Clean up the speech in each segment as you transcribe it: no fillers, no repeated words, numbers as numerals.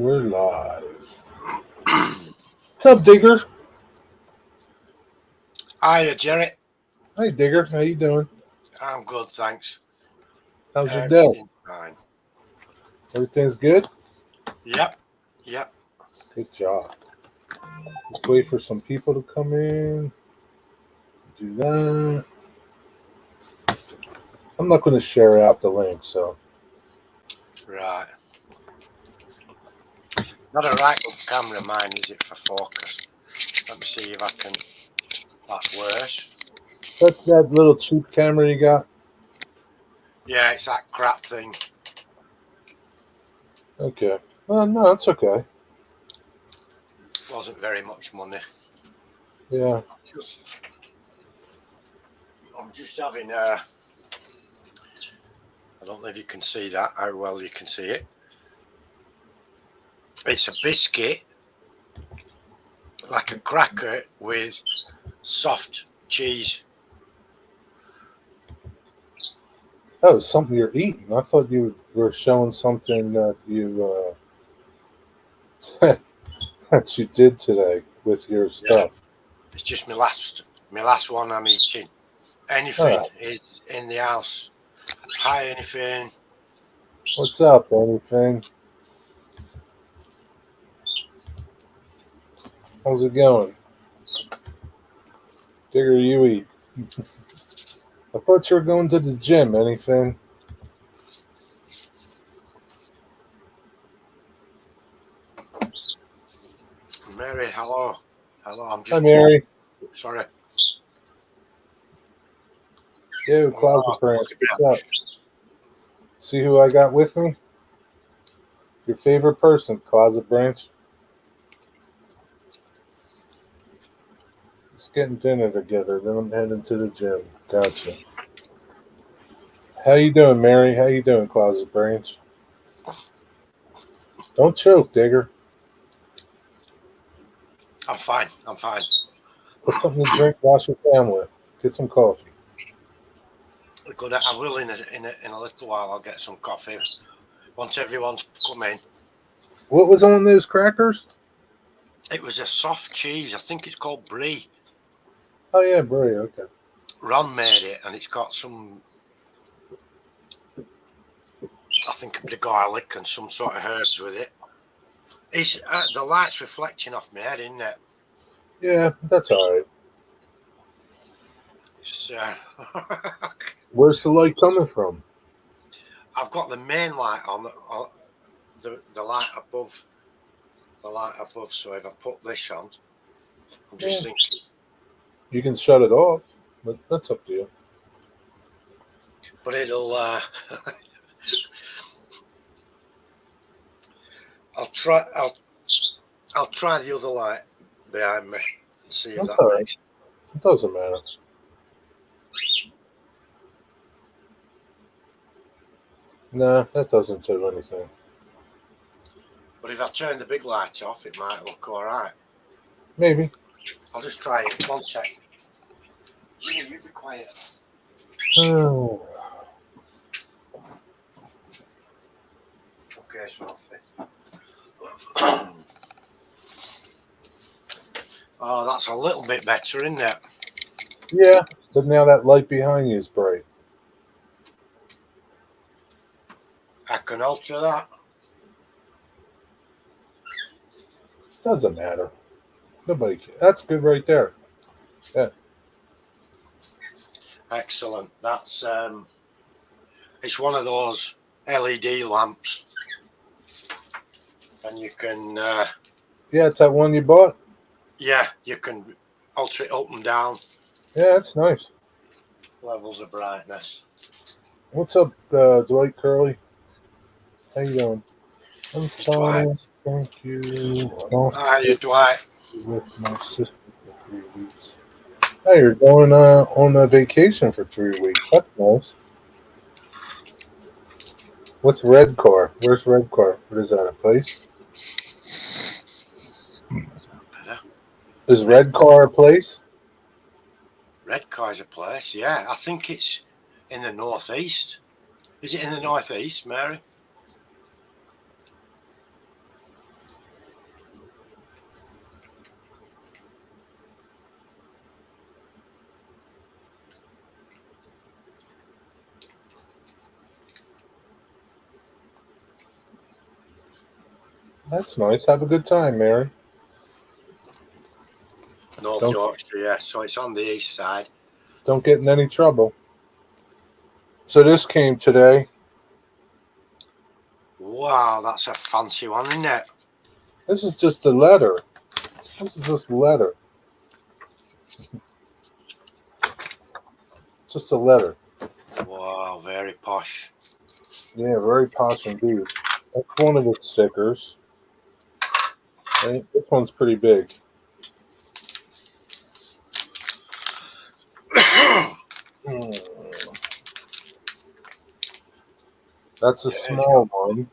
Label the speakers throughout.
Speaker 1: We're live. What's up, Digger?
Speaker 2: Hiya, Jerry.
Speaker 1: Hey, Digger. How you doing?
Speaker 2: I'm good, thanks.
Speaker 1: How's your day?
Speaker 2: Everything's fine.
Speaker 1: Everything's good?
Speaker 2: Yep, yep.
Speaker 1: Good job. Just wait for some people to come in. Do that. I'm not going to share out the link, so.
Speaker 2: Right. Not a right good camera, mine, is it, for focus? Let me see if I can. That's worse.
Speaker 1: Is that little cheap camera you got?
Speaker 2: Yeah, it's that crap thing.
Speaker 1: Okay. No, it's okay.
Speaker 2: Wasn't very much money.
Speaker 1: Yeah.
Speaker 2: I'm just having I don't know if you can see that, how well you can see it. It's a biscuit, like a cracker with soft cheese.
Speaker 1: Oh, it's something you're eating. I thought you were showing something that you that you did today with your stuff.
Speaker 2: It's just my last one I'm eating. Anything is in the house. Hi, anything.
Speaker 1: What's up, anything? How's it going? Digger, you eat. I thought you were going to the gym, anything?
Speaker 2: Mary, hello. Hello, I'm
Speaker 1: Hi,
Speaker 2: just.
Speaker 1: Mary.
Speaker 2: Sorry.
Speaker 1: Yo, Closet Branch. What's up? See who I got with me? Your favorite person, Closet Branch. Let's getting dinner together. Then I'm heading to the gym. Gotcha. How you doing, Mary? How you doing, Closet Branch? Don't choke, Digger.
Speaker 2: I'm fine. I'm fine.
Speaker 1: Put something to drink. Wash your down with. Get some coffee.
Speaker 2: Good. I will in a little while. I'll get some coffee once everyone's come in.
Speaker 1: What was on those crackers?
Speaker 2: It was a soft cheese. I think it's called brie.
Speaker 1: Oh yeah, Brie. Okay.
Speaker 2: Ron made it, and it's got some. I think a bit of garlic and some sort of herbs with it. It's the light's reflecting off my head, isn't it?
Speaker 1: Yeah, that's all right.
Speaker 2: It's,
Speaker 1: Where's the light coming from?
Speaker 2: I've got the main light on the light above. The light above. So if I put this on, I'm just thinking.
Speaker 1: You can shut it off, but that's up to you.
Speaker 2: But it'll. I'll try. I'll try the other light behind me and see if
Speaker 1: That's
Speaker 2: that
Speaker 1: all right.
Speaker 2: makes.
Speaker 1: It doesn't matter. Nah, that doesn't do anything.
Speaker 2: But if I turn the big light off, it might look all right.
Speaker 1: Maybe.
Speaker 2: I'll just try it. One sec. Jimmy, you be quiet.
Speaker 1: Oh.
Speaker 2: Okay, so oh, that's a little bit better, isn't it?
Speaker 1: Yeah, but now that light behind you is bright.
Speaker 2: I can alter that.
Speaker 1: Doesn't matter. Nobody cares. That's good right there. Yeah.
Speaker 2: Excellent. That's it's one of those LED lamps, and you can
Speaker 1: Yeah, it's that one you bought?
Speaker 2: you can alter it up and down
Speaker 1: Yeah, that's nice.
Speaker 2: levels of brightness.
Speaker 1: What's up, Dwight Curley? How you doing? I'm
Speaker 2: Dwight.
Speaker 1: fine. Thank you. I'm also
Speaker 2: How are you, Dwight?
Speaker 1: with my sister for 3 weeks. Hey, you're going on a vacation for 3 weeks. That's nice. What's Red Car? Where's Red Car? What is that, a place? Is Red Car a place?
Speaker 2: Red Car's a place, yeah. I think it's in the northeast. Is it in the northeast, Mary?
Speaker 1: That's nice. Have a good time, Mary.
Speaker 2: North
Speaker 1: Don't
Speaker 2: Yorkshire, yeah. So it's on the east side.
Speaker 1: don't get in any trouble. So this came today.
Speaker 2: Wow, that's a fancy one, isn't it?
Speaker 1: This is just the letter. This is just the letter. It's just a letter.
Speaker 2: Wow, very posh.
Speaker 1: Yeah, very posh indeed. That's one of the stickers. Right? This one's pretty big. Hmm. That's a small one,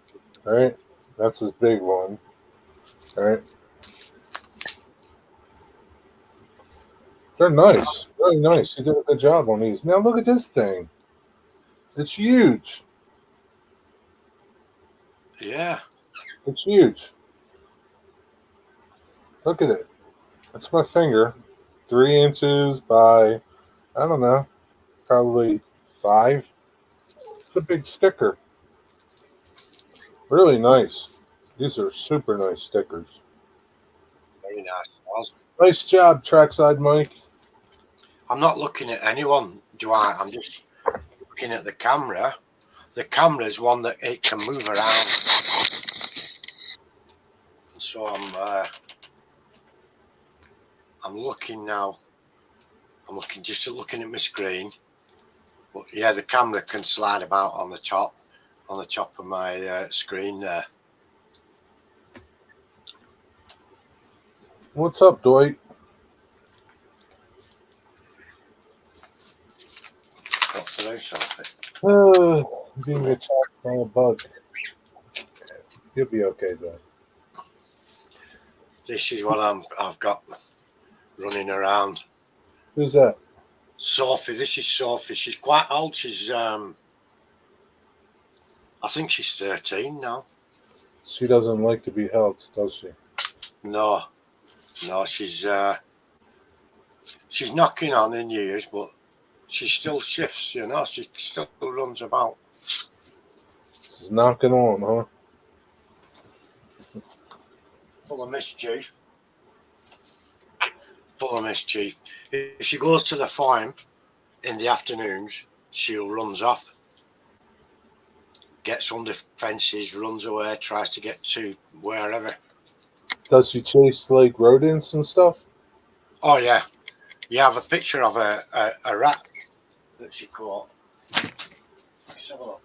Speaker 1: right? That's his big one, right? They're nice, very nice. You did a good job on these. Now look at this thing. It's huge.
Speaker 2: Yeah.
Speaker 1: It's huge. Look at it. It's my finger. 3 inches by, I don't know, probably 5. It's a big sticker. Really nice. These are super nice stickers.
Speaker 2: Very nice.
Speaker 1: Nice job, Trackside Mike.
Speaker 2: I'm not looking at anyone, Dwight. I'm just looking at the camera. The camera is one that it can move around. So I'm looking now. I'm looking at my screen. But yeah, the camera can slide about on the top of my screen there.
Speaker 1: What's up, Dwight?
Speaker 2: What's the news of it?
Speaker 1: Being attacked by a bug. You'll be okay, Dwight.
Speaker 2: This is what I've got running around.
Speaker 1: Who's that?
Speaker 2: Sophie, this is Sophie. She's quite old. She's I think she's 13 now.
Speaker 1: She doesn't like to be held, does she?
Speaker 2: No, she's knocking on in years, but she still shifts. You know, she still runs about.
Speaker 1: She's knocking on, huh?
Speaker 2: Full of mischief. Full of mischief. If she goes to the farm in the afternoons, she runs off, gets under fences, runs away, tries to get to wherever.
Speaker 1: Does she chase like rodents and stuff?
Speaker 2: Oh yeah, you have a picture of a rat that she caught. Let's have a look.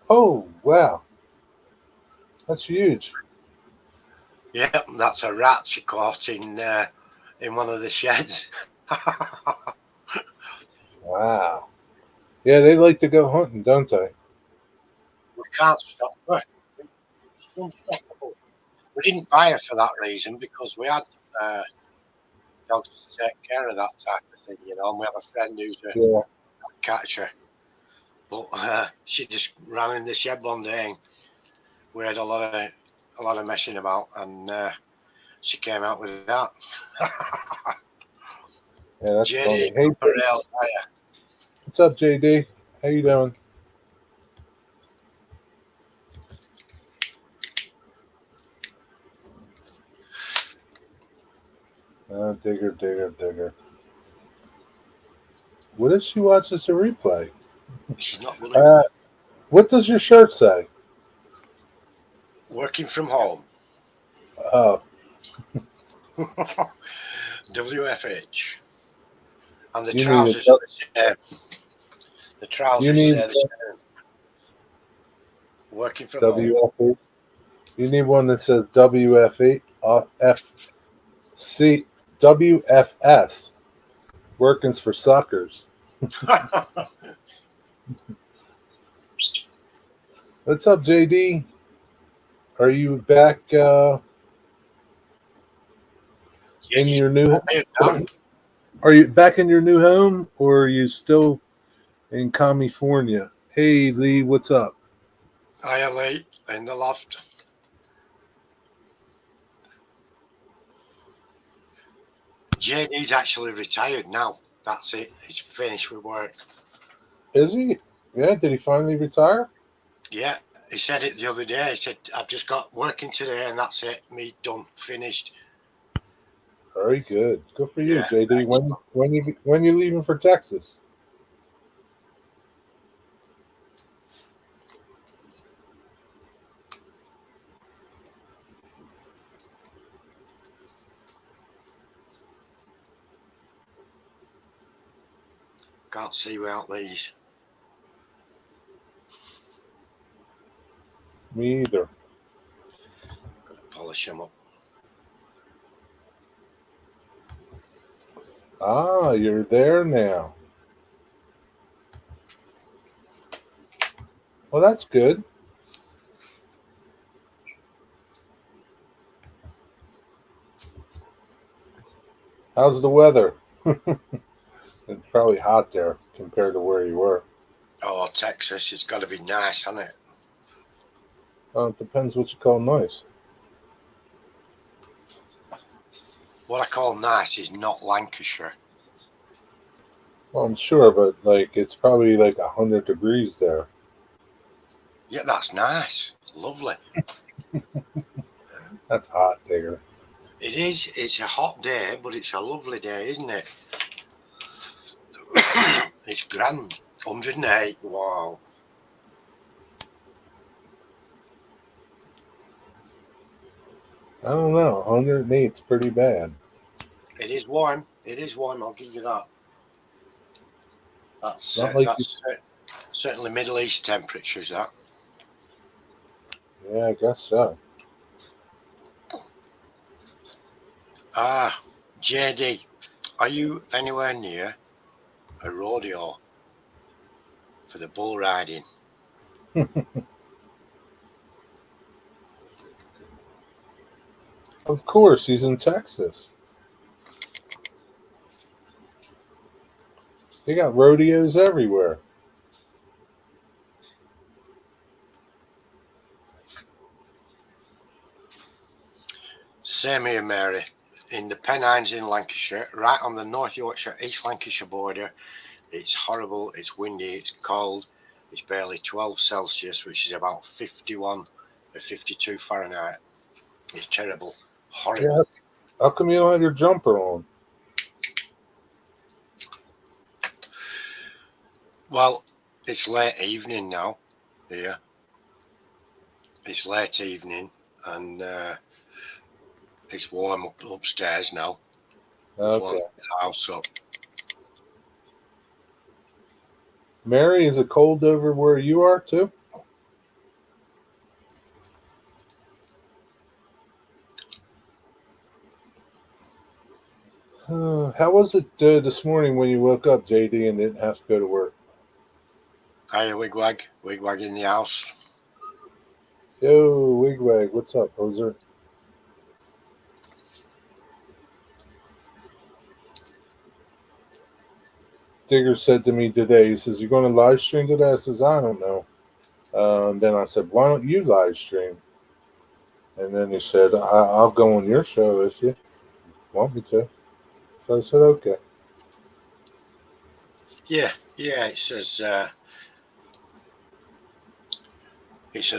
Speaker 1: Oh, wow. That's huge.
Speaker 2: Yeah, that's a rat she caught in one of the sheds.
Speaker 1: Wow. Yeah, they like to go hunting, don't they?
Speaker 2: We can't stop her. She's unstoppable. We didn't buy her for that reason because we had dogs to take care of that type of thing, you know. And we have a friend who's a
Speaker 1: Yeah.
Speaker 2: catcher, but she just ran in the shed one day. And we had a lot of messing about, and she came out with that.
Speaker 1: Yeah, that's
Speaker 2: JD,
Speaker 1: funny. Hey, what's up, JD? How you doing? Digger, digger, digger. What if she watches the replay?
Speaker 2: she's not going to
Speaker 1: What does your shirt say?
Speaker 2: working from home.
Speaker 1: Oh,
Speaker 2: WFH. And the
Speaker 1: you need
Speaker 2: trousers
Speaker 1: a,
Speaker 2: are the same. The
Speaker 1: you
Speaker 2: trousers
Speaker 1: need
Speaker 2: say the same. Working from home.
Speaker 1: WFH. You need one that says WFH, FC, WFS. Working's for suckers. What's up, JD? Are you back in your new? Are you back in your new home, or are you still in California? Hey, Lee, what's up?
Speaker 2: Hi, Lee, in the loft. JD's actually retired now. That's it. He's finished with work.
Speaker 1: Is he? Yeah. Did he finally retire?
Speaker 2: Yeah, he said it the other day. He said, "I've just got working today, and that's it. Me done, finished."
Speaker 1: Very good. Good for you,
Speaker 2: Yeah,
Speaker 1: JD. When you leaving for Texas?
Speaker 2: can't see without these.
Speaker 1: Me either.
Speaker 2: Got to polish them up.
Speaker 1: Ah, you're there now. Well, that's good. How's the weather? It's probably hot there compared to where you were.
Speaker 2: Oh, Texas, it's got to be nice, hasn't it?
Speaker 1: Well, it depends what you call nice.
Speaker 2: What I call nice is not Lancashire.
Speaker 1: Well, I'm sure, but like it's probably like 100 degrees there.
Speaker 2: Yeah, that's nice. Lovely.
Speaker 1: That's hot, Digger.
Speaker 2: It is. It's a hot day, but it's a lovely day, isn't it? It's grand. 108. Wow.
Speaker 1: I don't know. 108's pretty bad.
Speaker 2: It is warm. It is warm. I'll give you that. That's
Speaker 1: Not like you.
Speaker 2: certainly Middle East temperatures. That.
Speaker 1: Yeah, I guess so.
Speaker 2: Ah, JD, are you anywhere near a rodeo for the bull riding?
Speaker 1: Of course, he's in Texas. They got rodeos everywhere.
Speaker 2: Same here, Mary. In the Pennines in Lancashire, right on the North Yorkshire, East Lancashire border. It's horrible, it's windy, it's cold, it's barely 12 Celsius, which is about 51 or 52 Fahrenheit. It's terrible,
Speaker 1: Yeah.
Speaker 2: horrible.
Speaker 1: How come you don't have your jumper on?
Speaker 2: Well, it's late evening now here. It's late evening and it's warm upstairs now. We've warmed
Speaker 1: Okay.
Speaker 2: the house up.
Speaker 1: Mary, is it cold over where you are too? How was it this morning when you woke up, JD, and didn't have to go to work?
Speaker 2: Hiya, Wigwag. Wigwag in the house.
Speaker 1: Yo, Wigwag, what's up, hoser? Digger said to me today, he says, "You going to live stream today?" I says, "I don't know." Then I said, "Why don't you live stream?" And then he said, "I'll go on your show if you want me to." So I said, "Okay."
Speaker 2: Yeah, it says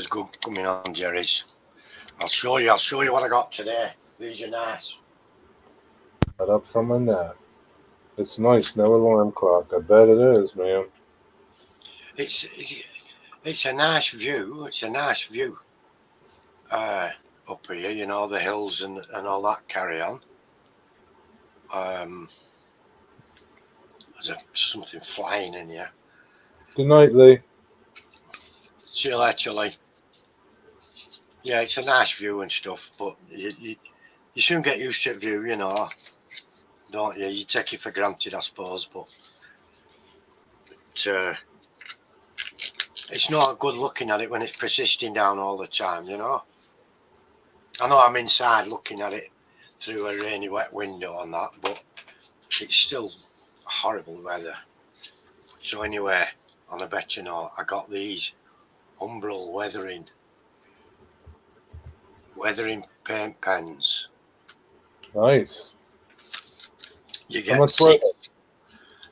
Speaker 2: good coming on, Jerry's. I'll show you what I got today. These are nice.
Speaker 1: Got up from my nap. It's nice, no alarm clock. I bet it is, man.
Speaker 2: It's it's a nice view. It's a nice view. Up here, you know, the hills and all that carry on. Um, there's something flying in here.
Speaker 1: Good night, Lee.
Speaker 2: See you later, Lee. Yeah, it's a nice view and stuff, but you soon get used to the view, you know, don't you? You take it for granted, I suppose, but it's not good looking at it when it's persisting down all the time, you know. I know I'm inside looking at it through a rainy, wet window and that, but it's still horrible weather. So anyway, on a better note, I got these Umbral weathering paint pens.
Speaker 1: Nice.
Speaker 2: You
Speaker 1: How
Speaker 2: get
Speaker 1: much were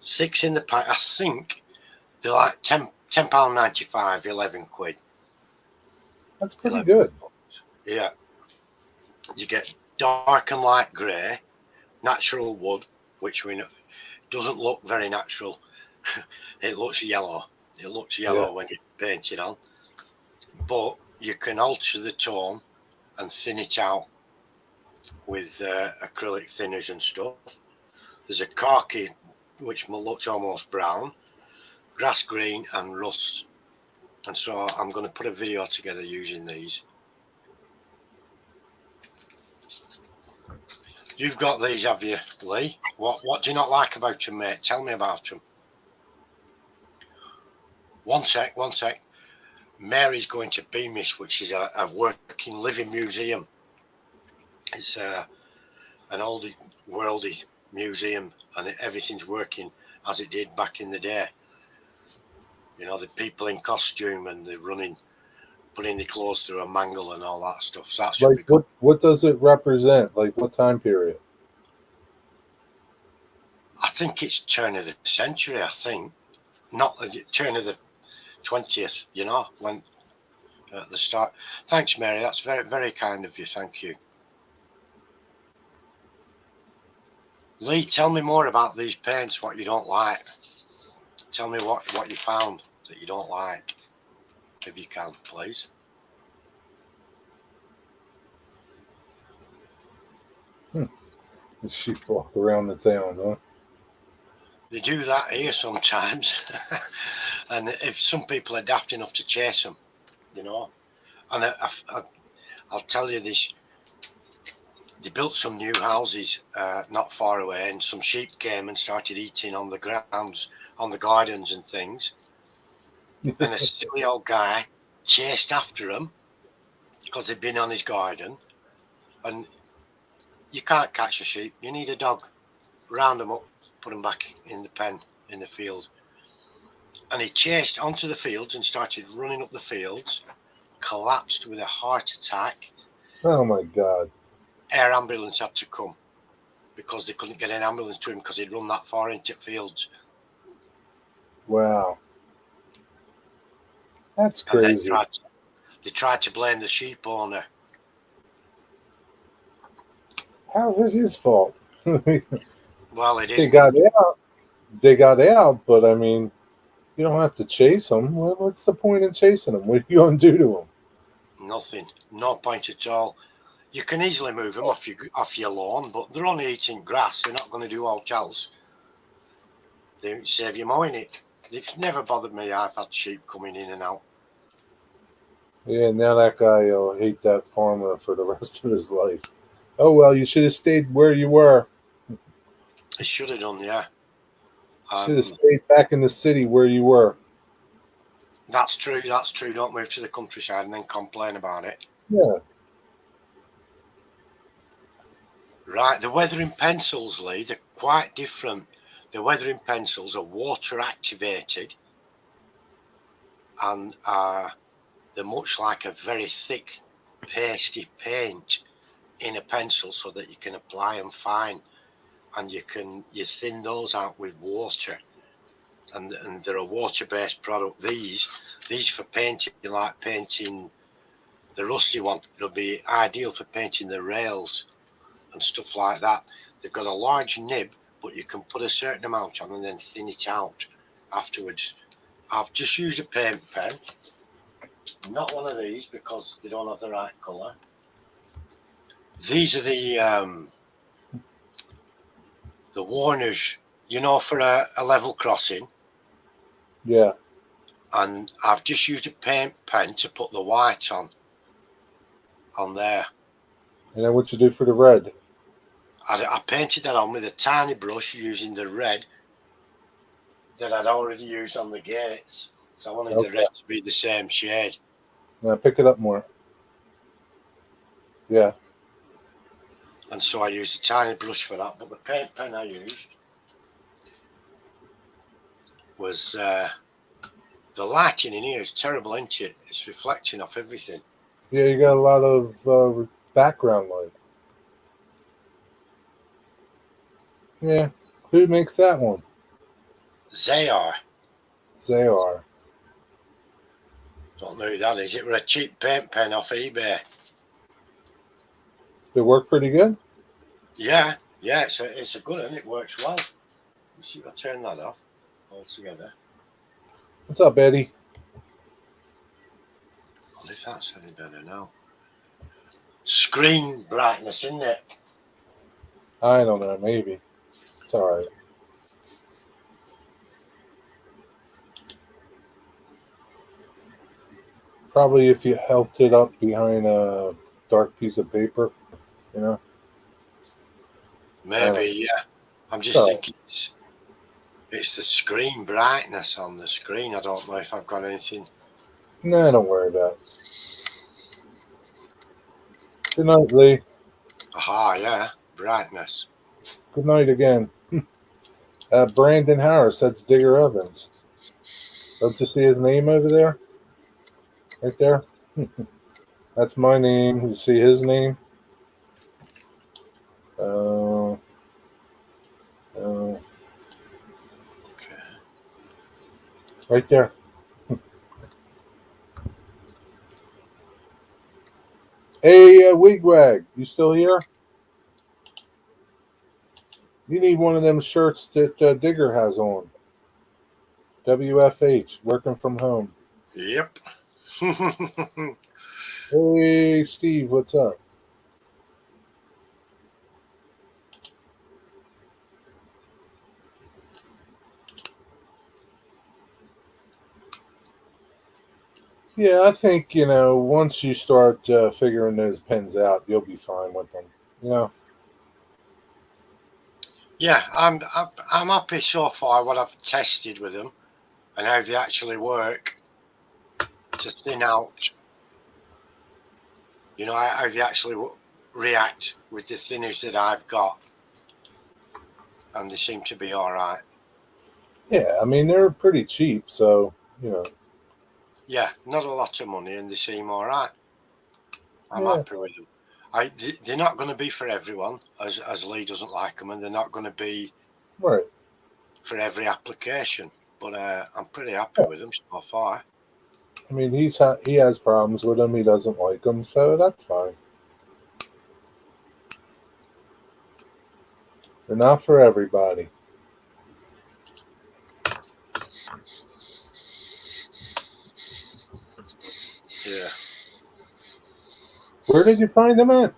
Speaker 2: six in the pack. I think they're like £10.95, £11.
Speaker 1: That's pretty
Speaker 2: 11
Speaker 1: good.
Speaker 2: bucks. Yeah. You get dark and light grey, natural wood, which we know doesn't look very natural. It looks yellow. It looks yellow when it's painted on. But you can alter the tone and thin it out with acrylic thinners and stuff. There's a khaki, which looks almost brown, grass green, and rust. And so I'm going to put a video together using these. You've got these, have you, Lee? What do you not like about them, mate? Tell me about them. One sec. Mary's going to Beamish, which is a working living museum. It's an oldie worldy museum, and everything's working as it did back in the day. You know, the people in costume and they're putting the clothes through a mangle and all that stuff. So that should
Speaker 1: Like
Speaker 2: be good.
Speaker 1: what does it represent? Like what time period?
Speaker 2: I think it's turn of the century. I think not the turn of the 20th. You know, when at the start. Thanks, Mary. That's very very kind of you. Thank you. Lee, tell me more about these paints. What you don't like. Tell me what you found that you don't like, if you can, please.
Speaker 1: The sheep walk around the town, huh?
Speaker 2: They do that here sometimes, and if some people are daft enough to chase them, you know, and I'll tell you this: they built some new houses not far away, and some sheep came and started eating on the grounds, on the gardens and things, and a silly old guy chased after them because they'd been on his garden, and you can't catch a sheep; you need a dog. Round them up, put them back in the pen in the field. And he chased onto the fields and started running up the fields, collapsed with a heart attack.
Speaker 1: Oh my God.
Speaker 2: Air ambulance had to come because they couldn't get an ambulance to him because he'd run that far into fields.
Speaker 1: Wow. That's
Speaker 2: And
Speaker 1: crazy.
Speaker 2: they tried to blame the sheep owner.
Speaker 1: How's it his fault?
Speaker 2: Well, it
Speaker 1: They
Speaker 2: isn't.
Speaker 1: got out. They got out, but I mean, you don't have to chase them. What's the point in chasing them? What are you going to do to them?
Speaker 2: Nothing. No point at all. You can easily move them off your lawn, but they're only eating grass. They're not going to do all else. They save you mowing it. They've never bothered me. I've had sheep coming in and out.
Speaker 1: Yeah, now that guy will hate that farmer for the rest of his life. Oh well, you should have stayed where you were.
Speaker 2: They should have done, yeah.
Speaker 1: Should have stayed back in the city where you were.
Speaker 2: That's true. That's true. Don't move to the countryside and then complain about it.
Speaker 1: Yeah.
Speaker 2: Right. The weathering pencils, Lee, they're quite different. The weathering pencils are water activated and they're much like a very thick, pasty paint in a pencil so that you can apply them fine, and you thin those out with water. And they're a water-based product. These for painting, like painting the rusty one, they'll be ideal for painting the rails and stuff like that. They've got a large nib, but you can put a certain amount on and then thin it out afterwards. I've just used a paint pen, not one of these because they don't have the right colour. These are the warners, you know, for a level crossing.
Speaker 1: Yeah.
Speaker 2: And I've just used a paint pen to put the white on there.
Speaker 1: And then what you do for the red?
Speaker 2: I painted that on with a tiny brush using the red that I'd already used on the gates. So I wanted the red to be the same shade.
Speaker 1: Now pick it up more. Yeah.
Speaker 2: And so I used a tiny brush for that. But the paint pen I used was the lighting in here is terrible, isn't it? It's reflecting off everything.
Speaker 1: Yeah, you got a lot of background light. Yeah. Who makes that one?
Speaker 2: They are.
Speaker 1: They are.
Speaker 2: Don't know who that is. It were a cheap paint pen off eBay.
Speaker 1: They work pretty good.
Speaker 2: Yeah, it's a good one. It works well. You see, I'll turn that off altogether.
Speaker 1: What's up, Eddie?
Speaker 2: Well, if that's any better now. Screen brightness, isn't it?
Speaker 1: I don't know. Maybe it's all right. Probably if you held it up behind a dark piece of paper, you know.
Speaker 2: Maybe, yeah. I'm
Speaker 1: It's
Speaker 2: just
Speaker 1: all right.
Speaker 2: thinking it's the screen brightness on the screen. I don't know if I've got anything.
Speaker 1: Nah, don't worry about it. Good night, Lee.
Speaker 2: Aha, yeah, brightness.
Speaker 1: Good night again. Brandon Harris. That's Digger Evans. Don't you see his name over there? Right there. That's my name. You see his name? Uh, uh,
Speaker 2: Okay.
Speaker 1: right there. Hey, Wigwag, you still here? You need one of them shirts that Digger has on. WFH, working from home.
Speaker 2: Yep.
Speaker 1: Hey, Steve, what's up? Yeah, I think once you start figuring those pens out, you'll be fine with them. You know,
Speaker 2: Yeah, I'm happy so far what I've tested with them and how they actually work to thin out. You know how they actually react with the thinners that I've got, and they seem to be all right.
Speaker 1: yeah. I mean, they're pretty cheap, so you know,
Speaker 2: Yeah, not a lot of money, and they seem all right. I'm
Speaker 1: yeah,
Speaker 2: happy with them. They're not going to be for everyone, as Lee doesn't like them, and they're not going to be
Speaker 1: right.
Speaker 2: for every application. But I'm pretty happy with them so far.
Speaker 1: I mean, he has problems with them. He doesn't like them, so that's fine. They're not for everybody.
Speaker 2: Yeah.
Speaker 1: Where did you find them at?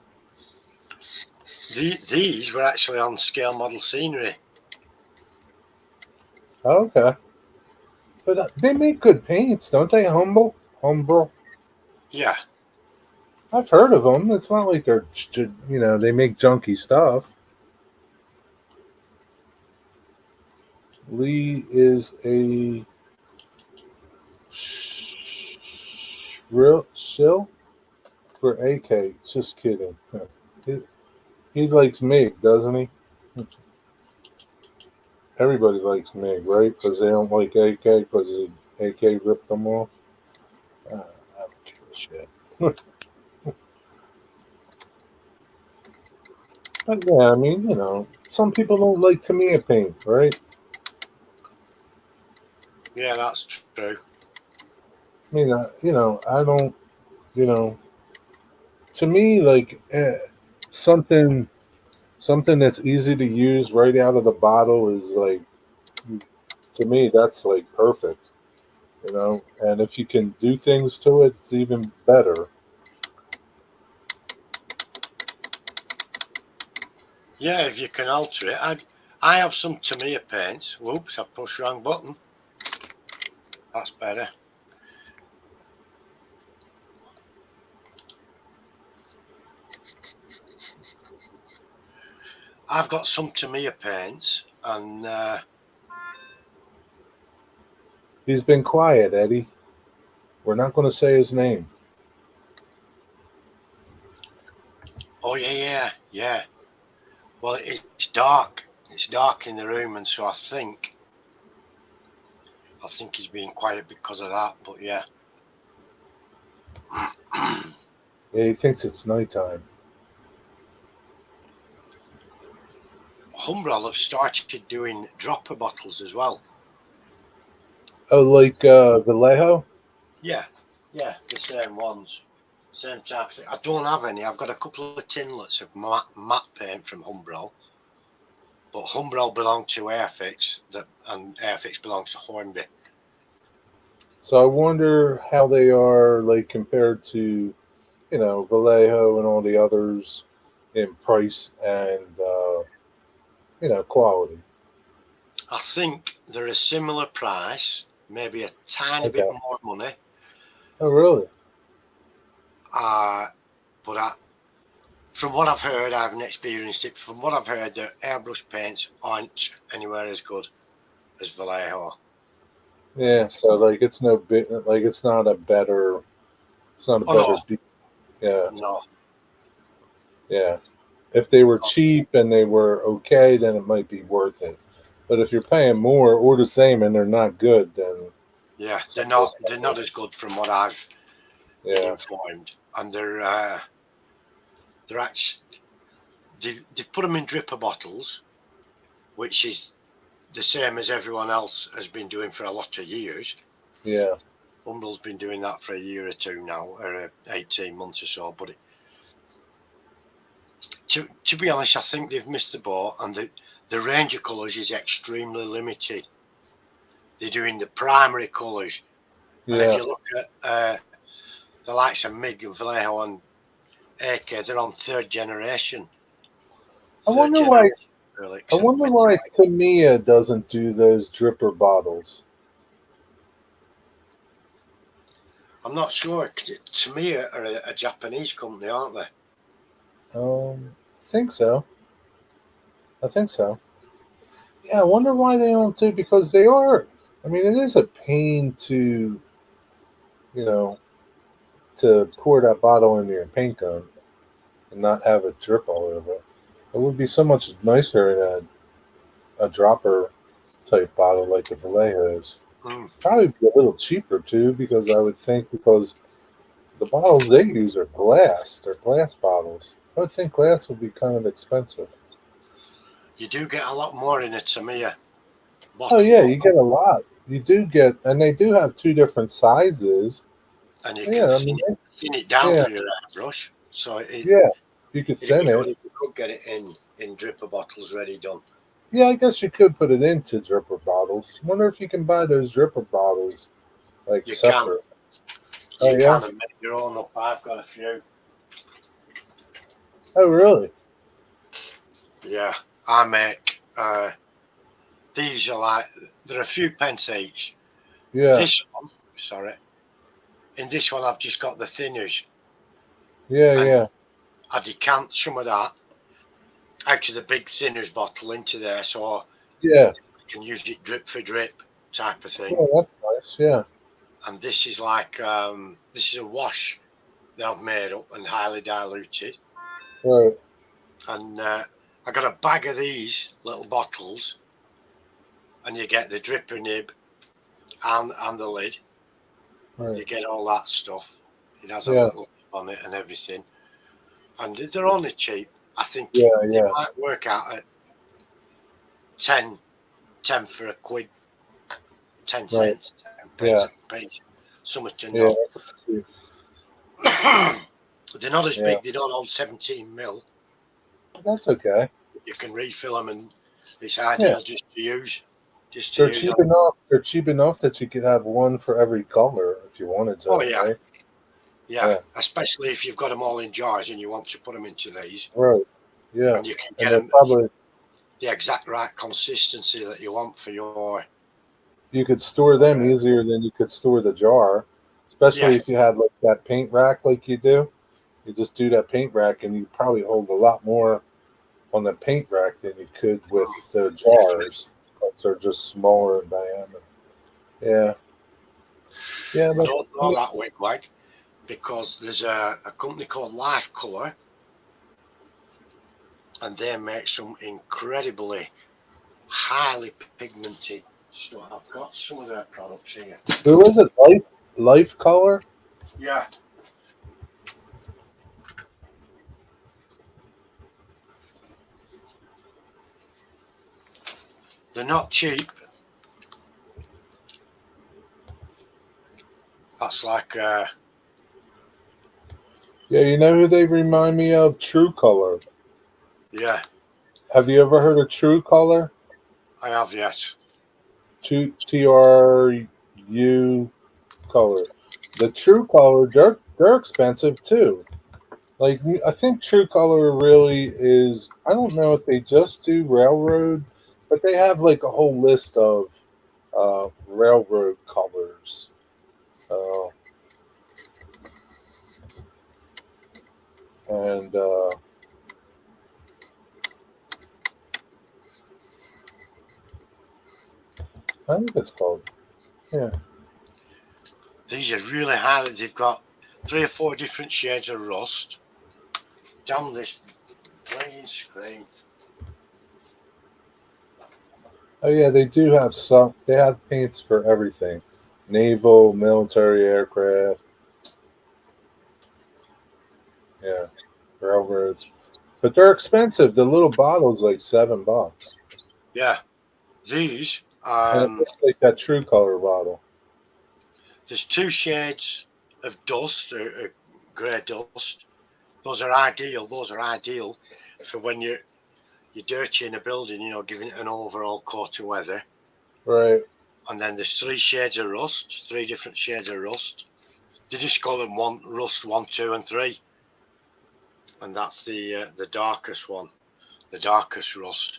Speaker 2: These were actually on scale model scenery.
Speaker 1: Oh, okay, but they make good paints, don't they? Humble.
Speaker 2: Yeah.
Speaker 1: I've heard of them. It's not like they make junky stuff. Lee is a real shill for AK. Just kidding. He, he likes Mig, doesn't he? Everybody likes Mig, right? Because they don't like AK because AK ripped them off. I don't give a shit. But yeah, I mean, some people don't like Tamiya paint, right?
Speaker 2: Yeah, that's true.
Speaker 1: I mean, I don't, you know, to me, like something, something that's easy to use right out of the bottle is like, to me, that's like perfect. And if you can do things to it, it's even better.
Speaker 2: Yeah, if you can alter it. I have some Tamiya paints. Whoops, I pushed wrong button. That's better. I've got some Tamiya paints, and
Speaker 1: He's been quiet, Eddie. We're not going to say his name.
Speaker 2: oh yeah. Well, it's dark. It's dark in the room, and so I think he's being quiet because of that. But yeah,
Speaker 1: Yeah, he thinks it's nighttime.
Speaker 2: Humbrol have started doing dropper bottles as well.
Speaker 1: Oh, like Vallejo?
Speaker 2: Yeah, yeah, the same ones, same type of thing. I don't have any. I've got a couple of tinlets of matte paint from Humbrol, but Humbrol belong to Airfix, and Airfix belongs to Hornby.
Speaker 1: So I wonder how they are like compared to Vallejo and all the others in price and quality.
Speaker 2: I think they're a similar price, maybe a tiny bit
Speaker 1: Okay.
Speaker 2: more money.
Speaker 1: Oh, really?
Speaker 2: Uh, but from what I've heard, I haven't experienced it. From what I've heard, the airbrush paints aren't anywhere as good as Vallejo.
Speaker 1: Yeah. So like it's no bit like it's not a better. It's not a
Speaker 2: Oh no,
Speaker 1: better. Yeah.
Speaker 2: no,
Speaker 1: Yeah. If they were cheap and they were okay, then it might be worth it. But if you're paying more or the same and they're not good, then
Speaker 2: yeah,
Speaker 1: it's
Speaker 2: they're
Speaker 1: not
Speaker 2: not.
Speaker 1: worth
Speaker 2: They're
Speaker 1: it.
Speaker 2: not as good from what I've been
Speaker 1: Yeah.
Speaker 2: informed, and they're actually they put them in dripper bottles, which is the same as everyone else has been doing for a lot of years.
Speaker 1: Yeah.
Speaker 2: Umbrella's been doing that for a year or two now, or 18 months or so. But to be honest, I think they've missed the boat, and the range of colours is extremely limited. They're doing the primary colours, and if
Speaker 1: Yeah.
Speaker 2: you look at the likes of Mig and Vallejo and AK, they're on third generation.
Speaker 1: I
Speaker 2: Third
Speaker 1: wonder why.
Speaker 2: generation
Speaker 1: I
Speaker 2: acrylics and
Speaker 1: wonder why
Speaker 2: metallic.
Speaker 1: Tamiya doesn't do those dripper bottles.
Speaker 2: I'm not sure. To me, are a Japanese company, aren't they?
Speaker 1: I think so. I think so. Yeah, I wonder why they don't do because they are. I mean, it is a pain you know to pour that bottle into your paint gun and not have it drip all over. It would be so much nicer in a dropper type bottle like the Vallejo's.
Speaker 2: Mm.
Speaker 1: Probably be a little cheaper too, because I would think because the bottles they use are glass. They're glass bottles. I would think glass would be kind of expensive.
Speaker 2: You do get a lot more in a Tamiya
Speaker 1: Oh
Speaker 2: bottle,
Speaker 1: yeah,
Speaker 2: though,
Speaker 1: you get a lot. You do get, and they do have two different sizes.
Speaker 2: and you can
Speaker 1: Yeah, I mean,
Speaker 2: thin it down
Speaker 1: yeah,
Speaker 2: for your airbrush. So
Speaker 1: yeah. You could
Speaker 2: it'd
Speaker 1: thin
Speaker 2: be good
Speaker 1: it.
Speaker 2: if you could get it in dripper bottles ready done.
Speaker 1: Yeah, I guess you could put it into dripper bottles. Wonder if you can buy those dripper bottles like
Speaker 2: You can
Speaker 1: separate. Oh
Speaker 2: you
Speaker 1: yeah.
Speaker 2: can and make your own up. I've got a few.
Speaker 1: Oh really?
Speaker 2: Yeah, I make these are like they're a few pence each.
Speaker 1: Yeah,
Speaker 2: This one, sorry, in this one I've just got the thinners,
Speaker 1: yeah,
Speaker 2: and
Speaker 1: yeah,
Speaker 2: I decant some of that out of the big thinners bottle into there, so
Speaker 1: yeah.
Speaker 2: I can use it drip for drip type of
Speaker 1: Yeah,
Speaker 2: thing.
Speaker 1: that's nice. Yeah,
Speaker 2: And this is like this is a wash that I've made up and highly diluted.
Speaker 1: right,
Speaker 2: And I got a bag of these little bottles, and you get the dripper nib and the lid.
Speaker 1: right.
Speaker 2: You get all that stuff. It has a
Speaker 1: Yeah,
Speaker 2: little nib on it and everything. And they're only cheap. I think
Speaker 1: yeah,
Speaker 2: they
Speaker 1: yeah.
Speaker 2: might work out at 10, 10 for a quid, 10
Speaker 1: Right.
Speaker 2: cents, 10 pence
Speaker 1: Yeah,
Speaker 2: a piece. Something to
Speaker 1: yeah.
Speaker 2: know.
Speaker 1: I can see.
Speaker 2: They're not as
Speaker 1: Yeah,
Speaker 2: big. They don't hold 17 mil.
Speaker 1: that's okay.
Speaker 2: You can refill them, and it's
Speaker 1: Yeah,
Speaker 2: ideal just to
Speaker 1: they're
Speaker 2: use.
Speaker 1: cheap enough. They're cheap enough that you could have one for every color if you wanted
Speaker 2: Oh
Speaker 1: to,
Speaker 2: yeah,
Speaker 1: right?
Speaker 2: yeah.
Speaker 1: Yeah,
Speaker 2: Especially if you've got them all in jars and you want to put them into these,
Speaker 1: right. Yeah,
Speaker 2: and you can get
Speaker 1: and they're
Speaker 2: them
Speaker 1: probably
Speaker 2: the exact right consistency that you want for your.
Speaker 1: you could store them easier than you could store the jar,
Speaker 2: Yeah,
Speaker 1: especially if you had like that paint rack like you do. You just do that paint rack, and you probably hold a lot more on the paint rack than you could with the
Speaker 2: definitely.
Speaker 1: jars. Because they're just smaller in diameter. Yeah, yeah.
Speaker 2: I
Speaker 1: But
Speaker 2: don't
Speaker 1: I
Speaker 2: know
Speaker 1: mean,
Speaker 2: that wig because there's a company called Life Color, and they make some incredibly highly pigmented stuff. I've got some of their products here.
Speaker 1: who is it? Life color.
Speaker 2: Yeah, They're not cheap. That's like
Speaker 1: Yeah, you know who they remind me of? True Color.
Speaker 2: yeah,
Speaker 1: Have you ever heard of True Color?
Speaker 2: I have, yes.
Speaker 1: TRU Color. The True Color, they're expensive too. Like I think True Color really is. I don't know if they just do railroad, but they have like a whole list of railroad colors. Uh, and I think it's called. Yeah.
Speaker 2: These are really hard. They've got 3 or 4 different shades of rust. Damn this playing screen.
Speaker 1: Oh yeah, they do have some. They have paints for everything: naval, military aircraft. Yeah, railroads. But they're expensive. The little bottle's like $7,
Speaker 2: Yeah, these,
Speaker 1: and it looks like that True Color bottle.
Speaker 2: there's 2 shades of dust, grey dust. Those are ideal. Those are ideal for when you're dirty in a building, giving it an overall coat of weather.
Speaker 1: Right.
Speaker 2: And then there's 3 shades of rust, 3 different shades of rust. They just call them rust 1, 2, and 3, and that's the darkest one, the darkest rust.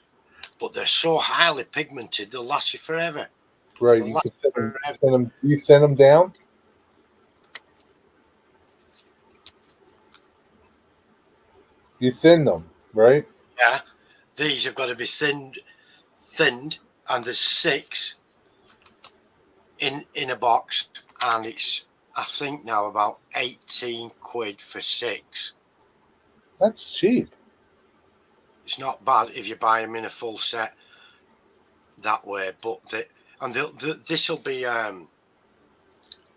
Speaker 2: But they're so highly pigmented, they'll last you forever.
Speaker 1: Right.
Speaker 2: They'll
Speaker 1: You
Speaker 2: last
Speaker 1: can thin them.
Speaker 2: forever.
Speaker 1: Thin them. You thin them down. You thin them, right?
Speaker 2: Yeah, these have got to be thinned, and there's 6 in a box, and it's I think now about 18 quid for 6.
Speaker 1: That's cheap.
Speaker 2: It's not bad if you buy them in a full set that way, but this will be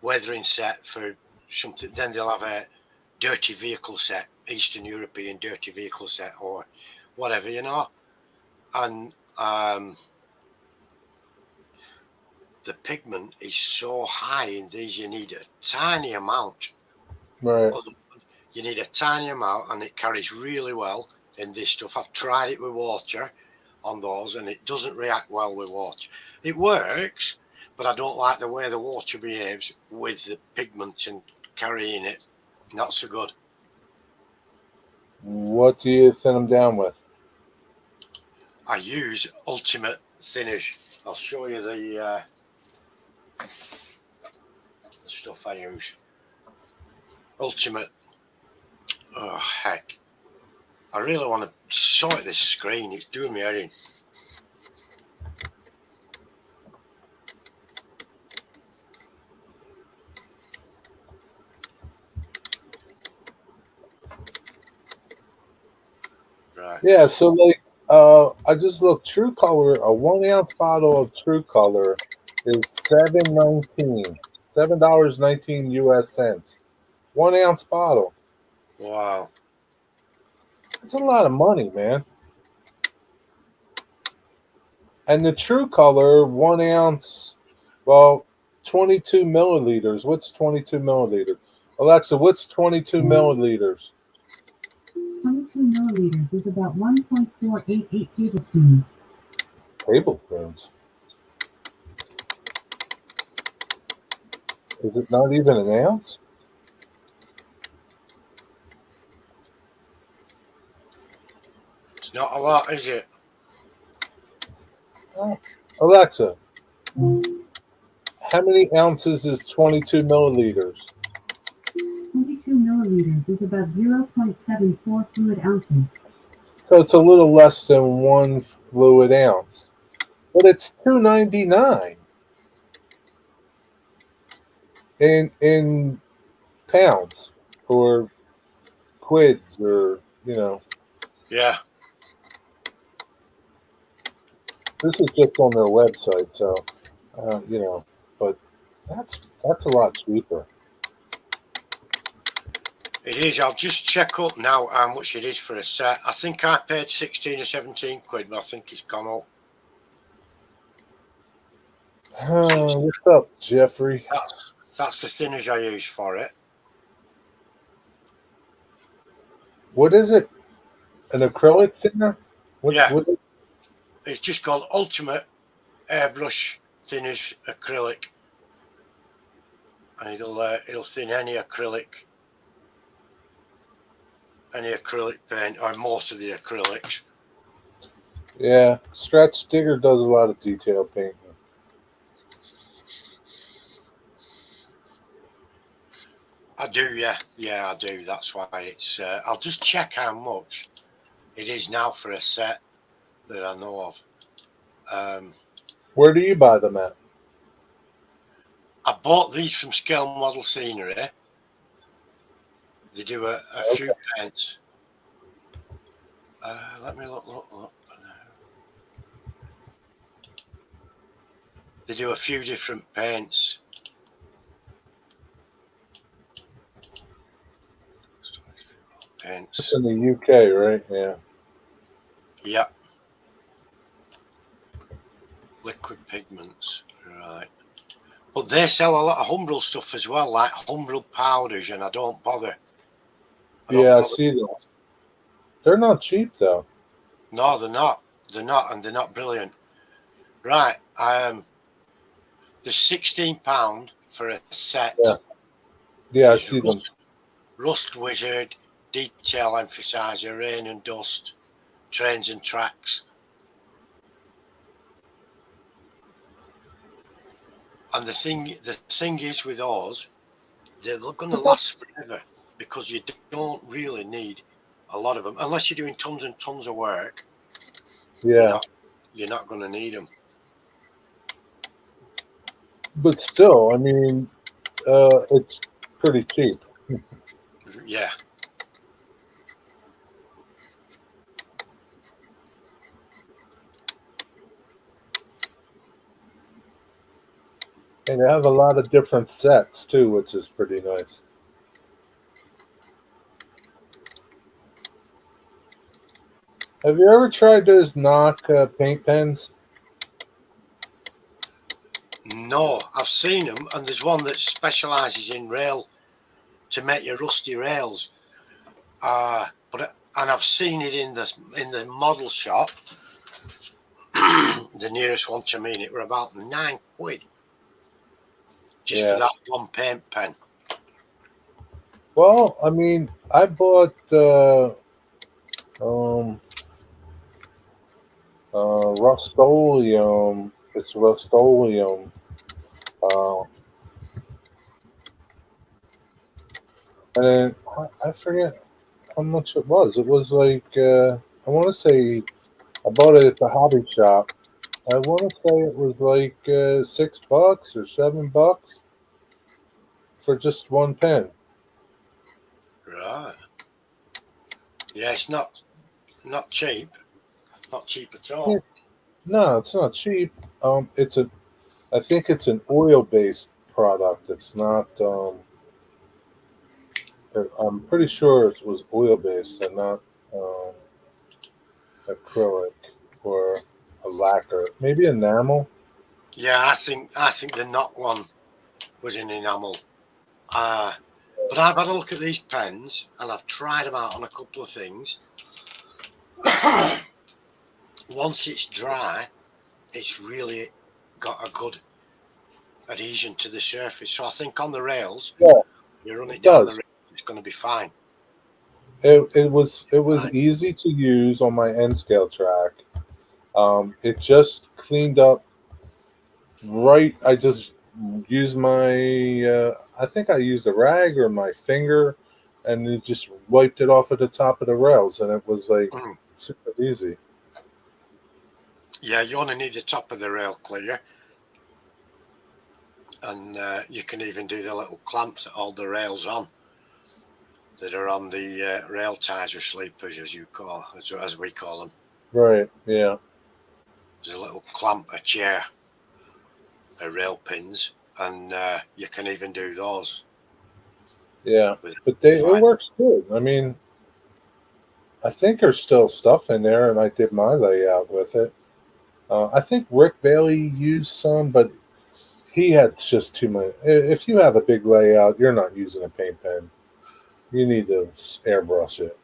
Speaker 2: weathering set for something. Then they'll have a dirty vehicle set, Eastern European dirty vehicle set, or whatever. And the pigment is so high in these, you need a tiny amount.
Speaker 1: Right.
Speaker 2: You need a tiny amount, and it carries really well in this stuff. I've tried it with water on those, and it doesn't react well with water. It works, but I don't like the way the water behaves with the pigment and carrying it. Not so good.
Speaker 1: What do you thin them down with?
Speaker 2: I use Ultimate Thinners. I'll show you the stuff I use. Ultimate. Oh, heck. I really want to sort this screen. It's doing me head in. Right.
Speaker 1: Yeah. So like, I just looked. True Color. A 1 ounce bottle of True Color is $7.19 U.S. cents. 1 ounce bottle.
Speaker 2: Wow.
Speaker 1: That's a lot of money, man. And the True Color 1 ounce, well, 22 milliliters. What's 22 milliliters? Alexa, what's 22 milliliters?
Speaker 3: 22 milliliters is about 1.488 tablespoons.
Speaker 1: Tablespoons. Is it not even an ounce?
Speaker 2: It's not a lot, is it?
Speaker 1: Oh. Alexa, how many ounces is 22 milliliters?
Speaker 3: 22 milliliters is about 0.74 fluid ounces.
Speaker 1: So it's a little less than 1 fluid ounce. But it's $2.99 in pounds or quids or
Speaker 2: Yeah.
Speaker 1: this is just on their website, so but that's a lot cheaper.
Speaker 2: It is. I'll just check up now how much it is for a set. I think I paid 16 or 17 quid, but I think it's gone up.
Speaker 1: What's up, Jeffrey?
Speaker 2: That's the thinners I use for it.
Speaker 1: What is it? An acrylic thinner?
Speaker 2: Yeah.
Speaker 1: What?
Speaker 2: It's just called Ultimate Airbrush Thinners Acrylic, and it'll thin any acrylic paint or most of the acrylics.
Speaker 1: Yeah, Stretch Digger does a lot of detail painting.
Speaker 2: I do, yeah, I do. That's why it's. I'll just check how much it is now for a set that I know of.
Speaker 1: Where do you buy them at?
Speaker 2: I bought these from Scale Model Scenery. They do a few paints. Let me look. They do a few different paints.
Speaker 1: It's in the UK, right? Yeah.
Speaker 2: Yeah. Liquid pigments, right. But they sell a lot of Humbrol stuff as well, like Humbrol powders, and I don't bother.
Speaker 1: I see them. They're not cheap, though.
Speaker 2: No, they're not. They're not, and they're not brilliant. Right. There's £16 for a set.
Speaker 1: Yeah, I see them.
Speaker 2: Rust Wizard, Detail Emphasizer, Rain and Dust, Trains and Tracks. And the thing is with ours, they're going to last forever because you don't really need a lot of them unless you're doing tons and tons of work.
Speaker 1: Yeah,
Speaker 2: you're not going to need them.
Speaker 1: but still, I mean, it's pretty cheap.
Speaker 2: Yeah.
Speaker 1: And they have a lot of different sets too, which is pretty nice. Have you ever tried those knock paint pens?
Speaker 2: No, I've seen them, and there's one that specialises in rail to make your rusty rails. And I've seen it in the model shop. The nearest one to me, and it were about £9 just for that one paint pen.
Speaker 1: Well, I mean, I bought Rust-Oleum. It's Rust-Oleum. And then I forget how much it was. It was like I want to say I bought it at the hobby shop. I want to say it was like $6 or $7 for just one pen.
Speaker 2: Right. Yeah, it's not cheap. Not cheap at all.
Speaker 1: No, it's not cheap. I think it's an oil-based product. It's not. I'm pretty sure it was oil-based and not acrylic or a lacquer. Maybe enamel.
Speaker 2: Yeah, I think the Knock one was in enamel. But I've had a look at these pens and I've tried them out on a couple of things. Once it's dry, it's really got a good adhesion to the surface. So I think on the rails, you run it down the rails, it's going to be fine.
Speaker 1: It was easy to use on my N scale track. It just cleaned up right. I just used my I think I used a rag or my finger, and it just wiped it off at the top of the rails, and it was like super easy.
Speaker 2: Yeah, you only need the top of the rail clear, and you can even do the little clamps that hold the rails on, that are on the rail ties or sleepers, as we call them.
Speaker 1: Right. Yeah.
Speaker 2: There's a little clamp, a chair, a rail pins, and you can even do those.
Speaker 1: Yeah, but it works good. I mean, I think there's still stuff in there, and I did my layout with it. I think Rick Bailey used some, but he had just too many. If you have a big layout, you're not using a paint pen. You need to airbrush it.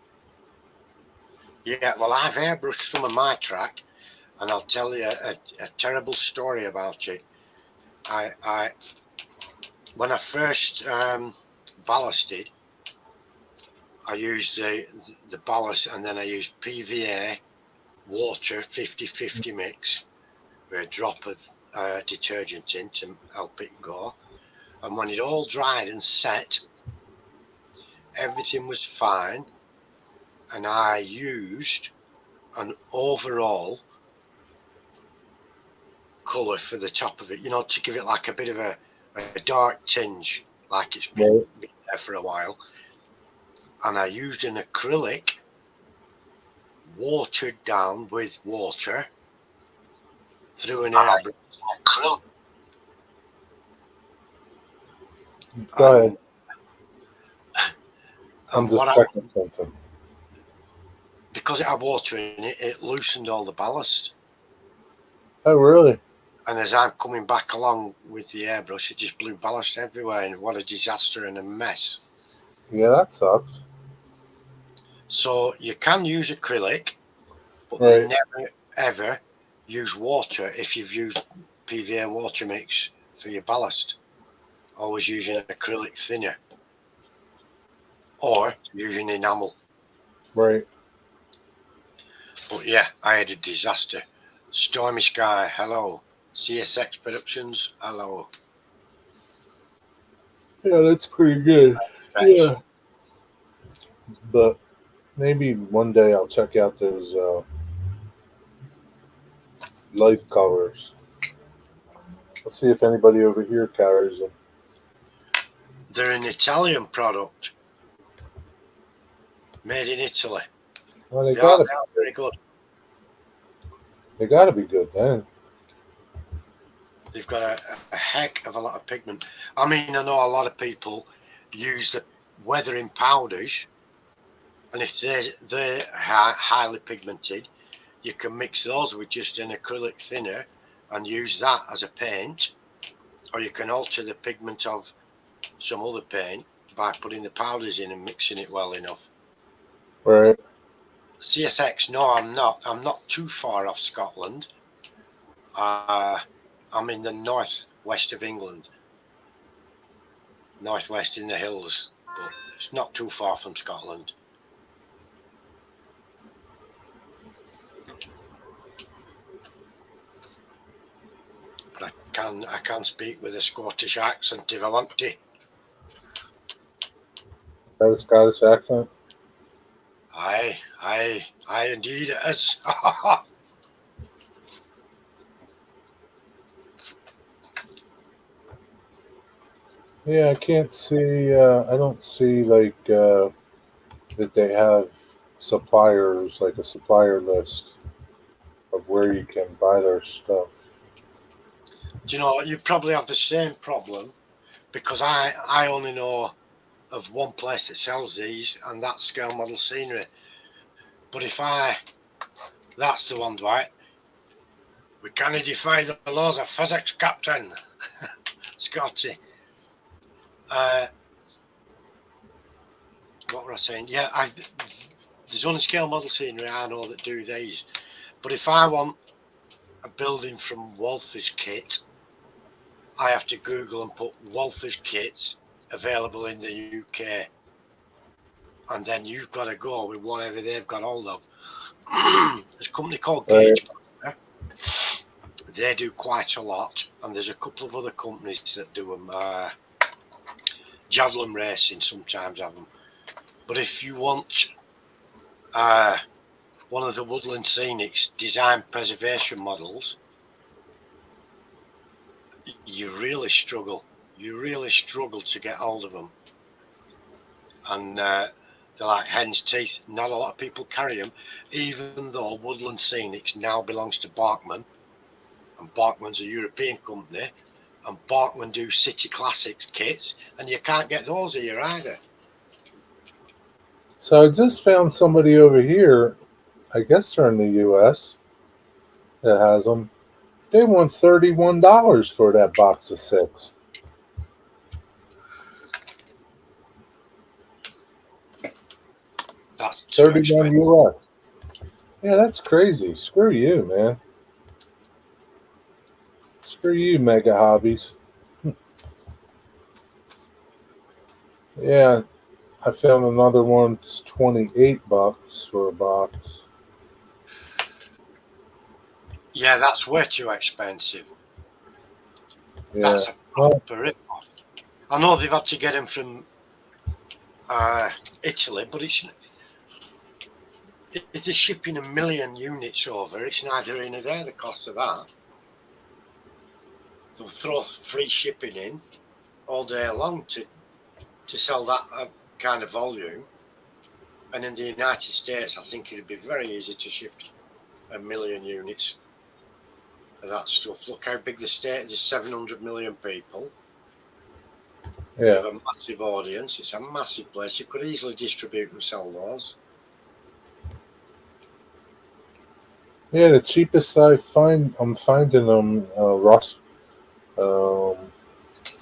Speaker 2: Yeah, well, I've airbrushed some of my track, and I'll tell you a terrible story about it. I when I first ballasted, I used the ballast, and then I used PVA water 50-50 mix with a drop of detergent in to help it go. And when it all dried and set, everything was fine, and I used an overall colour for the top of it, to give it like a bit of a dark tinge, like it's been there for a while. And I used an acrylic watered down with water through an airbrush.
Speaker 1: Go ahead. I'm
Speaker 2: And
Speaker 1: just checking something.
Speaker 2: Because it had water in it, it loosened all the ballast.
Speaker 1: Oh, really?
Speaker 2: And as I'm coming back along with the airbrush, it just blew ballast everywhere, and what a disaster and a mess.
Speaker 1: Yeah, that sucks.
Speaker 2: So you can use acrylic, but
Speaker 1: Right.
Speaker 2: never ever use water if you've used PVA water mix for your ballast. Always using acrylic thinner or using enamel.
Speaker 1: Right.
Speaker 2: But yeah, I had a disaster. Stormy Sky, hello. CSX Productions, hello.
Speaker 1: Yeah, that's pretty good. Yeah. But maybe one day I'll check out those life colors. Let's see if anybody over here carries them.
Speaker 2: They're an Italian product, made in Italy.
Speaker 1: Well,
Speaker 2: They are very good.
Speaker 1: They gotta be good then.
Speaker 2: They've got a heck of a lot of pigment. I mean, I know a lot of people use the weathering powders, and if they're highly pigmented, you can mix those with just an acrylic thinner and use that as a paint, or you can alter the pigment of some other paint by putting the powders in and mixing it well enough.
Speaker 1: Right.
Speaker 2: CSX, no, I'm not. I'm not too far off Scotland. I'm in the northwest of England, northwest in the hills, but it's not too far from Scotland. But I can speak with a Scottish accent if I want to.
Speaker 1: Got a Scottish accent?
Speaker 2: Aye, indeed it is.
Speaker 1: Yeah, I can't see. I don't see like that they have suppliers, like a supplier list of where you can buy their stuff.
Speaker 2: Do you know, you probably have the same problem because I only know of one place that sells these, and that's Scale Model Scenery. But that's the one, Dwight. We can't defy the laws of physics, Captain. Scotty. What were I saying? Yeah, there's only Scale Model Scenery I know that do these. But if I want a building from Walther's kit, I have to Google and put Walther's kits available in the UK. And then you've got to go with whatever they've got hold of. There's a company called Gage. They do quite a lot, and there's a couple of other companies that do them. Javelin Racing sometimes have them. But if you want one of the Woodland Scenics design preservation models, you really struggle. You really struggle to get hold of them. And they're like hen's teeth. Not a lot of people carry them, even though Woodland Scenics now belongs to Barkman. And Barkman's a European company. And Barkman do City Classics kits. And you can't get those here either.
Speaker 1: So I just found somebody over here. I guess they're in the U.S. that has them. They want $31 for that box of 6.
Speaker 2: That's too
Speaker 1: 31
Speaker 2: expensive.
Speaker 1: US. Yeah, that's crazy. Screw you, man. Screw you, Mega Hobbies. Yeah, I found another one. It's $28 for a box.
Speaker 2: Yeah, that's way too expensive.
Speaker 1: Yeah.
Speaker 2: That's a
Speaker 1: Well,
Speaker 2: proper rip-off. I know they've had to get them from Italy, but if they're shipping 1,000,000 units over, it's neither here nor there, the cost of that. They'll throw free shipping in all day long to sell that kind of volume. And in the United States, I think it'd be very easy to ship 1,000,000 units of that stuff. Look how big the state is, 700 million people. You
Speaker 1: yeah.
Speaker 2: have a massive audience. It's a massive place. You could easily distribute and sell those.
Speaker 1: Yeah, the cheapest I'm finding them, Ross, um,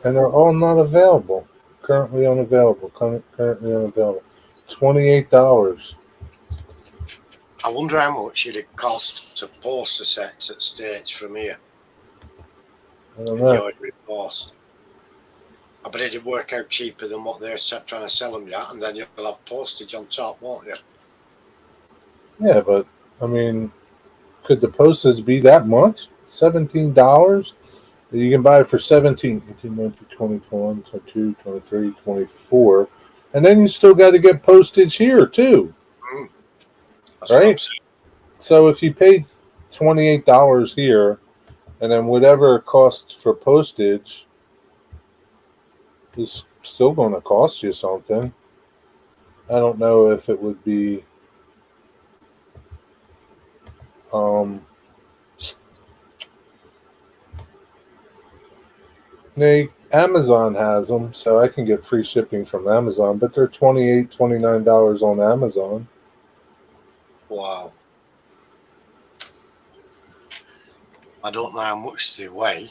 Speaker 1: and they're all not available. Currently unavailable. Currently unavailable. $28.
Speaker 2: I wonder how much it'd cost to post a set at States from here
Speaker 1: I don't
Speaker 2: in the
Speaker 1: know.
Speaker 2: ordinary post. I bet it'd work out cheaper than what they're trying to sell them at, and then you'll have postage on top, won't you?
Speaker 1: Yeah, but I mean, could the postage be that much? $17? You can buy it for 17, 18, 19, 20, 21, 22, 23, 24. And then you still got to get postage here too,
Speaker 2: Mm, that's what I'm
Speaker 1: right?
Speaker 2: saying.
Speaker 1: So if you paid $28 here, and then whatever it costs for postage is still going to cost you something. I don't know if it would be. Um, Amazon has them, so I can get free shipping from Amazon, but they're $28, $29 on Amazon.
Speaker 2: Wow. I don't know how much they weigh.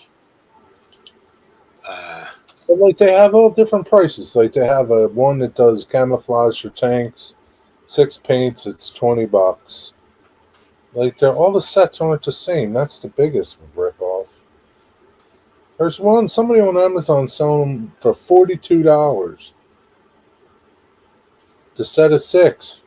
Speaker 1: But like they have all different prices. Like they have a one that does camouflage for tanks, 6 paints. It's $20. Like they're all the sets aren't the same. That's the biggest rip off. There's one somebody on Amazon selling them for $42. The set of 6.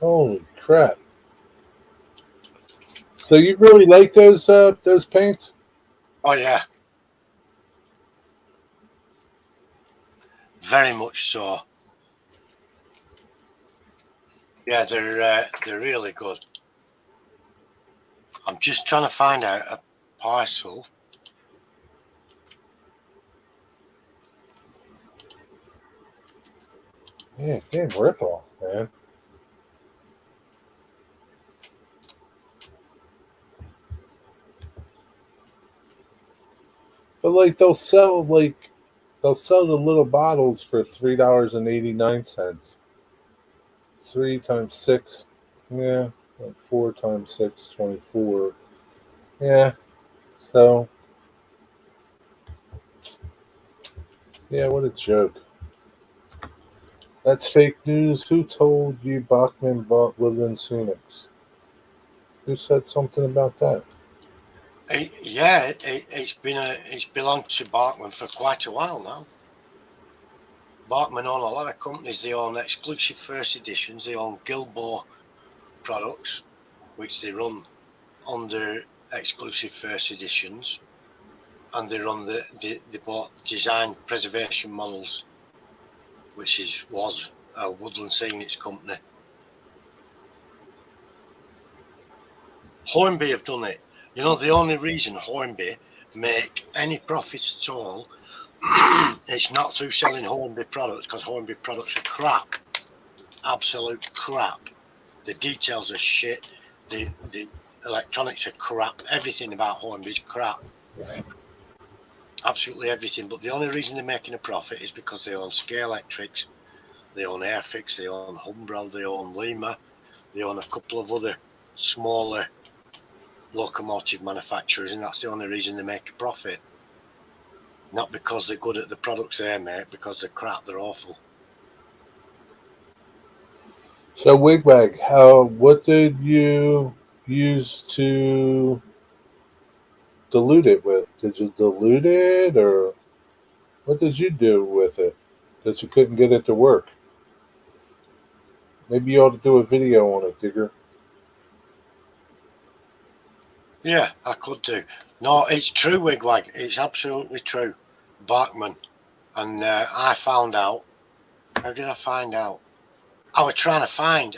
Speaker 1: Holy crap! So you really like those paints?
Speaker 2: Oh yeah, very much so. Yeah, they're really good. I'm just trying to find out a parcel.
Speaker 1: Yeah, damn rip off, man. But like they'll sell the little bottles for $3.89. 3 times 6, yeah, like 4 times 6, 24. Yeah, so yeah, what a joke. That's fake news. Who told you Bachman bought Woodland Scenics? Who said something about that?
Speaker 2: It's belonged to Barkman for quite a while now. Barkman own a lot of companies. They own exclusive first editions. They own Gilbo products, which they run under exclusive first editions, and they run they bought design preservation models, which was a Woodland Scenics company. Hornby have done it. You know, the only reason Hornby make any profits at all, it's not through selling Hornby products, because Hornby products are crap, absolute crap. The details are shit. The electronics are crap. Everything about Hornby's crap. Absolutely everything. But the only reason they're making a profit is because they own Scale Electrics They own Airfix, they own Humbrol, they own Lima, they own a couple of other smaller locomotive manufacturers, and that's the only reason they make a profit. Not because they're good at the products they make, because they're crap, they're awful.
Speaker 1: So Wigwag, what did you use to dilute it with? Did you dilute it, or what did you do with it that you couldn't get it to work? Maybe you ought to do a video on it, Digger.
Speaker 2: Yeah, I could do. No, it's true, Wigwag. It's absolutely true, Bachman. And I found out. How did I find out? I was trying to find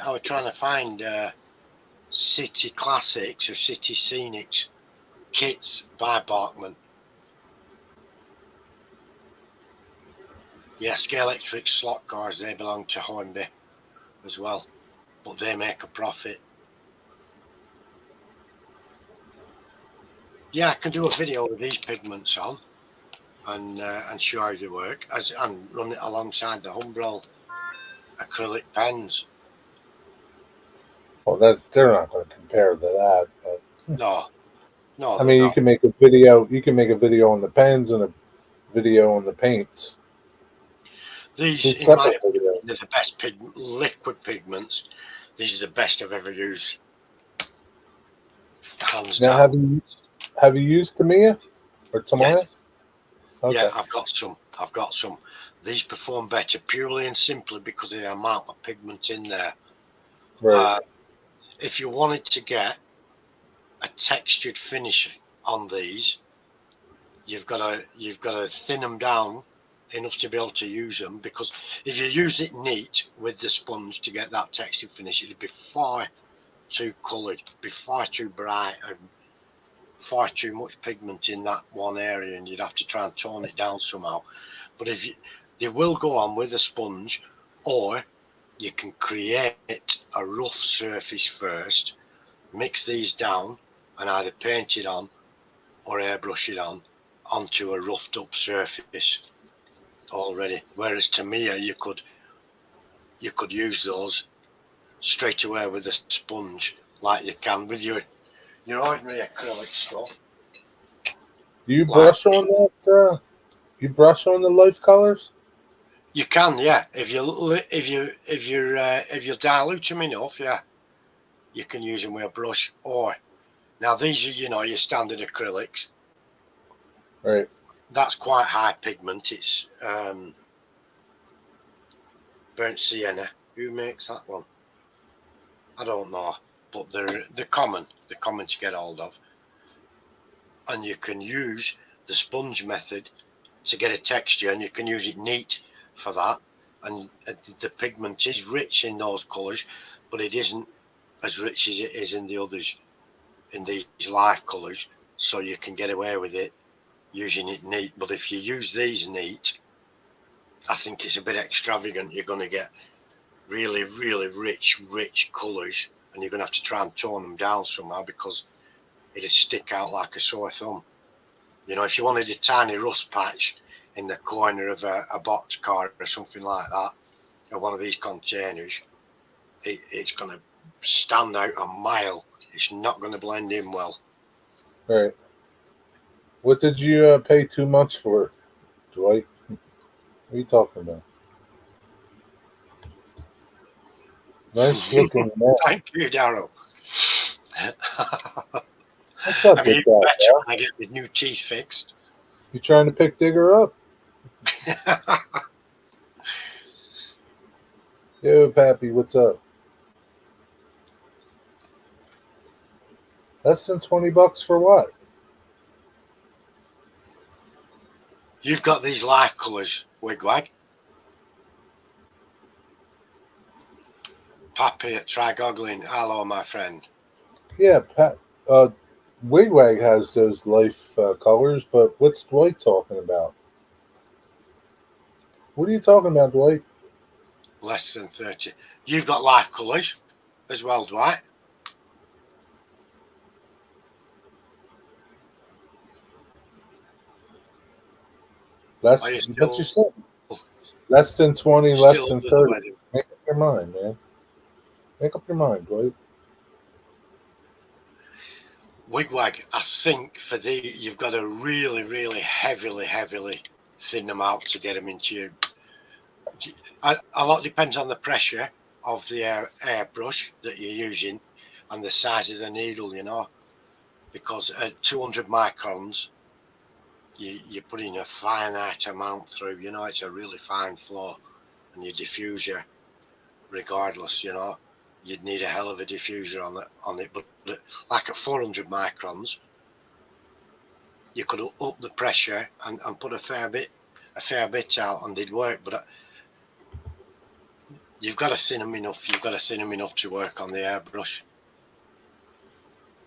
Speaker 2: City Classics or City Scenics kits by Bachman. Yeah, Scalextric slot cars, they belong to Hornby as well, but they make a profit. Yeah, I can do a video with these pigments on and show how they work and run it alongside the Humbrol acrylic pens.
Speaker 1: Well, they're not going to compare to that. But
Speaker 2: No,
Speaker 1: I
Speaker 2: they're
Speaker 1: mean, you
Speaker 2: not.
Speaker 1: can make a video. You can make a video on the pens and a video on the paints.
Speaker 2: These,
Speaker 1: Two
Speaker 2: in my
Speaker 1: separate
Speaker 2: opinion,
Speaker 1: videos.
Speaker 2: they're the best liquid pigments. These are the best I've ever used, hands
Speaker 1: Now,
Speaker 2: down.
Speaker 1: have you used Tamiya or Tamaya?
Speaker 2: Yes,
Speaker 1: Okay.
Speaker 2: yeah, I've got some. These perform better purely and simply because of the amount of pigment in there.
Speaker 1: Right.
Speaker 2: If you wanted to get a textured finish on these, you've got to thin them down enough to be able to use them, because if you use it neat with the sponge to get that textured finish, it'd be far too coloured, be far too bright, and far too much pigment in that one area, and you'd have to try and tone it down somehow. But they will go on with a sponge, or you can create a rough surface first, mix these down, and either paint it on or airbrush it on onto a roughed up surface already. Whereas Tamiya, you could use those straight away with a sponge, like you can with your ordinary acrylic stuff.
Speaker 1: Do you
Speaker 2: Like
Speaker 1: brush on that? You brush on the life colors?
Speaker 2: you can, yeah. If you dilute them enough, yeah, you can use them with a brush. Or now these are your standard acrylics.
Speaker 1: Right.
Speaker 2: That's quite high pigment. It's burnt sienna. Who makes that one? I don't know, but they're common. They're common to get hold of, and you can use the sponge method to get a texture, and you can use it neat for that. And the pigment is rich in those colours, but it isn't as rich as it is in the others, in these light colours. So you can get away with it using it neat. But if you use these neat, I think it's a bit extravagant. You're going to get really, really rich colours, and you're going to have to try and tone them down somehow, because it'll stick out like a sore thumb. If you wanted a tiny rust patch in the corner of a box car or something like that, or one of these containers, it's going to stand out a mile. It's not going to blend in well.
Speaker 1: Right. What did you pay too much for, Dwight? What are you talking about? Nice looking man.
Speaker 2: Thank you, Daryl.
Speaker 1: What's up
Speaker 2: I'm
Speaker 1: with
Speaker 2: even
Speaker 1: that,
Speaker 2: better
Speaker 1: man?
Speaker 2: when I get my new teeth fixed.
Speaker 1: You trying to pick Digger up? Yo, Pappy, what's up? Less than $20 for what?
Speaker 2: You've got these life colours, Wigwag. Pappy, try goggling. Hello, my friend.
Speaker 1: Yeah, Wigwag has those life colors, but what's Dwight talking about? What are you talking about, Dwight?
Speaker 2: Less than 30. You've got life colours as well, Dwight. Are
Speaker 1: That's
Speaker 2: you
Speaker 1: what you
Speaker 2: still?
Speaker 1: said. Less than 20, less
Speaker 2: Still
Speaker 1: than
Speaker 2: under the
Speaker 1: 30.
Speaker 2: weather.
Speaker 1: Make up your mind, man. Make up your mind, Dwight.
Speaker 2: Wigwag, I think for you've got to really, really heavily thin them out to get them into your. A lot depends on the pressure of the airbrush that you're using and the size of the needle, because at 200 microns, you're putting a finite amount through, it's a really fine flow, and your diffuser, regardless, you'd need a hell of a diffuser on it. But like at 400 microns, you could up the pressure and put a fair bit out, and they'd work. But you've got to thin them enough. You've got to thin them enough to work on the airbrush.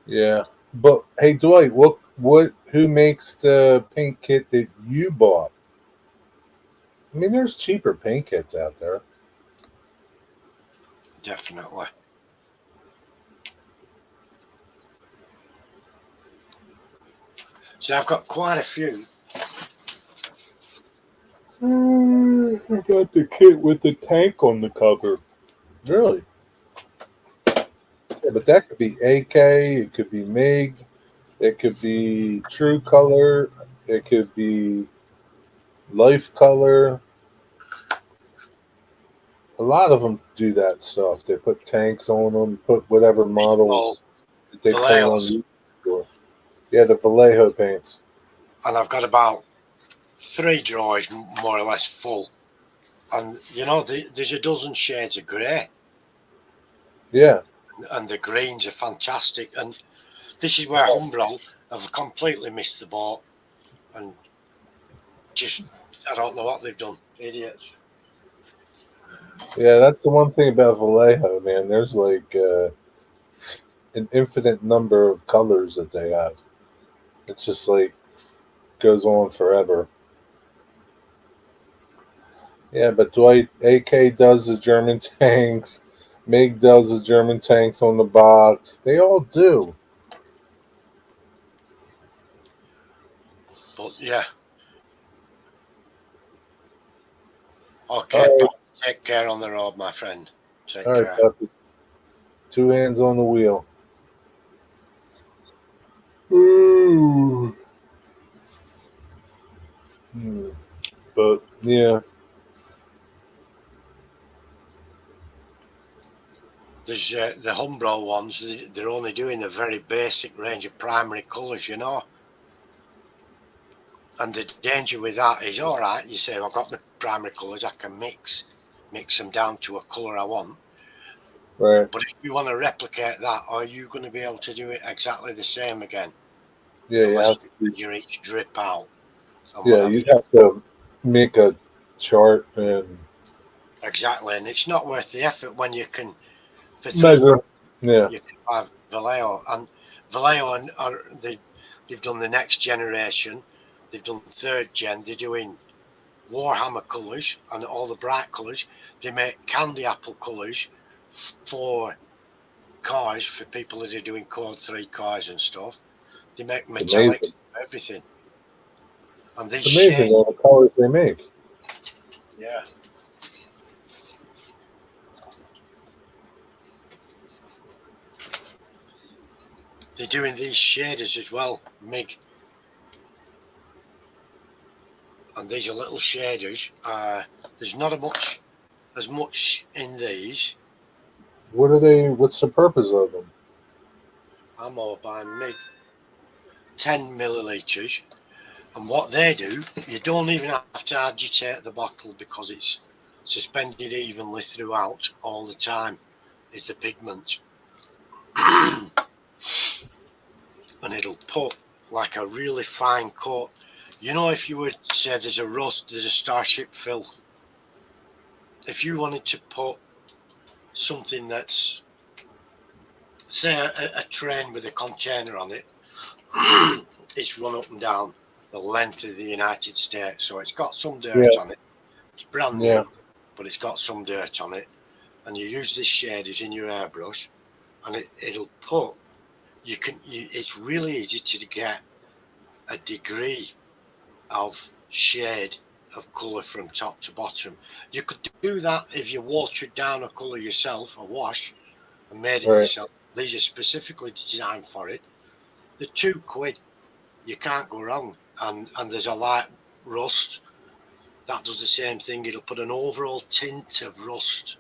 Speaker 1: Yeah. But hey, Dwight, who makes the paint kit that you bought? I mean, there's cheaper paint kits out there.
Speaker 2: Definitely. So I've got quite a few.
Speaker 1: I got the kit with the tank on the cover. Really? Yeah, but that could be AK, it could be MIG, it could be True Color, it could be Life Color. A lot of them do that stuff. They put tanks on them, put whatever models that they play on
Speaker 2: Vallejos.
Speaker 1: YouTube for. Yeah, the Vallejo paints.
Speaker 2: And I've got about 3 drawers more or less full. And there's a dozen shades of grey,
Speaker 1: Yeah,
Speaker 2: and the greens are fantastic. And this is where Humbrol have completely missed the boat, and just I don't know what they've done, idiots.
Speaker 1: yeah. That's the one thing about Vallejo, man. There's like an infinite number of colors that they have. It's just like goes on forever. Yeah, but Dwight AK does the German tanks. Mig does the German tanks on the box. They all do.
Speaker 2: But yeah,
Speaker 1: All
Speaker 2: okay,
Speaker 1: right,
Speaker 2: Pat, take care on the road, my friend. Take
Speaker 1: all right,
Speaker 2: care.
Speaker 1: puppy. Two hands on the wheel. Ooh. Hmm. But yeah,
Speaker 2: There's the Humbrol ones. They're only doing a very basic range of primary colours, And the danger with that is, all right, you say, I've got the primary colours, I can mix them down to a colour I want.
Speaker 1: right.
Speaker 2: But if you want to replicate that, are you going to be able to do it exactly the same again?
Speaker 1: Yeah, you
Speaker 2: Unless
Speaker 1: have
Speaker 2: you
Speaker 1: to.
Speaker 2: figure each drip out and
Speaker 1: Yeah,
Speaker 2: what have
Speaker 1: you
Speaker 2: you.
Speaker 1: have to make a chart and
Speaker 2: Exactly. And it's not worth the effort when you can, for £3,
Speaker 1: measure. Yeah,
Speaker 2: you can buy Vallejo. And Vallejo, they've done the next generation. They've done third gen. They're doing Warhammer colours and all the bright colours. They make candy apple colours for cars, for people that are doing Code 3 cars and stuff. They make
Speaker 1: it's amazing.
Speaker 2: metallics, everything. And these
Speaker 1: It's amazing
Speaker 2: shades,
Speaker 1: all the colors they make.
Speaker 2: yeah. They're doing these shaders as well, MIG. And these are little shaders. There's not as much in these.
Speaker 1: What are they? What's the purpose of them?
Speaker 2: I'm all buying MIG 10 millilitres. And what they do, you don't even have to agitate the bottle because it's suspended evenly throughout all the time, is the pigment. And it'll put like a really fine coat. If you would say there's a rust, there's a Starship filth. If you wanted to put something that's, say, a train with a container on it, it's run up and down the length of the United States, so it's got some dirt
Speaker 1: Yeah,
Speaker 2: on it. It's brand
Speaker 1: yeah,
Speaker 2: new, but it's got some dirt on it. And you use this shaders in your airbrush, and it'll put. It's really easy to get a degree of shade of colour from top to bottom. You could do that if you watered down a colour yourself, a wash, and made it
Speaker 1: Right.
Speaker 2: yourself. These are specifically designed for it. They're £2. You can't go wrong. And there's a light rust that does the same thing. It'll put an overall tint of rust,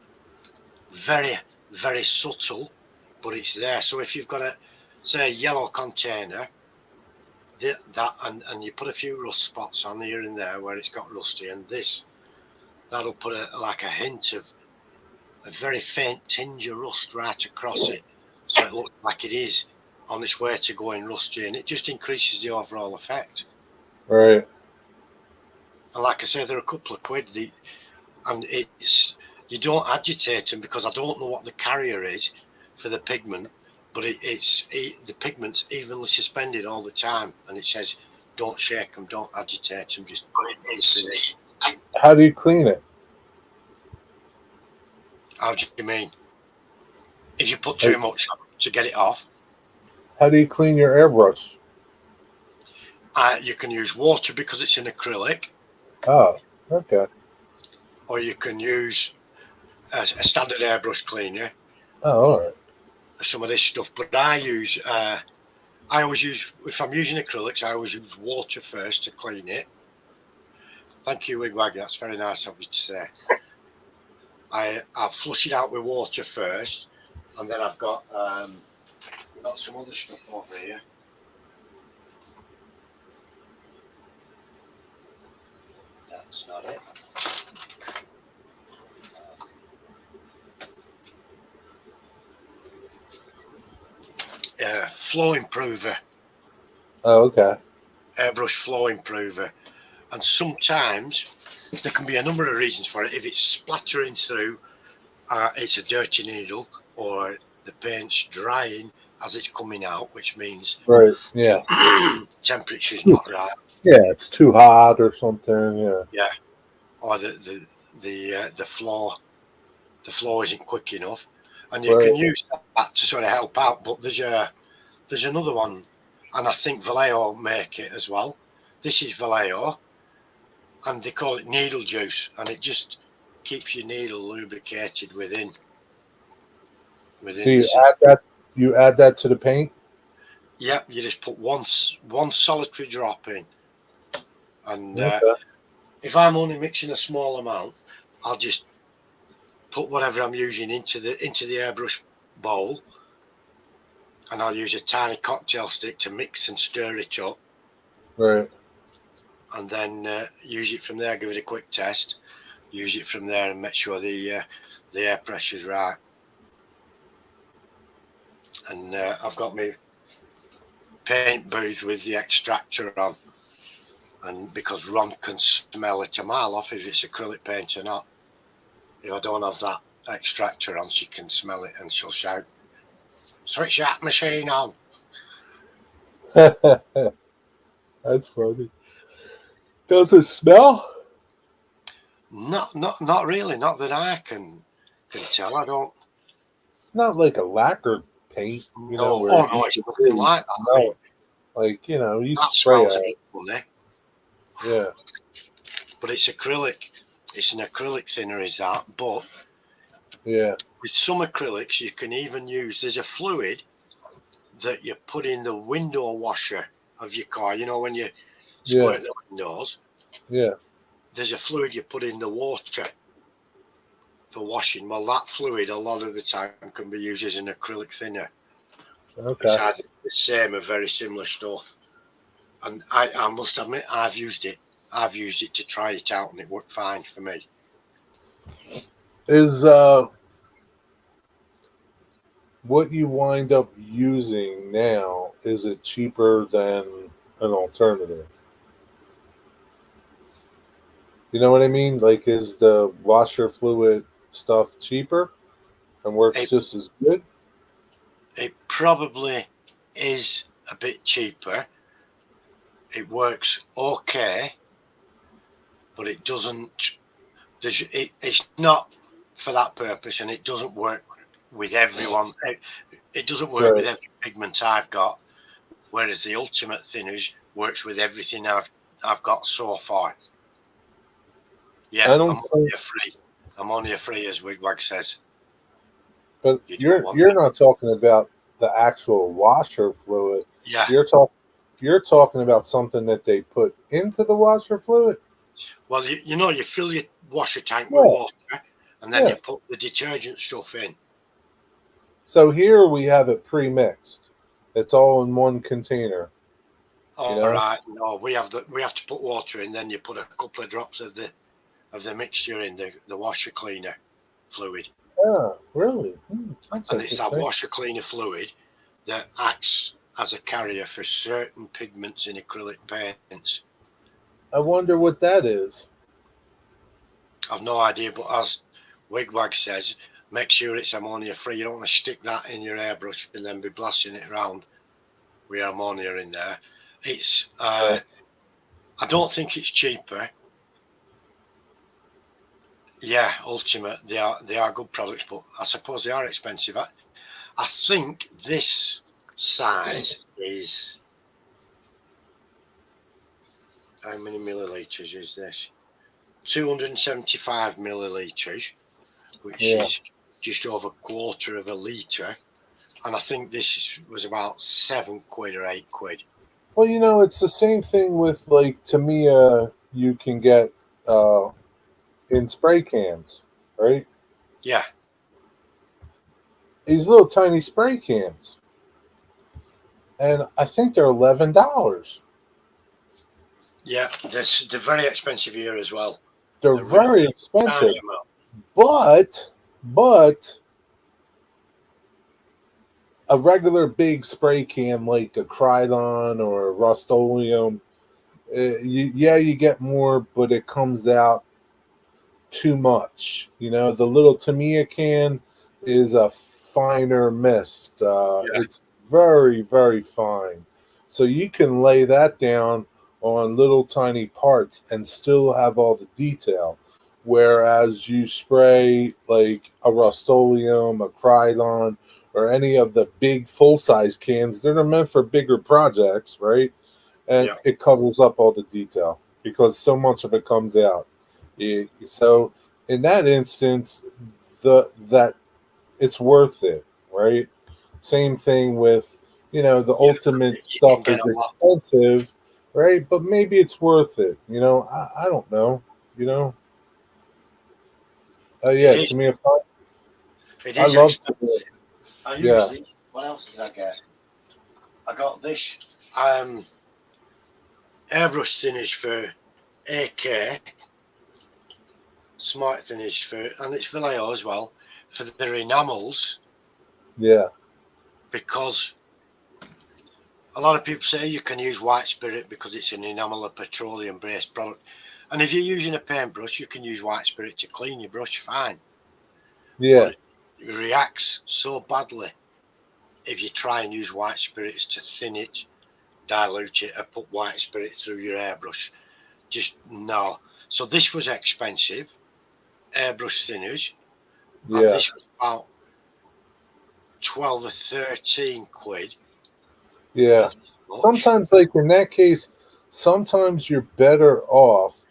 Speaker 2: very, very subtle, but it's there. So if you've got a, say, yellow container, and you put a few rust spots on here and there where it's got rusty, and that'll put like a hint of a very faint tinge of rust right across it, so it looks like it is on its way to going rusty, and it just increases the overall effect.
Speaker 1: Right.
Speaker 2: And like I say, they're a couple of quid, and you don't agitate them, because I don't know what the carrier is for the pigment, but the pigment's evenly suspended all the time, and it says don't shake them, don't agitate them, just put it in.
Speaker 1: How do you clean it?
Speaker 2: How do you mean? If you put too much on to get it off,
Speaker 1: How do you clean your airbrush?
Speaker 2: you can use water because it's an acrylic,
Speaker 1: Oh, okay.
Speaker 2: or you can use a standard airbrush cleaner,
Speaker 1: Oh, all right.
Speaker 2: some of this stuff. But I always use, if I'm using acrylics, I always use water first to clean it. Thank you, Wigwag. That's very nice of you to say. I'll flush it out with water first, and then I've got some other stuff over here. That's not it. Flow improver.
Speaker 1: Oh, okay.
Speaker 2: Airbrush flow improver. And sometimes there can be a number of reasons for it. If it's splattering through, it's a dirty needle, or the paint's drying as it's coming out, which means
Speaker 1: Right. Yeah.
Speaker 2: temperature's not right.
Speaker 1: Yeah, it's too hot or something. Yeah.
Speaker 2: Yeah. Or the flow isn't quick enough. And you can use that to sort of help out. But there's another one, and I think Vallejo make it as well. This is Vallejo, and they call it needle juice, and it just keeps your needle lubricated within.
Speaker 1: Do you add that? You add that to the paint?
Speaker 2: Yeah, you just put one solitary drop in, and if I'm only mixing a small amount, I'll just put whatever I'm using into the airbrush bowl, and I'll use a tiny cocktail stick to mix and stir it up.
Speaker 1: Right.
Speaker 2: And then use it from there. Give it a quick test. Use it from there and make sure the air pressure's right. And I've got my paint booth with the extractor on, and because Ron can smell it a mile off if it's acrylic paint or not. If I don't have that extractor on, she can smell it and she'll shout, "Switch that machine on."
Speaker 1: That's funny. Does it smell?
Speaker 2: Not really. Not that I can tell. I don't.
Speaker 1: It's not like a lacquer paint, you know. Where
Speaker 2: no, it's nothing like that.
Speaker 1: Smell it. Like, you know, you
Speaker 2: That
Speaker 1: spray
Speaker 2: smells a
Speaker 1: it.
Speaker 2: bit funny.
Speaker 1: Yeah.
Speaker 2: But it's acrylic. It's an acrylic thinner, is that? But
Speaker 1: yeah,
Speaker 2: with some acrylics, you can even use. There's a fluid that you put in the window washer of your car. You know, when you squirt the windows.
Speaker 1: Yeah.
Speaker 2: There's a fluid you put in the water for washing. Well, that fluid a lot of the time can be used as an acrylic thinner.
Speaker 1: Okay.
Speaker 2: It's either the same or very similar stuff. And I must admit, I've used it. I've used it to try it out, and it worked fine for me.
Speaker 1: Is what you wind up using now, is it cheaper than an alternative? You know what I mean? Like, is the washer fluid stuff cheaper and works just as good?
Speaker 2: It probably is a bit cheaper. It works okay, but it doesn't. It's not for that purpose, and it doesn't work with everyone. It doesn't work with every pigment I've got. Whereas the Ultimate Thinners works with everything I've got so far. Yeah,
Speaker 1: I don't
Speaker 2: I'm
Speaker 1: think,
Speaker 2: only a free. I'm only a free, as Wigwag says.
Speaker 1: but
Speaker 2: You don't
Speaker 1: you're
Speaker 2: want
Speaker 1: you're
Speaker 2: it.
Speaker 1: not talking about the actual washer fluid.
Speaker 2: Yeah.
Speaker 1: You're talking about something that they put into the washer fluid.
Speaker 2: Well, you fill your washer tank with
Speaker 1: Yeah,
Speaker 2: water, and then
Speaker 1: yeah.
Speaker 2: you put the detergent stuff in.
Speaker 1: So here we have it pre-mixed. It's all in one container. You
Speaker 2: All
Speaker 1: know.
Speaker 2: right. No, we have to put water in. Then you put a couple of drops of the mixture in the washer cleaner fluid,
Speaker 1: Yeah, really. That's
Speaker 2: and it's that
Speaker 1: interesting.
Speaker 2: washer cleaner fluid that acts as a carrier for certain pigments in acrylic paints.
Speaker 1: I wonder what that is.
Speaker 2: I've no idea, but as Wigwag says, make sure it's ammonia free. You don't want to stick that in your airbrush and then be blasting it around with ammonia in there. It's
Speaker 1: Yeah.
Speaker 2: I don't think it's cheaper. Yeah, Ultimate, they are good products, but I suppose they are expensive. I think this size is, how many milliliters is this? 275 milliliters, which
Speaker 1: Yeah.
Speaker 2: is just over a quarter of a litre. And I think this was about £7 or £8.
Speaker 1: Well, it's the same thing with like Tamiya. You can get uh, in spray cans, right?
Speaker 2: Yeah,
Speaker 1: These little tiny spray cans, and I think they're $11.
Speaker 2: yeah, they're very expensive here as well.
Speaker 1: They're
Speaker 2: They're really
Speaker 1: very
Speaker 2: tiny
Speaker 1: expensive,
Speaker 2: amount.
Speaker 1: but a regular big spray can like a Krylon or a Rust-Oleum, you get more, but it comes out too much. The little Tamiya can is a finer mist.
Speaker 2: Yeah,
Speaker 1: It's very, very fine. So you can lay that down on little tiny parts and still have all the detail. Whereas you spray like a Rust-Oleum, a Krylon, or any of the big full size cans, they're meant for bigger projects, right? And
Speaker 2: yeah,
Speaker 1: it covers up all the detail because so much of it comes out. So in that instance, that it's worth it, right? Same thing with the
Speaker 2: yeah.
Speaker 1: ultimate
Speaker 2: You can
Speaker 1: stuff
Speaker 2: get
Speaker 1: is
Speaker 2: a lot.
Speaker 1: expensive, right? But maybe it's worth it. I don't know. You know,
Speaker 2: It
Speaker 1: yeah.
Speaker 2: is.
Speaker 1: To me, if
Speaker 2: It
Speaker 1: I
Speaker 2: is
Speaker 1: love
Speaker 2: expensive.
Speaker 1: to,
Speaker 2: I use
Speaker 1: yeah,
Speaker 2: these. What else did I get? I got this airbrush finish for AK, smart finish for, and it's Vallejo as well, for their enamels,
Speaker 1: yeah,
Speaker 2: because a lot of people say you can use white spirit because it's an enamel or petroleum based product. And if you're using a paintbrush, you can use white spirit to clean your brush fine.
Speaker 1: yeah,
Speaker 2: But it reacts so badly if you try and use white spirits to thin it, dilute it, or put white spirit through your airbrush. Just no. So this was expensive, airbrush thinners, and
Speaker 1: yeah.
Speaker 2: this was about 12 or 13 quid
Speaker 1: Yeah.
Speaker 2: of this much.
Speaker 1: Sometimes, like in that case, sometimes you're better off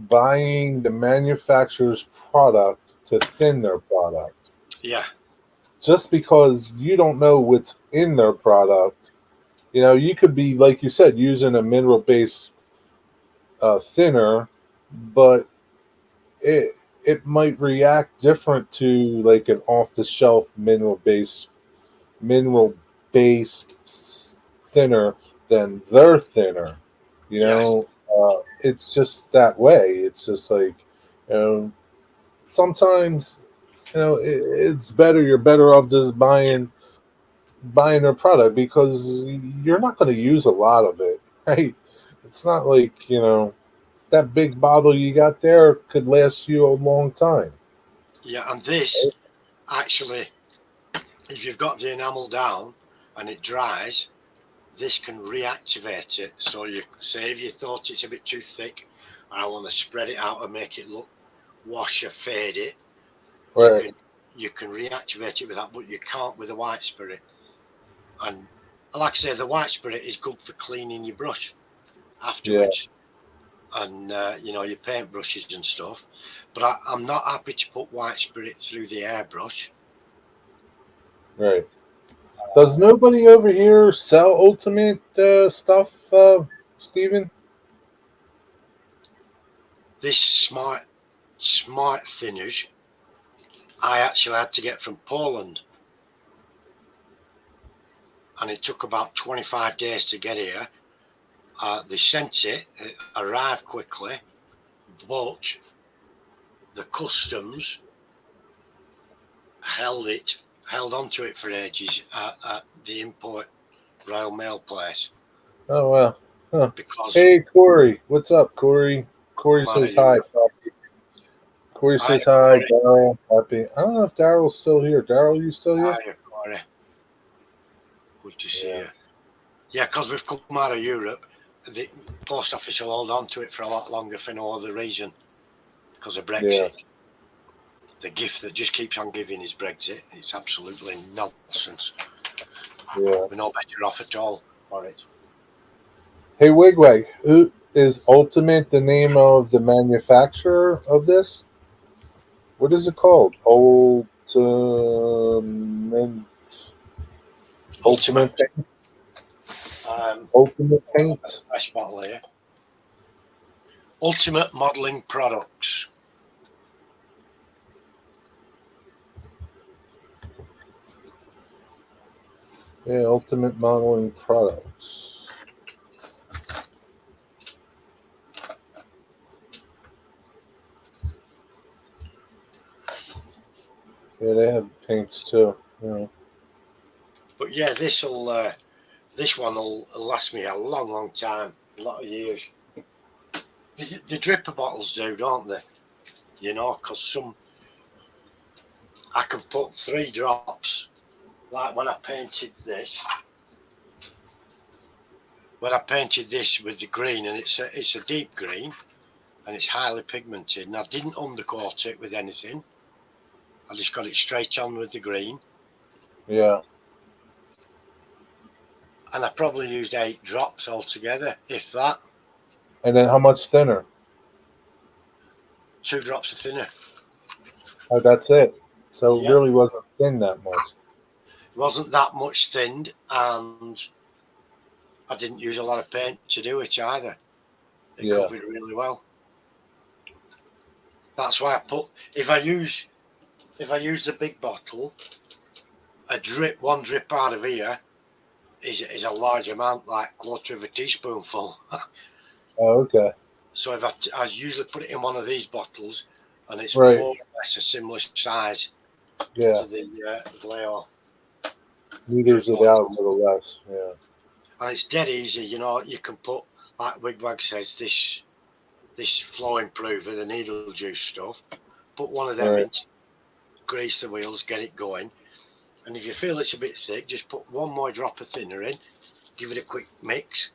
Speaker 1: buying the manufacturer's product to thin their product.
Speaker 2: Yeah,
Speaker 1: Just because you don't know what's in their product, you could be, like you said, using a mineral based thinner, but it might react different to like an off the shelf mineral based thinner than their thinner.
Speaker 2: yes,
Speaker 1: It's just that way. It's just like, you know, sometimes it's better. You're better off just
Speaker 2: yeah,
Speaker 1: buying their product because you're not going to use a lot of it, right? It's not like that big bottle you got there could last you a long time.
Speaker 2: yeah. And this actually, if you've got the enamel down and it dries, this can reactivate it. So you say if you thought it's a bit too thick, and I want to spread it out and make it look wash or fade it, you
Speaker 1: Right?
Speaker 2: can you can reactivate it with that, but you can't with the white spirit. And like I say, the white spirit is good for cleaning your brush
Speaker 1: Yeah.
Speaker 2: afterwards. and your paintbrushes and stuff. But I'm not happy to put white spirit through the airbrush.
Speaker 1: Right. Does nobody over here sell ultimate stuff, Steven?
Speaker 2: This smart thinners I actually had to get from Poland, and it took about 25 days to get here. They sent it arrived quickly, but the customs held onto it for ages at the import Royal Mail place.
Speaker 1: Oh wow. Huh.
Speaker 2: Because
Speaker 1: Hey Corey, what's up, Corey? Corey says hi. Corey says hi, Daryl. Happy. I don't know if Daryl's still here. Daryl, you still here?
Speaker 2: Hi, Corey. Good to see you. Yeah, because we've come out of Europe, the post office will hold on to it for a lot longer for no other reason, because of Brexit.
Speaker 1: Yeah.
Speaker 2: The gift that just keeps on giving is Brexit. It's absolutely nonsense.
Speaker 1: Yeah.
Speaker 2: We're no better off at all for it.
Speaker 1: Hey Wigway, who is Ultimate the name of the manufacturer of this? What is it called? Ultimate Paint? Ultimate Paint?
Speaker 2: Fresh bottle here. Ultimate Modelling Products.
Speaker 1: Yeah, Ultimate Modeling Products. Yeah, they have paints too. Yeah.
Speaker 2: But yeah, this one will last me a long, long time, a lot of years. The dripper bottles do, don't they? Because I can put 3 drops. Like when I painted this. When I painted this with the green, and it's a deep green, and it's highly pigmented, and I didn't undercoat it with anything. I just got it straight on with the green.
Speaker 1: Yeah.
Speaker 2: And I probably used 8 drops altogether, if that.
Speaker 1: And then how much thinner?
Speaker 2: 2 drops of thinner.
Speaker 1: Oh, that's it. So
Speaker 2: Yeah.
Speaker 1: it really wasn't thin that much.
Speaker 2: It wasn't that much thinned, and I didn't use a lot of paint to do it either. It covered really well. That's why I put, if I use the big bottle, one drip out of here is a large amount, like 1/4 of a teaspoonful.
Speaker 1: Oh, okay.
Speaker 2: So if I usually put it in one of these bottles, and it's
Speaker 1: Right.
Speaker 2: more or less a similar size to the Gleo.
Speaker 1: Meters it out a little less. Yeah.
Speaker 2: And it's dead easy, you can put, like Wigwag says, this flow improver, the needle juice stuff, put one of them in, grease the wheels, get it going. And if you feel it's a bit thick, just put one more drop of thinner in, give it a quick mix,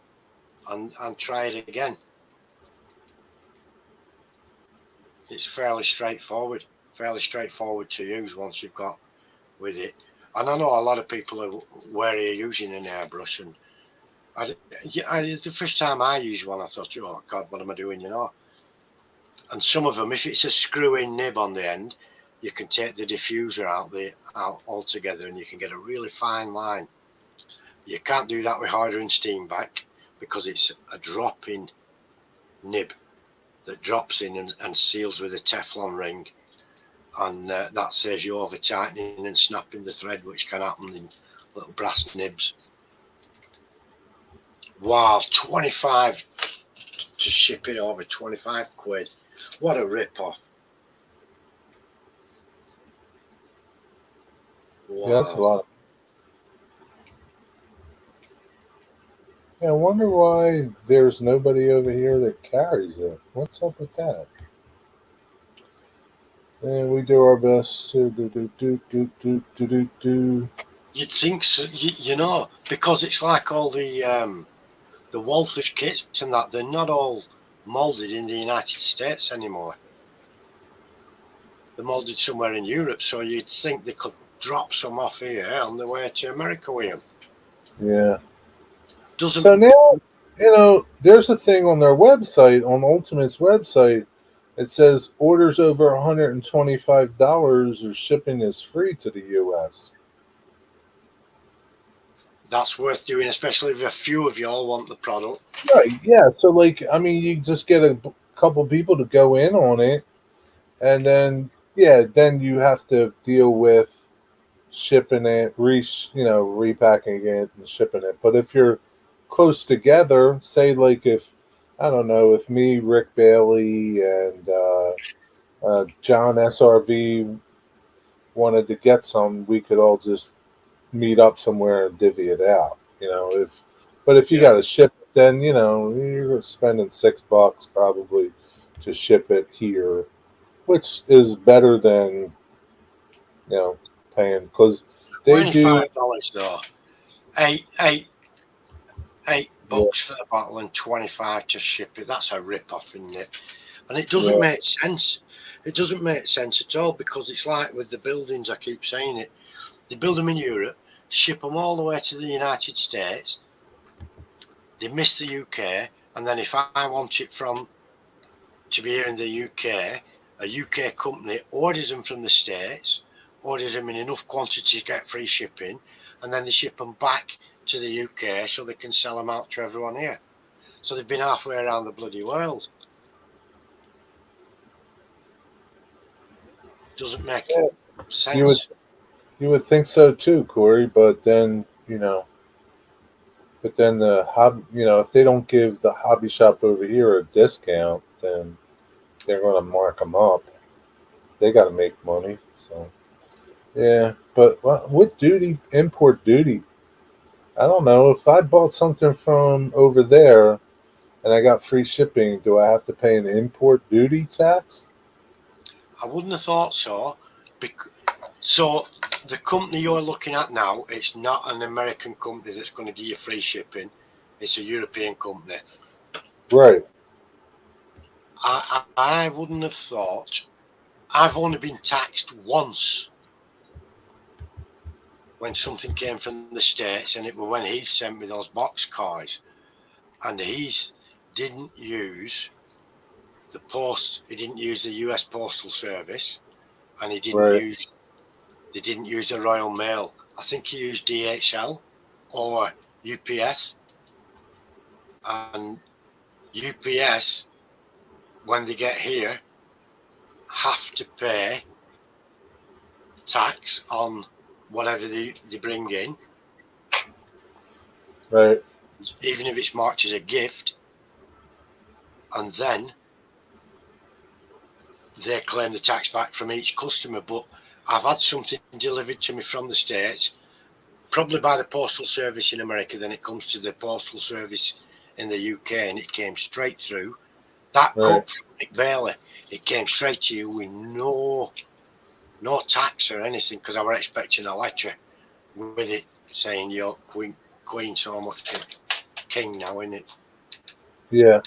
Speaker 2: and try it again. It's fairly straightforward to use once you've got with it. And I know a lot of people are wary of using an airbrush, and it's the first time I used one, I thought, oh God, what am I doing, And some of them, if it's a screw-in nib on the end, you can take the diffuser out altogether, and you can get a really fine line. You can't do that with harder and steam back, because it's a drop-in nib that drops in and seals with a Teflon ring, and that saves you over tightening and snapping the thread, which can happen in little brass nibs. Wow, 25 to ship it over, 25 quid. What a rip-off. Wow.
Speaker 1: Yeah, that's a lot. Yeah, I wonder why there's nobody over here that carries it. What's up with that? And we do our best to do.
Speaker 2: You'd think so, because it's like all the Walthish kits and that, they're not all moulded in the United States anymore. They're moulded somewhere in Europe, so you'd think they could drop some off here on the way to America with them.
Speaker 1: Yeah.
Speaker 2: Doesn't
Speaker 1: So now, There's a thing on their website, on Ultimate's website. It says orders over $125 or shipping is free to the U.S.
Speaker 2: That's worth doing, especially if a few of y'all want the product.
Speaker 1: Right. Yeah. So, like, I mean, you just get a couple people to go in on it, and then then you have to deal with shipping it, repacking it and shipping it. But if you're close together, say like if I don't know, if me, Rick Bailey, and John SRV wanted to get some, we could all just meet up somewhere and divvy it out. But if you
Speaker 2: Yeah.
Speaker 1: got to ship it, then you're spending $6 probably to ship it here, which is better than you know paying because they do.
Speaker 2: $25 though. Eight
Speaker 1: Yeah,
Speaker 2: bucks for the bottle and 25 to ship it. That's a rip off, isn't it? And it doesn't
Speaker 1: yeah,
Speaker 2: make sense. It doesn't make sense at all because it's like with the buildings, I keep saying it. They build them in Europe, ship them all the way to the United States. They miss the UK, and then if I want it from to be here in the UK, a UK company orders them from the States, orders them in enough quantity to get free shipping, and then they ship them back to the UK so they can sell them out to everyone here. So they've been halfway around the bloody world. Doesn't make
Speaker 1: yeah. You would
Speaker 2: sense.
Speaker 1: you would think so too, Corey. But then the if they don't give the hobby shop over here a discount, then they're going to mark them up. They got to make money. So yeah, but with import duty, I don't know if I bought something from over there and I got free shipping. Do I have to pay an import duty tax?
Speaker 2: I wouldn't have thought so. So the company you're looking at now, it's not an American company that's going to give you free shipping. It's a European company.
Speaker 1: Right.
Speaker 2: I wouldn't have thought. I've only been taxed once when something came from the States, and it was when Heath sent me those box cars. And Heath didn't use the post, he didn't use the US Postal Service, and
Speaker 1: Right.
Speaker 2: they didn't use the Royal Mail. I think he used DHL or UPS. And UPS, when they get here, have to pay tax on whatever they bring in,
Speaker 1: Right.
Speaker 2: even if it's marked as a gift, and then they claim the tax back from each customer. But I've had something delivered to me from the States, probably by the Postal Service in America, then it comes to the Postal Service in the UK, and it came straight through. That
Speaker 1: Right.
Speaker 2: cup from Nick Bailey, it came straight to you with no tax or anything, because I were expecting a letter with it saying you're queen so much king now, isn't it?
Speaker 1: Yeah.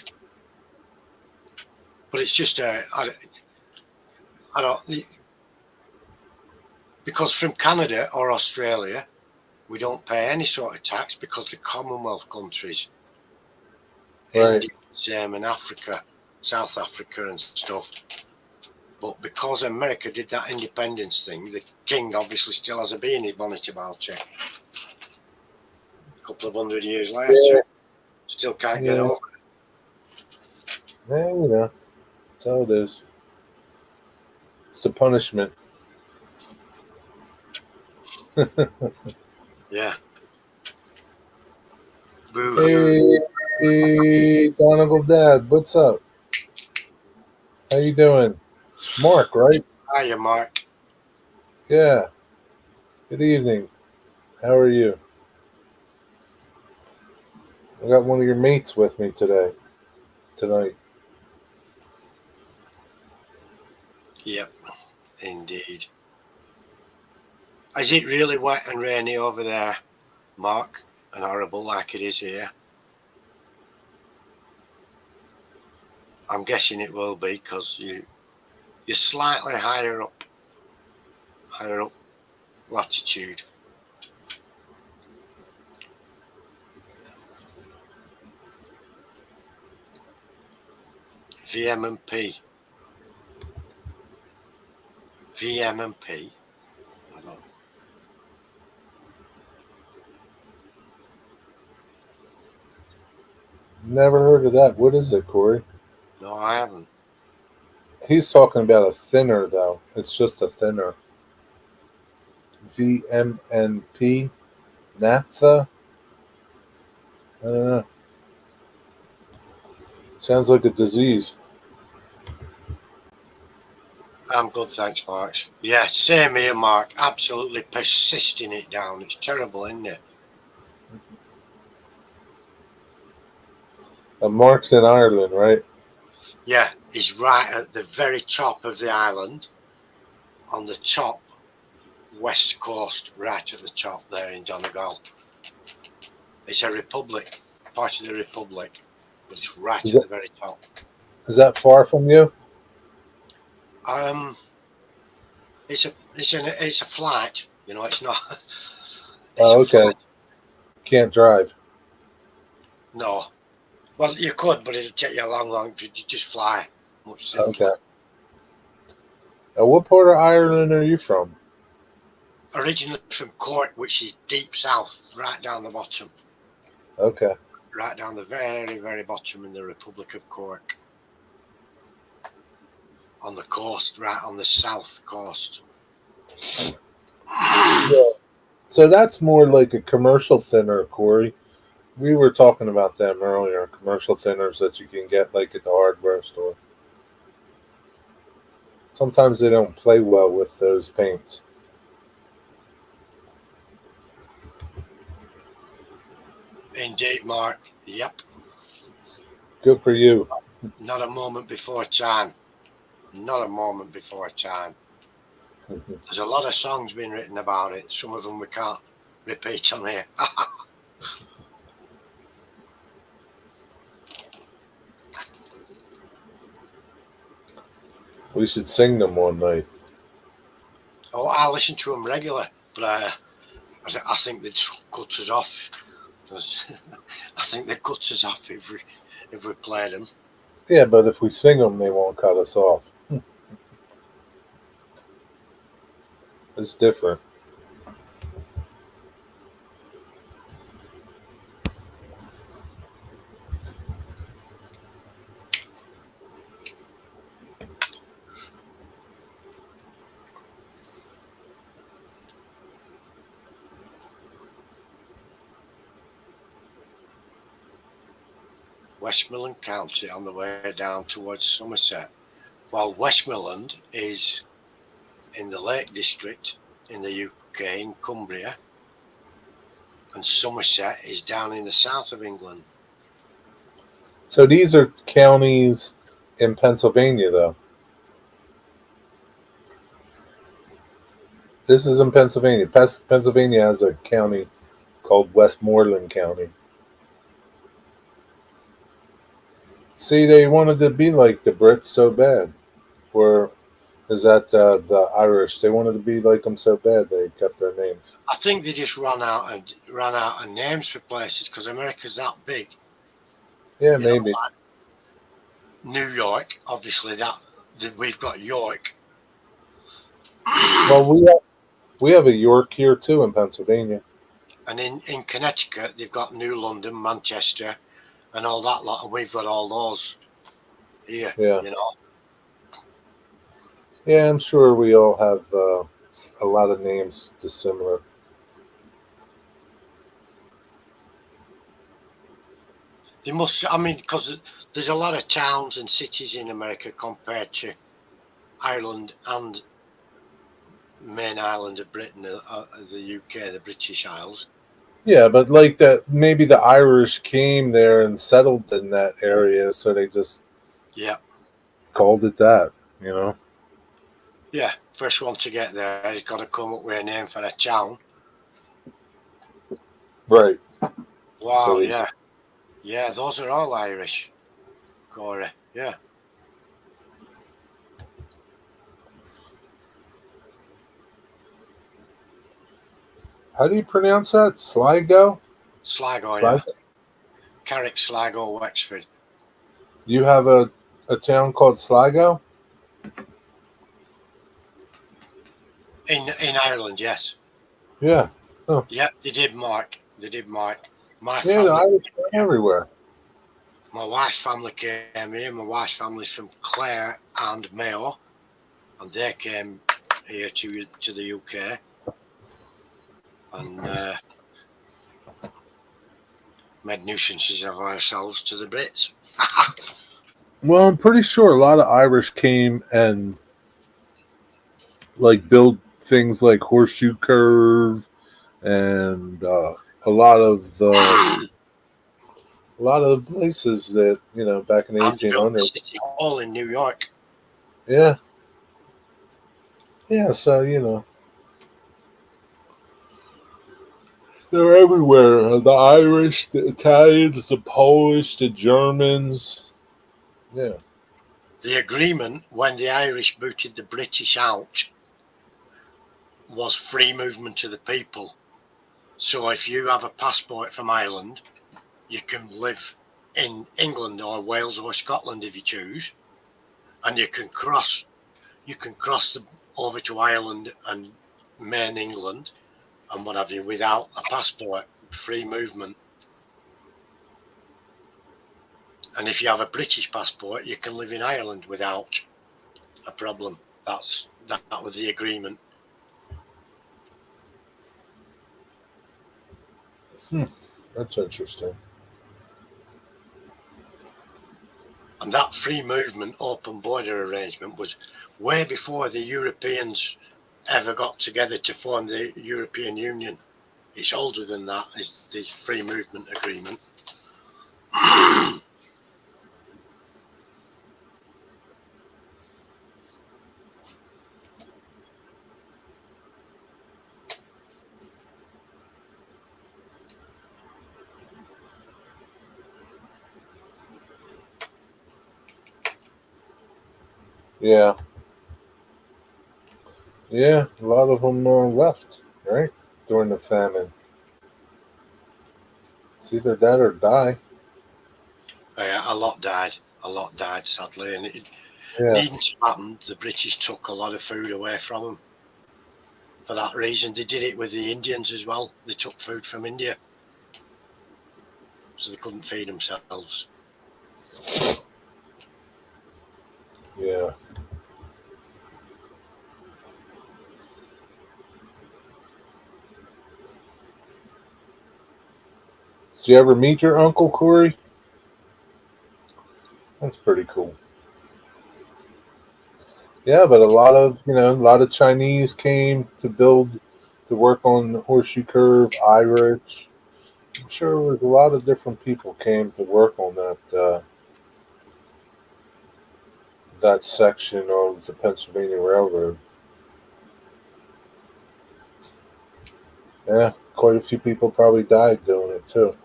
Speaker 2: But it's just I don't, because from Canada or Australia we don't pay any sort of tax because the Commonwealth countries,
Speaker 1: Right.
Speaker 2: India, same, and Africa, South Africa and stuff. But because America did that independence thing, the king obviously still has a bee in his bonnet about it. A couple of 100 years
Speaker 1: Yeah.
Speaker 2: later, still can't get
Speaker 1: Yeah.
Speaker 2: over.
Speaker 1: Yeah. That's how it is. It's the punishment.
Speaker 2: Yeah. Boo hoo.
Speaker 1: Hey, Donegal Dad, what's up? How you doing? Mark, right?
Speaker 2: Hiya, Mark.
Speaker 1: Yeah. Good evening. How are you? I got one of your mates with me tonight.
Speaker 2: Yep, indeed. Is it really wet and rainy over there, Mark? And horrible like it is here? I'm guessing it will be because you're slightly higher up latitude. VM&P. VM&P. I don't.
Speaker 1: Never heard of that. What is it, Corey?
Speaker 2: No, I haven't.
Speaker 1: He's talking about a thinner, though. It's just a thinner. VMNP? Naphtha? I don't know. Sounds like a disease.
Speaker 2: I'm good, thanks, Mark. Yeah, same here, Mark. Absolutely persisting it down. It's terrible, isn't it?
Speaker 1: Mark's in Ireland, right?
Speaker 2: Yeah, he's right at the very top of the island, on the top west coast, right at the top there in Donegal. It's a republic, part of the republic, but it's right at the very top.
Speaker 1: Is that far from you?
Speaker 2: It's a flight. You know, it's not.
Speaker 1: Oh, okay.
Speaker 2: Flight.
Speaker 1: Can't drive.
Speaker 2: No. Well, you could, but it'll take you a long. You just fly. Much simpler.
Speaker 1: Okay. What part of Ireland are you from?
Speaker 2: Originally from Cork, which is deep south, right down the bottom.
Speaker 1: Okay.
Speaker 2: Right down the very, very bottom in the Republic of Cork. On the coast, right on the south coast.
Speaker 1: Yeah. So that's more like a commercial thinner, Corey. We were talking about them earlier, commercial thinners that you can get like at the hardware store. Sometimes they don't play well with those paints.
Speaker 2: Indeed, Mark. Yep.
Speaker 1: Good for you.
Speaker 2: Not a moment before time. Not a moment before time. There's a lot of songs being written about it. Some of them we can't repeat on here.
Speaker 1: We should sing them one night.
Speaker 2: Oh, I listen to them regular, but I think they'd cut us off. I think they'd cut us off if we played them.
Speaker 1: Yeah, but if we sing them, they won't cut us off. It's different.
Speaker 2: Westmoreland County on the way down towards Somerset. Well, Westmoreland is in the Lake District in the UK, in Cumbria, and Somerset is down in the south of England.
Speaker 1: So these are counties in Pennsylvania, though. This is in Pennsylvania. Pennsylvania has a county called Westmoreland County. See, they wanted to be like the Brits so bad. Or is that the Irish? They wanted to be like them so bad they kept their names.
Speaker 2: I think they just ran out of names for places because America's that big.
Speaker 1: Yeah, maybe.
Speaker 2: Like New York, obviously that we've got York.
Speaker 1: Well, we have a York here too in Pennsylvania.
Speaker 2: And in Connecticut, they've got New London, Manchester, and all that lot, and we've got all those here.
Speaker 1: Yeah.
Speaker 2: You know.
Speaker 1: Yeah, I'm sure we all have a lot of names dissimilar.
Speaker 2: They must. I mean, because there's a lot of towns and cities in America compared to Ireland and main island of Britain, the UK, the British Isles.
Speaker 1: Yeah, but like that, maybe the Irish came there and settled in that area, so they just called it that, you know?
Speaker 2: Yeah, first one to get there has got to come up with a name for a town.
Speaker 1: Right.
Speaker 2: Wow,
Speaker 1: So
Speaker 2: yeah. Yeah, those are all Irish, Corey, yeah.
Speaker 1: How do you pronounce that? Sligo?
Speaker 2: Sligo, yeah. Carrick, Sligo, Wexford.
Speaker 1: You have a a town called Sligo?
Speaker 2: In Ireland, yes.
Speaker 1: Yeah.
Speaker 2: Yeah, they did, Mike. They did, Mike. My
Speaker 1: Yeah, the
Speaker 2: family,
Speaker 1: Irish are everywhere.
Speaker 2: my wife's family came here. My wife's family's from Clare and Mayo, and they came here to the UK, and made nuisances of ourselves to the Brits.
Speaker 1: Well, I'm pretty sure a lot of Irish came and like build things like Horseshoe Curve and a lot of the places that back in the
Speaker 2: And they built the
Speaker 1: 1800s.
Speaker 2: City Hall in New York.
Speaker 1: Yeah, yeah. So they're everywhere. The Irish, the Italians, the Polish, the Germans. Yeah.
Speaker 2: The agreement when the Irish booted the British out was free movement of the people. So if you have a passport from Ireland, you can live in England or Wales or Scotland if you choose, and you can cross over to Ireland and main England and what have you without a passport, free movement. And if you have a British passport, you can live in Ireland without a problem. That was the agreement.
Speaker 1: That's interesting.
Speaker 2: And that free movement, open border arrangement was way before the Europeans ever got together to form the European Union. It's older than that, is the free movement agreement.
Speaker 1: Yeah, yeah. A lot of them left, right, during the famine. It's either that or die.
Speaker 2: A lot died. A lot died, sadly, and it
Speaker 1: Yeah.
Speaker 2: needn't to happen. The British took a lot of food away from them for that reason. They did it with the Indians as well. They took food from India, so they couldn't feed themselves.
Speaker 1: Yeah. Did you ever meet your uncle Corey? That's pretty cool. Yeah, but a lot of Chinese came to work on the Horseshoe Curve, Irish. I'm sure there was a lot of different people came to work on that section of the Pennsylvania Railroad. Yeah, quite a few people probably died doing it too.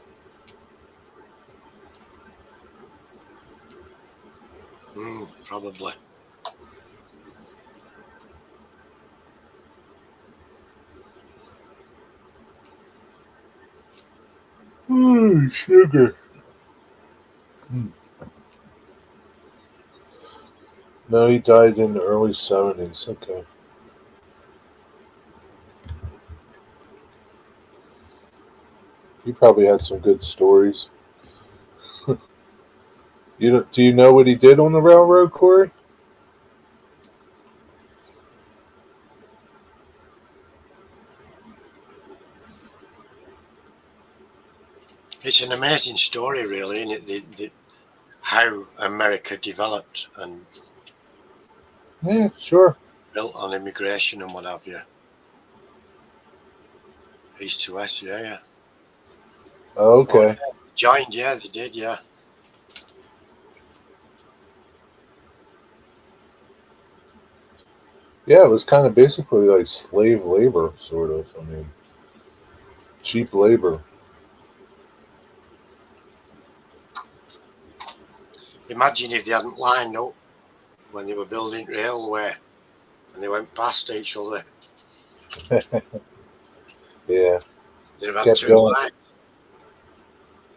Speaker 2: Probably.
Speaker 1: Sugar. No, he died in the early 70s. Okay. He probably had some good stories. Do you know what he did on the railroad, Corey?
Speaker 2: It's an amazing story, really, isn't it? How America developed and
Speaker 1: Yeah, sure.
Speaker 2: built on immigration and what have you. East to west, yeah.
Speaker 1: Oh,
Speaker 2: Oh,
Speaker 1: okay.
Speaker 2: yeah. Joined, yeah, they did, yeah.
Speaker 1: Yeah, it was kind of basically like slave labor, sort of. I mean, cheap labor.
Speaker 2: Imagine if they hadn't lined up when they were building railway and they went past each other.
Speaker 1: Yeah,
Speaker 2: They'd have had
Speaker 1: kept
Speaker 2: two
Speaker 1: going.
Speaker 2: lines.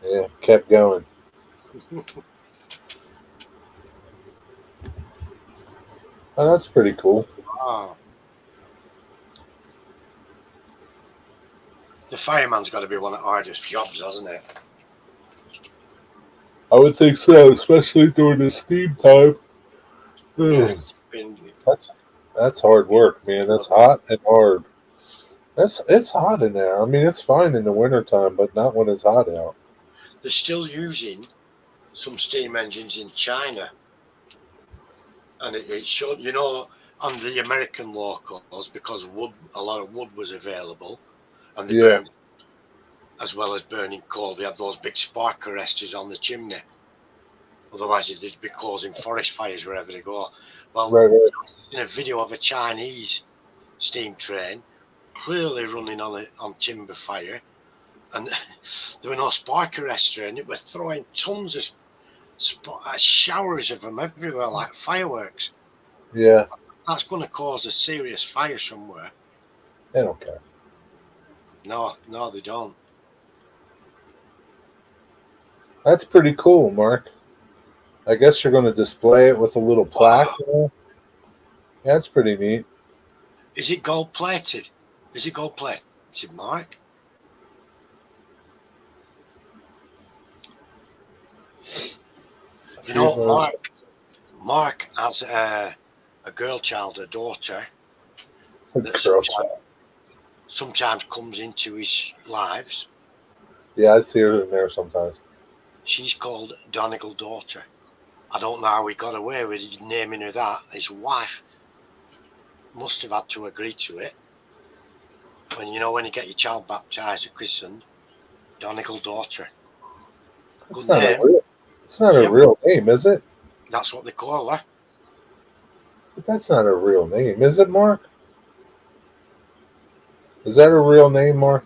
Speaker 1: Yeah, kept going. Oh, that's pretty cool.
Speaker 2: Oh. The fireman's got to be one of the hardest jobs, hasn't it?
Speaker 1: I would think so, especially during the steam time.
Speaker 2: Yeah.
Speaker 1: Ugh, that's that's hard work, man. That's hot and hard. It's hot in there. I mean, it's fine in the wintertime, but not when it's hot out.
Speaker 2: They're still using some steam engines in China, and it showed, on the American locals, because a lot of wood was available, and they
Speaker 1: Yeah,
Speaker 2: burned, as well as burning coal, they had those big spark arresters on the chimney. Otherwise, they'd be causing forest fires wherever they go. Well,
Speaker 1: right, right.
Speaker 2: in a video of a Chinese steam train clearly running on timber fire, and there were no spark arrestor, and it was throwing tons of showers of them everywhere like fireworks.
Speaker 1: Yeah,
Speaker 2: That's going to cause a serious fire somewhere.
Speaker 1: they don't care.
Speaker 2: No, no, they don't.
Speaker 1: That's pretty cool, Mark. I guess you're going to display it with a little plaque.
Speaker 2: Wow.
Speaker 1: Yeah, that's pretty neat.
Speaker 2: Is it gold plated? Is it gold plated, Mark? You know, Mark has a girl child, a daughter, that
Speaker 1: Girl child.
Speaker 2: sometimes comes into his lives.
Speaker 1: Yeah, I see her in there sometimes.
Speaker 2: She's called Donegal Daughter. I don't know how he got away with naming her that. His wife must have had to agree to it. When you get your child baptized or christened, Donegal Daughter.
Speaker 1: It's
Speaker 2: Good
Speaker 1: not a
Speaker 2: name.
Speaker 1: real. It's not a
Speaker 2: Yep,
Speaker 1: real name, is it?
Speaker 2: that's what they call her.
Speaker 1: But that's not a real name, is it, Mark? Is that a real name, Mark?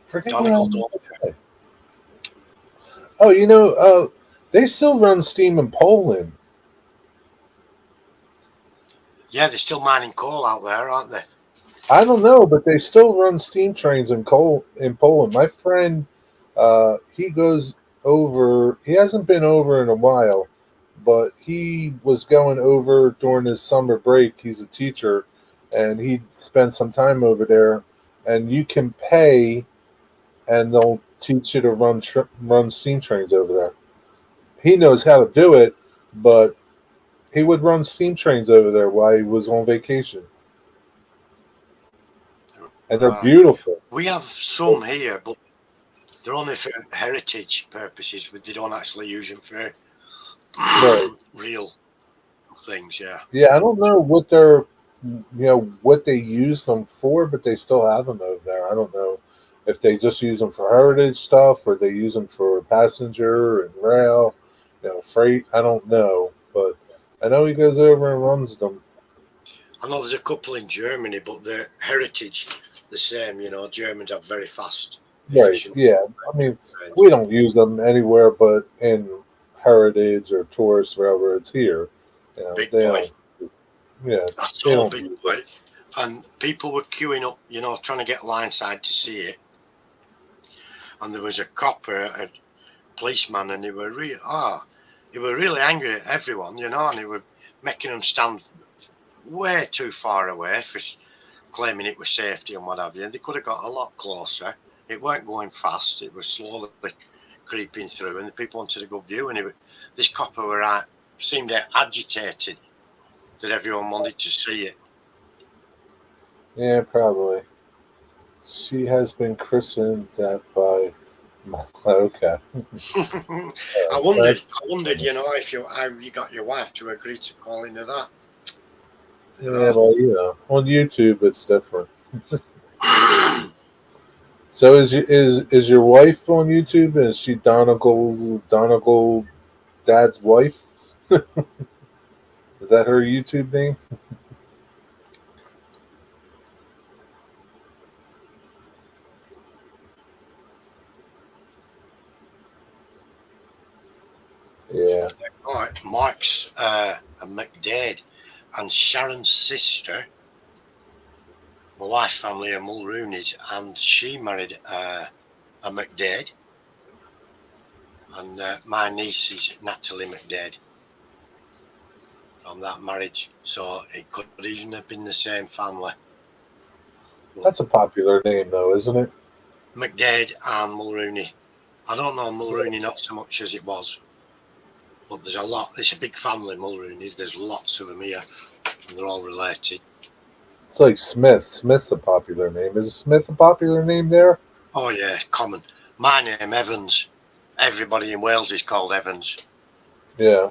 Speaker 1: Forget what I
Speaker 2: Donegal
Speaker 1: was going to
Speaker 2: Daughter.
Speaker 1: say. Oh, they still run steam in Poland.
Speaker 2: Yeah, they're still mining coal out there, aren't they?
Speaker 1: I don't know, but they still run steam trains in Poland. My friend, he goes over. He hasn't been over in a while, but he was going over during his summer break. He's a teacher, and he spent some time over there. And you can pay, and they'll teach you to run steam trains over there. He knows how to do it, but he would run steam trains over there while he was on vacation, and they're
Speaker 2: Right.
Speaker 1: beautiful.
Speaker 2: We have some here, but they're only for heritage purposes. They don't actually use them for
Speaker 1: Right.
Speaker 2: real things. Yeah.
Speaker 1: Yeah, I don't know what they use them for, but they still have them over there. I don't know if they just use them for heritage stuff or they use them for passenger and rail, freight. I don't know, but I know he goes over and runs them.
Speaker 2: I know there's a couple in Germany, but they're heritage the same. Germans have very fast,
Speaker 1: Right.
Speaker 2: efficient
Speaker 1: Yeah. I mean,
Speaker 2: trains.
Speaker 1: we don't use them anywhere but in heritage or tourist wherever it's here.
Speaker 2: Big
Speaker 1: They
Speaker 2: point.
Speaker 1: don't. Yeah,
Speaker 2: I
Speaker 1: they
Speaker 2: saw a
Speaker 1: don't
Speaker 2: big
Speaker 1: use it.
Speaker 2: point, and people were queuing up, trying to get line side to see it. And there was a copper, a policeman, and they were really angry at everyone, and they were making them stand way too far away for claiming it was safety and what have you. And they could have got a lot closer. It weren't going fast; it was slowly creeping through, and the people wanted a good view. And this copper seemed agitated that everyone wanted to see it.
Speaker 1: Yeah, probably. She has been christened that by. Okay.
Speaker 2: I wondered,
Speaker 1: That's
Speaker 2: I wondered, if how you got your wife to agree to calling her that. You
Speaker 1: yeah.
Speaker 2: know,
Speaker 1: Well, on YouTube it's different. So is your wife on YouTube? Is she Donegal dad's wife? Is that her YouTube name? Yeah.
Speaker 2: all right, Mark's a McDade, and Sharon's sister, my wife's family are Mulrooney's, and she married a McDade, and my niece is Natalie McDade. from that marriage. So it could even have been the same family.
Speaker 1: That's a popular name, though, isn't it?
Speaker 2: McDaid and Mulrooney. I don't know Mulrooney not so much as it was, but there's a lot. It's a big family, Mulrooney's. There's lots of them here, and they're all related.
Speaker 1: It's like Smith. Smith's a popular name. Is Smith a popular name there?
Speaker 2: Oh yeah, common. My name Evans. Everybody in Wales is called Evans.
Speaker 1: Yeah.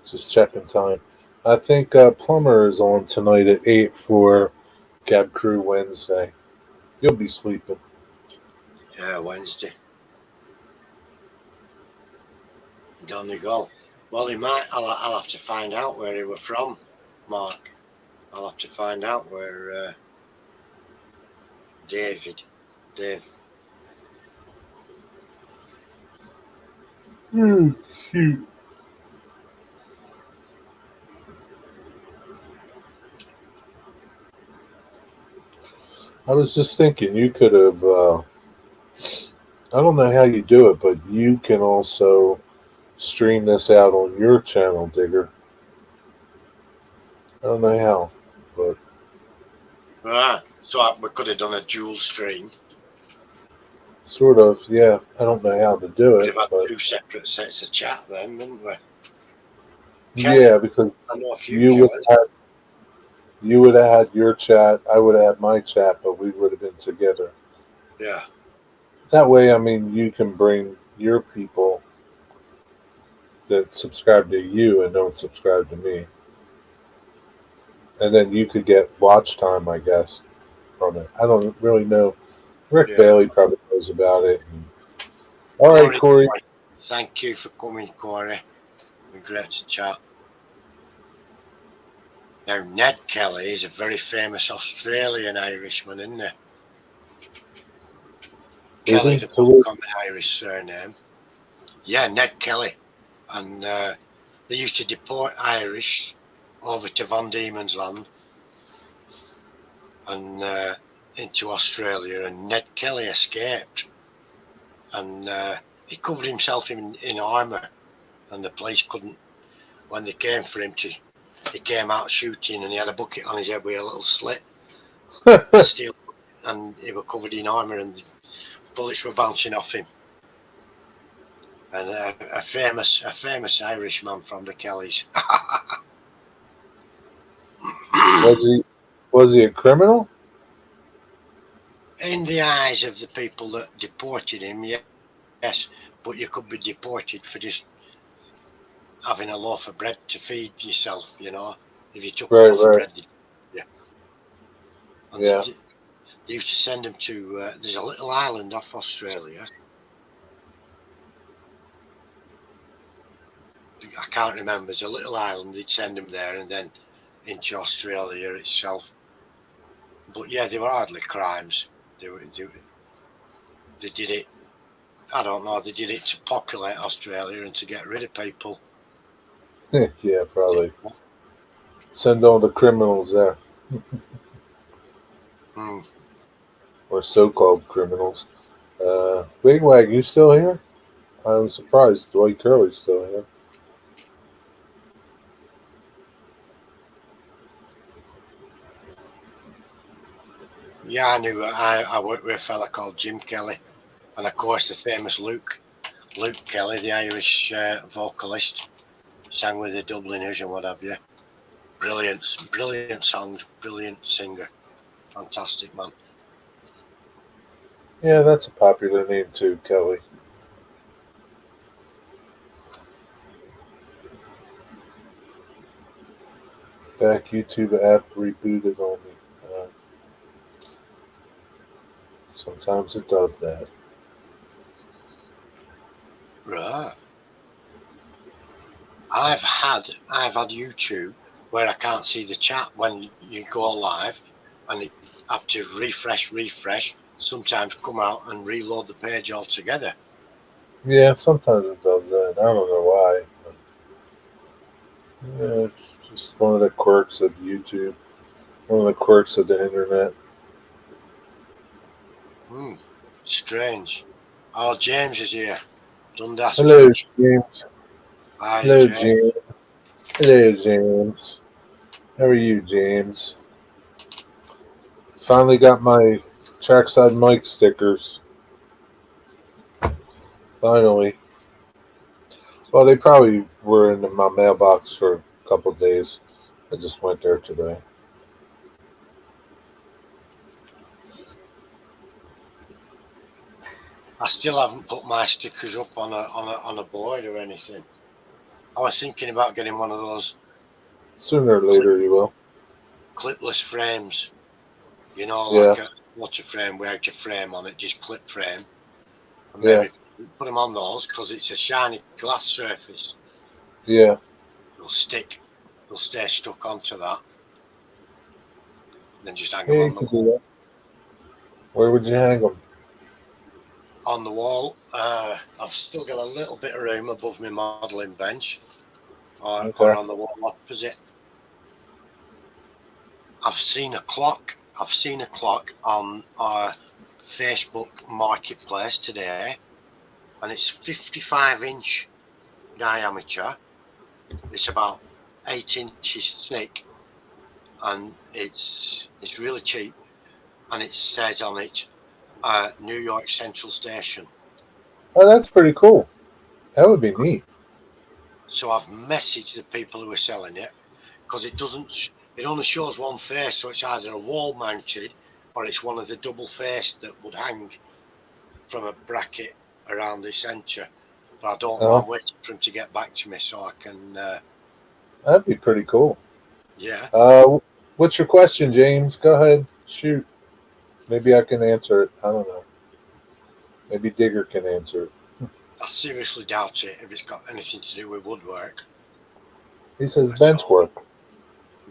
Speaker 1: Just checking time. I think Plumber is on tonight at 8 for Cab Crew Wednesday. You'll be sleeping.
Speaker 2: Yeah, Wednesday. Down you go. Well, he might. I'll have to find out where he were from, Mark. I'll have to find out where Dave.
Speaker 1: Shoot. I was just thinking you could have. I don't know how you do it, but you can also stream this out on your channel, Digger. I don't know how, but
Speaker 2: Right. So we could have done a dual stream.
Speaker 1: sort of, yeah. I don't know how to do
Speaker 2: We'd
Speaker 1: it,
Speaker 2: have had
Speaker 1: but
Speaker 2: two separate sets of chat then, wouldn't we?
Speaker 1: yeah, because
Speaker 2: I know a few
Speaker 1: you would
Speaker 2: Kellys.
Speaker 1: have you would have had your chat, I would have had my chat, but we would have been together.
Speaker 2: Yeah.
Speaker 1: That way, I mean, you can bring your people that subscribe to you and don't subscribe to me, and then you could get watch time, I guess, from it. I don't really know. Rick
Speaker 2: Yeah.
Speaker 1: Bailey probably knows about it. All right, Corey.
Speaker 2: Thank you for coming, Corey. We're great to chat. Now, Ned Kelly is a very famous Australian Irishman, isn't he?
Speaker 1: Is
Speaker 2: Kelly,
Speaker 1: he?
Speaker 2: the book on the Irish surname. Yeah, Ned Kelly. And they used to deport Irish over to Van Diemen's Land and into Australia, and Ned Kelly escaped. And he covered himself in armour, and the police couldn't, when they came for him he came out shooting, and he had a bucket on his head with a little slit, a steel, and he was covered in armour, and the bullets were bouncing off him. And a famous Irishman from the Kellys.
Speaker 1: Was he a criminal?
Speaker 2: In the eyes of the people that deported him, yes, but you could be deported for just having a loaf of bread to feed yourself, you know. If you took a loaf of bread, yeah. And
Speaker 1: Yeah.
Speaker 2: they used to send him to, there's a little island off Australia. I can't remember. There's a little island. They'd send him there and then into Australia itself. But yeah, they were hardly crimes. They did it. I don't know. They did it to populate Australia and to get rid of people.
Speaker 1: Yeah, probably. Send all the criminals there. Or so-called criminals. Wigwag, you still here? I was surprised Dwight Curley's still here.
Speaker 2: Yeah, I knew. I worked with a fella called Jim Kelly, and of course the famous Luke Kelly, the Irish vocalist, sang with the Dubliners and what have you. Brilliant songs, brilliant singer, fantastic man.
Speaker 1: Yeah, that's a popular name too, Kelly. Back YouTube app rebooted on me. Sometimes it does that.
Speaker 2: Right. I've had YouTube where I can't see the chat when you go live, and you have to refresh. Sometimes come out and reload the page altogether.
Speaker 1: Yeah, sometimes it does that. I don't know why. Yeah, it's just one of the quirks of YouTube. One of the quirks of the internet.
Speaker 2: Strange. Oh, James is here. Dundas
Speaker 1: Hello,
Speaker 2: Church.
Speaker 1: James.
Speaker 2: Hi,
Speaker 1: Hello,
Speaker 2: James.
Speaker 1: James. Hello, James. How are you, James? Finally got my trackside mic stickers. Finally. Well, they probably were in my mailbox for a couple of days. I just went there today.
Speaker 2: I still haven't put my stickers up on a board or anything. I was thinking about getting one of those
Speaker 1: Sooner or later, you will.
Speaker 2: clipless frames. You know,
Speaker 1: Yeah,
Speaker 2: like a water frame without a frame on it, just clip frame, and
Speaker 1: yeah,
Speaker 2: maybe put them on those because it's a shiny glass surface.
Speaker 1: yeah.
Speaker 2: They'll stick. They'll stay stuck onto that. Then just hang them
Speaker 1: Yeah, you can do that. Where would you hang them?
Speaker 2: on the wall. I've still got a little bit of room above my modelling bench, or
Speaker 1: Okay.
Speaker 2: on the wall opposite. I've seen a clock. I've seen a clock on our Facebook marketplace today, and it's 55-inch diameter. It's about 8 inches thick, and it's really cheap. And it says on it, New York Central Station.
Speaker 1: Oh, that's pretty cool. That would be neat.
Speaker 2: So I've messaged the people who are selling it because it doesn't. It only shows one face, so it's either a wall mounted or it's one of the double faced that would hang from a bracket around the centre. But I don't know.
Speaker 1: Oh,
Speaker 2: I'm waiting for him to get back to me so I can.
Speaker 1: that'd be pretty cool.
Speaker 2: Yeah,
Speaker 1: What's your question, James? Go ahead. Shoot. Maybe I can answer it. I don't know. Maybe Digger can answer it.
Speaker 2: I seriously doubt it if it's got anything to do with woodwork
Speaker 1: He says
Speaker 2: at
Speaker 1: bench
Speaker 2: all.
Speaker 1: work.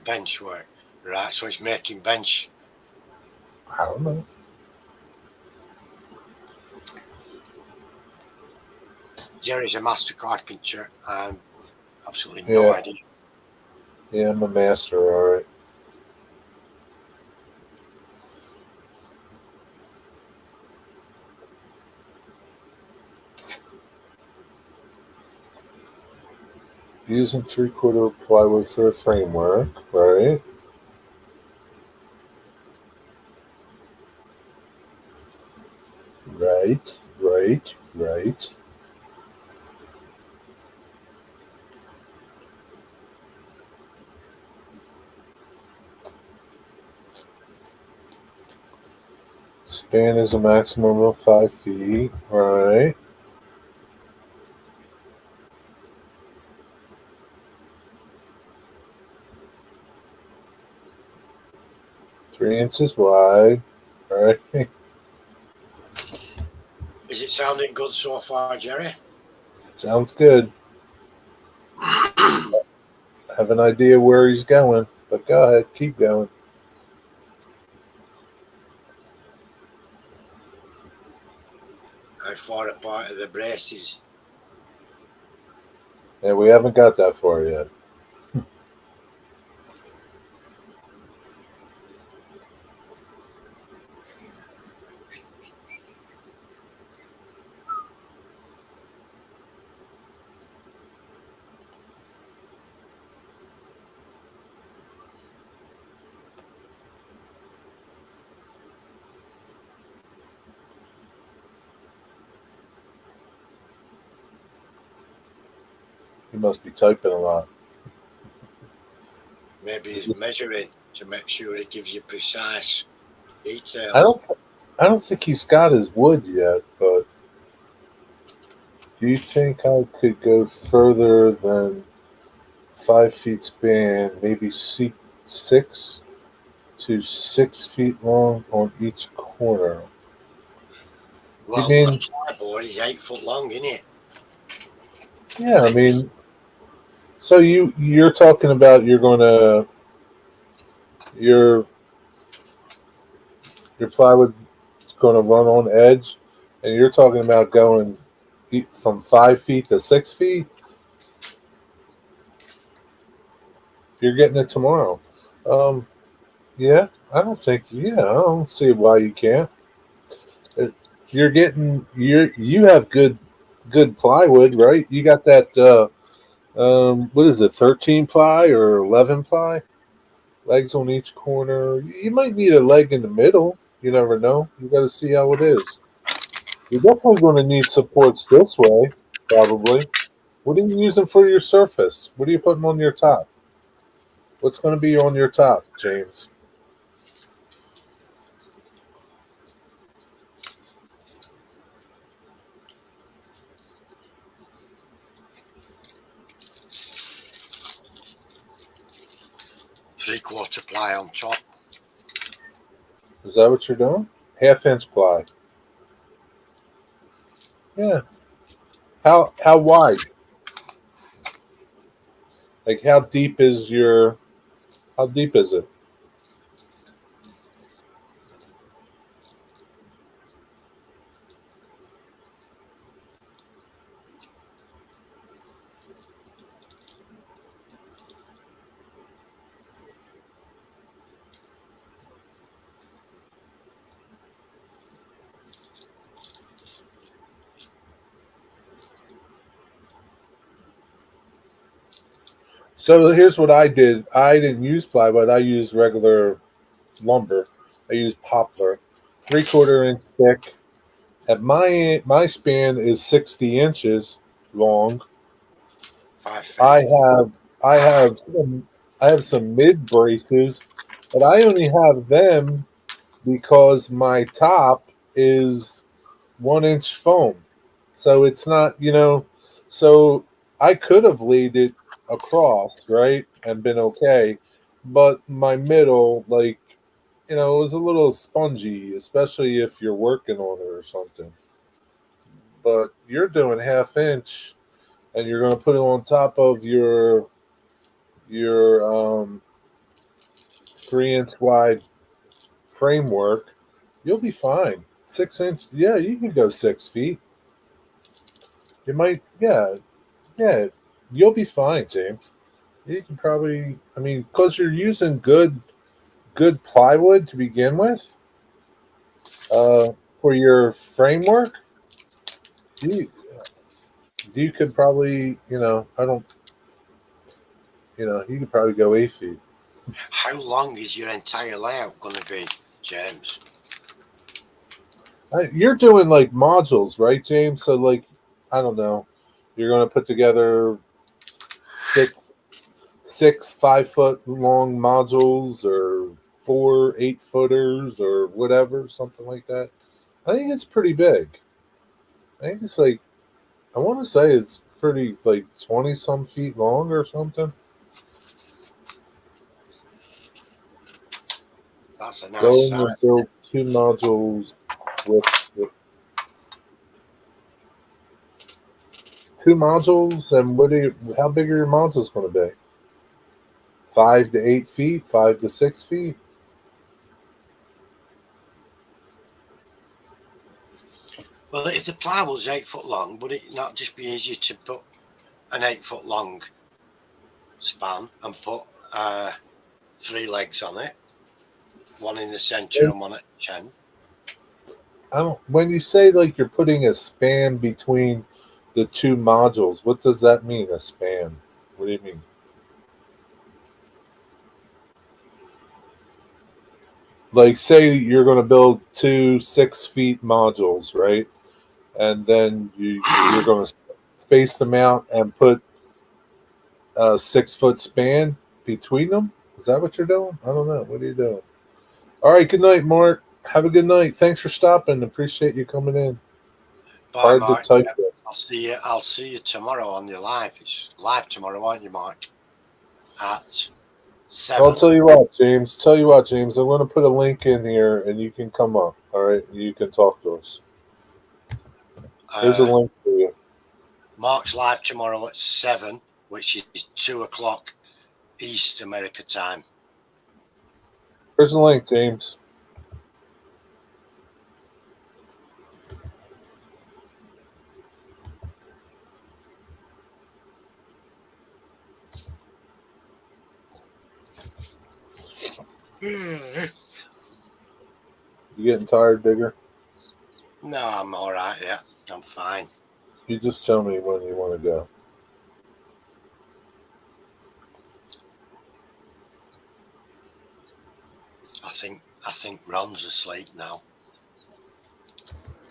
Speaker 2: Bench work, right? So it's making bench.
Speaker 1: I don't know.
Speaker 2: Jerry's a master carpenter, and absolutely no
Speaker 1: Yeah,
Speaker 2: idea.
Speaker 1: yeah, I'm a master, all right. Using three-quarter plywood for a framework, right? Right, right, right. Span is a maximum of 5 feet, right? Three inches wide, right?
Speaker 2: Is it sounding good so far, Jerry?
Speaker 1: Sounds good.
Speaker 2: How
Speaker 1: I have an idea where he's going, but go ahead, keep going.
Speaker 2: far apart are the braces?
Speaker 1: And we haven't got that far yet. He must be typing a lot.
Speaker 2: Maybe
Speaker 1: Is
Speaker 2: he's
Speaker 1: this-
Speaker 2: measuring to make sure it gives you precise
Speaker 1: I
Speaker 2: details.
Speaker 1: don't. I don't think he's got his wood yet, but do you think I could go further than 5 feet span? Maybe 6 to 6 feet long on each corner. You
Speaker 2: Well, a
Speaker 1: mean?
Speaker 2: plyboard is 8 foot long, isn't it?
Speaker 1: Yeah. I
Speaker 2: Eight.
Speaker 1: mean, so you're talking about your your plywood's going to run on edge, and you're talking about going from 5 feet to 6 feet. You're getting it tomorrow. Um, yeah, I don't think. Yeah, I don't see why you can't. It- You're getting you have good plywood, right? You got that. What is it? 13 ply or 11 ply? Legs on each corner. You might need a leg in the middle. You never know. You got to see how it is. You're definitely going to need supports this way, probably. What are you using for your surface? What are you putting on your top? What's going to be on your top, James?
Speaker 2: 3/4 ply on top.
Speaker 1: Is that what you're doing? Half-inch ply. Yeah. How wide? Like how deep is your? How deep is it? So here's what I did. I didn't use plywood. I used regular lumber. I used poplar, 3/4 inch thick. At my span is 60 inches long.
Speaker 2: 5 feet.
Speaker 1: I have some mid braces, but I only have them because my top is 1 inch foam. So it's not, so I could have laid it across, right, and been okay. But my middle, like, it was a little spongy, especially if you're working on it or something. But you're doing half-inch and you're going to put it on top of your 3 inch wide framework. You'll be fine. 6 inch, yeah, you can go 6 feet. You might, yeah, yeah, you'll be fine, James. You can probably, I mean, because you're using good plywood to begin with, uh, for your framework. You you could probably, I don't, you could probably go 8 feet.
Speaker 2: How long is your entire layout going to be, James?
Speaker 1: You're doing like modules, right, James? So like, I don't know, you're going to put together six 5 foot long modules or 4 8-footers or whatever, something like that. I think it's pretty big. I think it's like, I want to say it's pretty like 20 some feet long or something.
Speaker 2: That's a nice
Speaker 1: Going
Speaker 2: size.
Speaker 1: to build 2 modules with 2 modules, and how big are your modules going to be? 5 to 8 feet, 5 to 6 feet.
Speaker 2: Well, if the ply was 8 foot long, would it not just be easier to put an 8 foot long span and put 3 legs on it, one in the centre
Speaker 1: And
Speaker 2: and one at each end?
Speaker 1: I don't. When you say like you're putting a span between the 2 modules, what does that mean? A span? What do you mean? Like, say you're going to build 2 6 feet modules, right? And then you're going to space them out and put a 6 foot span between them. Is that what you're doing? I don't know. What are you doing? All right. Good night, Mark. Have a good night. Thanks for stopping. Appreciate you coming in.
Speaker 2: Bye,
Speaker 1: Hard to
Speaker 2: Mike.
Speaker 1: type.
Speaker 2: Yeah, I'll see you tomorrow on your live. It's live tomorrow, aren't you, Mike? At
Speaker 1: Well, I'll
Speaker 2: 7.
Speaker 1: tell you what, James. Tell you what, James. I'm going to put a link in here, and you can come up. All right, you can talk to us. Here's a
Speaker 2: Uh,
Speaker 1: link for you.
Speaker 2: Mark's live tomorrow at 7, which is 2 o'clock East America time.
Speaker 1: Here's a link, James.
Speaker 2: No,
Speaker 1: You getting tired, Digger?
Speaker 2: I'm all right. Yeah, I'm fine.
Speaker 1: You just tell me when you want to go.
Speaker 2: I think Ron's asleep now.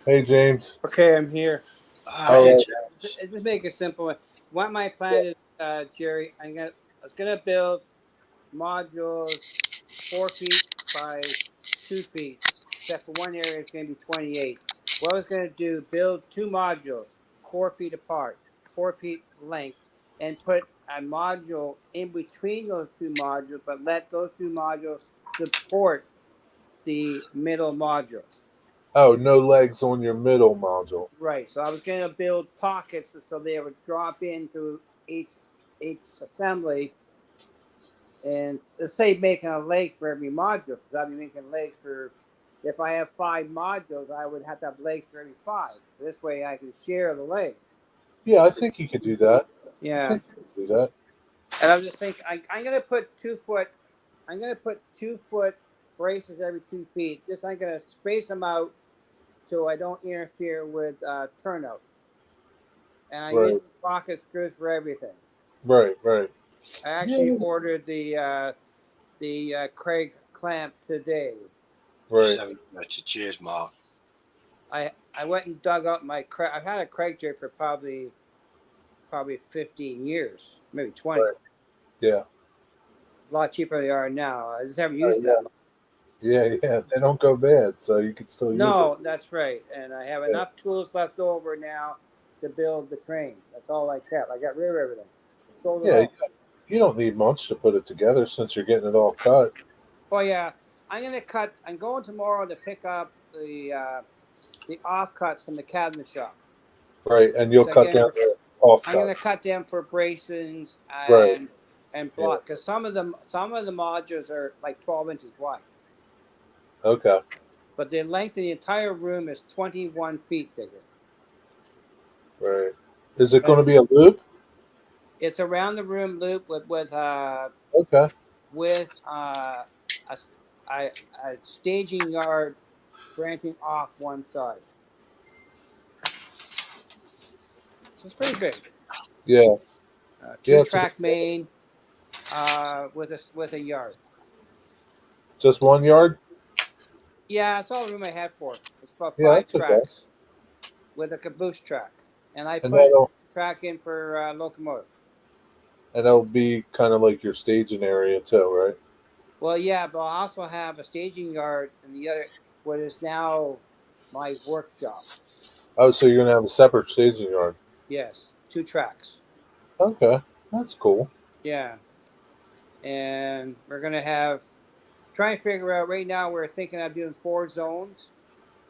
Speaker 1: Hey, James.
Speaker 4: Okay, I'm here.
Speaker 1: All
Speaker 2: Hi,
Speaker 1: right.
Speaker 2: James.
Speaker 4: Let's just make it simple. What my plan is, Jerry, I was gonna build modules 4 feet by 2 feet. Except for one area, it's gonna be 28. What I was gonna do, build two modules 4 feet apart, 4 feet length, and put a module in between those two modules, but let those two modules support the middle module.
Speaker 1: Oh, no legs on your middle module.
Speaker 4: Right. So I was going to build pockets so they would drop into each assembly, and let's say making a leg for every module. Because I'd be making legs for, if I have 5 modules, I would have to have legs for every 5. This way, I can share the leg.
Speaker 1: Yeah, I think you could do that. I
Speaker 4: Yeah.
Speaker 1: think you could do that.
Speaker 4: And I'm just thinking, I'm going to put 2 foot. I'm going to put 2 foot braces every 2 feet. Just I'm going to space them out so I don't interfere with turnouts. And I use
Speaker 1: Right.
Speaker 4: pocket screws for everything.
Speaker 1: Right.
Speaker 4: I actually
Speaker 1: Yeah.
Speaker 4: ordered the Craig clamp today.
Speaker 1: Right.
Speaker 2: Cheers, Mark.
Speaker 4: I went and dug up my Craig. I've had a Craig jig for probably 15 years, maybe 20.
Speaker 1: Right. Yeah.
Speaker 4: A lot cheaper than they are now. I just haven't
Speaker 1: Oh,
Speaker 4: used
Speaker 1: yeah.
Speaker 4: that much.
Speaker 1: Yeah. They don't go bad, so you can still use
Speaker 4: No,
Speaker 1: it.
Speaker 4: that's right. And I have
Speaker 1: Yeah.
Speaker 4: enough tools left over now to build the train. That's all I kept. I got rid of everything. Sold it
Speaker 1: Yeah.
Speaker 4: all.
Speaker 1: You don't need much to put it together since you're getting it all cut.
Speaker 4: Oh yeah, I'm going tomorrow to pick up the offcuts from the cabinet shop.
Speaker 1: Right. And you'll
Speaker 4: So
Speaker 1: cut
Speaker 4: again,
Speaker 1: down the off
Speaker 4: I'm gonna
Speaker 1: cut.
Speaker 4: cut them for bracings
Speaker 1: Right.
Speaker 4: and
Speaker 1: Yeah.
Speaker 4: block, because some of the modules are like 12 inches wide,
Speaker 1: Okay.
Speaker 4: but the length of the entire room is 21 feet bigger.
Speaker 1: Right. Is it going to
Speaker 4: And
Speaker 1: be a loop?
Speaker 4: it's around the room loop
Speaker 1: Okay.
Speaker 4: with a, a staging yard branching off one side. So it's pretty big.
Speaker 1: Yeah.
Speaker 4: Two
Speaker 1: Yeah. It's a bit,
Speaker 4: track main with a yard.
Speaker 1: just 1 yard.
Speaker 4: Yeah, that's all the room I had for. It's about
Speaker 1: Yeah,
Speaker 4: five
Speaker 1: that's okay.
Speaker 4: tracks with a caboose track, and I
Speaker 1: And
Speaker 4: put a
Speaker 1: that'll
Speaker 4: track in for locomotive.
Speaker 1: and that'll be kind of like your staging area too, right?
Speaker 4: Well, yeah, but I also have a staging yard in the other, what is now my workshop.
Speaker 1: Oh, so you're gonna have a separate staging yard.
Speaker 4: Yes, 2 tracks.
Speaker 1: Okay, that's cool.
Speaker 4: Yeah, and we're gonna have try and figure out. Right now, we're thinking of doing 4 zones.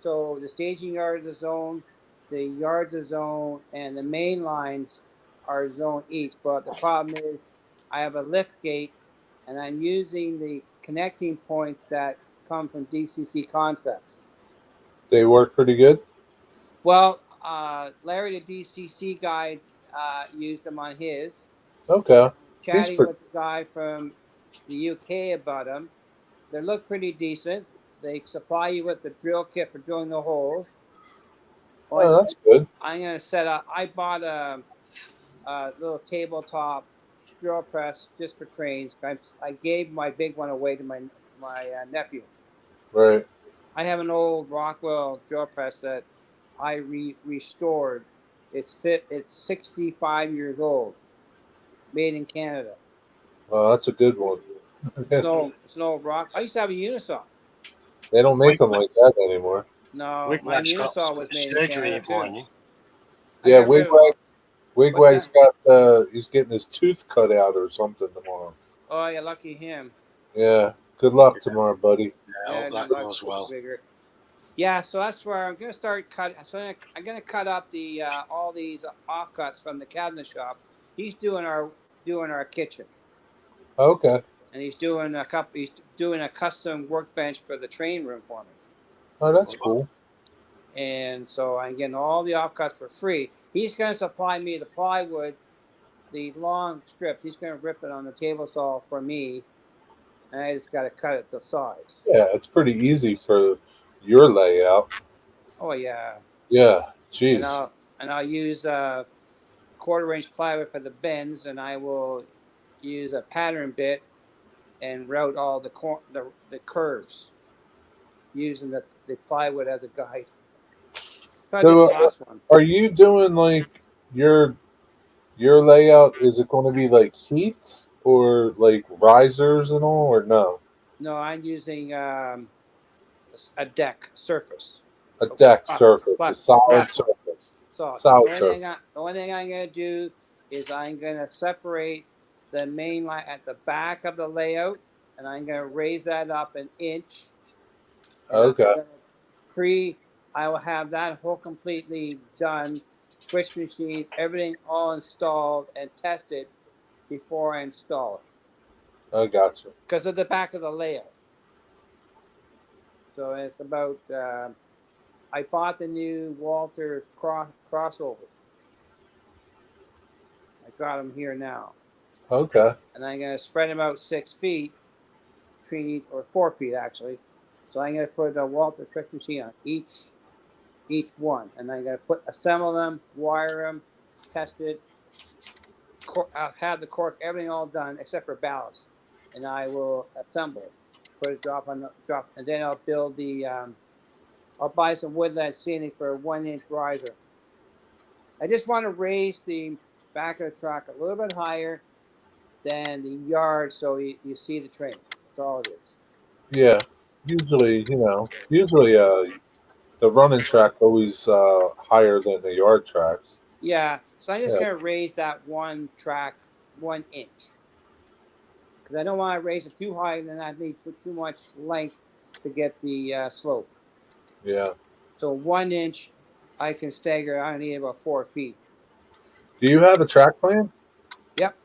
Speaker 4: So the staging yard is a zone, the yard's a zone, and the main lines are a zone each. But the problem is, I have a lift gate, and I'm using the connecting points that come from DCC Concepts.
Speaker 1: They work pretty good.
Speaker 4: Well, Larry, the DCC guy, used them on his.
Speaker 1: Okay, he's
Speaker 4: Chatting
Speaker 1: pretty.
Speaker 4: with the guy from the UK about them. They look pretty decent. They supply you with the drill kit for drilling the holes. Well,
Speaker 1: Oh, that's good.
Speaker 4: I'm gonna set up. I bought a little tabletop drill press just for trains. I gave my big one away to my nephew.
Speaker 1: Right.
Speaker 4: I have an old Rockwell drill press that I restored. It's 65 years old, made in Canada.
Speaker 1: Well, that's a good one.
Speaker 4: It's an old rock. I used to have a Unisaw.
Speaker 1: They don't make them
Speaker 2: Wigwag.
Speaker 1: like that anymore.
Speaker 4: No, my
Speaker 2: Wigwag's got
Speaker 4: Unisaw was made in
Speaker 2: surgery
Speaker 4: Canada
Speaker 2: in
Speaker 4: too.
Speaker 2: morning.
Speaker 4: I
Speaker 1: Yeah,
Speaker 4: got rid of them. What's
Speaker 1: Wigwag's
Speaker 4: that?
Speaker 1: got he's getting his tooth cut out or something tomorrow.
Speaker 4: Oh, yeah, lucky him.
Speaker 1: Yeah. Good luck tomorrow, buddy.
Speaker 2: I
Speaker 4: Yeah,
Speaker 2: hope
Speaker 4: good
Speaker 2: that
Speaker 4: luck.
Speaker 2: goes well.
Speaker 4: Bigger. Yeah, so that's where I'm gonna start cut. So I'm gonna cut up the all these offcuts from the cabinet shop. He's doing our kitchen,
Speaker 1: Okay.
Speaker 4: and he's doing a couple. He's doing a custom workbench for the train room for me.
Speaker 1: Oh, that's cool.
Speaker 4: And so I'm getting all the offcuts for free. He's gonna supply me the plywood, the long strip. He's gonna rip it on the table saw for me, and I just got to cut it to size.
Speaker 1: Yeah, it's pretty easy for your layout.
Speaker 4: Oh yeah,
Speaker 1: Yeah,
Speaker 4: and
Speaker 1: jeez.
Speaker 4: I'll use quarter-inch plywood for the bends, and I will use a pattern bit and route all the curves using the plywood as a guide. So I did
Speaker 1: So,
Speaker 4: the last one.
Speaker 1: are you doing like your layout? Is it going to be like heaths or like risers and all, or no?
Speaker 4: No, I'm using a deck surface.
Speaker 1: A deck
Speaker 4: Flat,
Speaker 1: surface, a
Speaker 4: flat,
Speaker 1: solid
Speaker 4: flat one.
Speaker 1: surface,
Speaker 4: So
Speaker 1: solid surface.
Speaker 4: the only thing I'm gonna do is I'm gonna separate the main line at the back of the layout, and I'm gonna raise that up an inch, and I'm
Speaker 1: Okay,
Speaker 4: gonna pre. I will have that whole completely done, switch machine, everything all installed and tested before I install it
Speaker 1: I got you.
Speaker 4: because of the back of the layout. So it's about. I bought the new Walters crossovers. I got them here now,
Speaker 1: Okay,
Speaker 4: and I'm gonna spread them out 6 feet between each, or 4 feet actually. So I'm gonna put a Walters stretch machine on each one, and I'm gonna assemble them, wire them, test it. I'll have the cork, everything all done except for ballast, and I will assemble it, put a drop on the drop, and then I'll build the. I'll buy some woodland scenic for a 1 inch riser. I just want to raise the back of the truck a little bit higher than the yard so you see the trains. That's all it is.
Speaker 1: yeah. Usually, usually the running track's always higher than the yard tracks.
Speaker 4: Yeah, so I'm just
Speaker 1: Yeah,
Speaker 4: going to raise that one track 1 inch. Because I don't want to raise it too high and then I need too much length to get the slope.
Speaker 1: yeah.
Speaker 4: So 1 inch, I can stagger. I need about 4 feet.
Speaker 1: Do you have a track plan?
Speaker 4: Yep.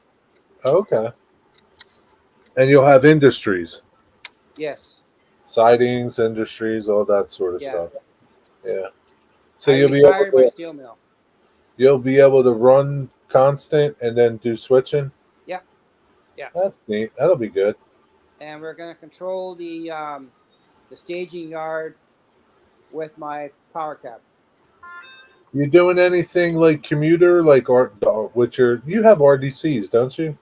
Speaker 1: Okay. And you'll have industries,
Speaker 4: Yes.
Speaker 1: sidings, industries, all that sort of
Speaker 4: Yeah.
Speaker 1: stuff. Yeah. So
Speaker 4: I retired my steel mill.
Speaker 1: you'll be able to run constant and then do switching.
Speaker 4: Yep. Yeah.
Speaker 1: That's neat. That'll be good.
Speaker 4: And we're going to control the staging yard with my power cap.
Speaker 1: You doing anything like commuter, like with you have RDCs, don't you?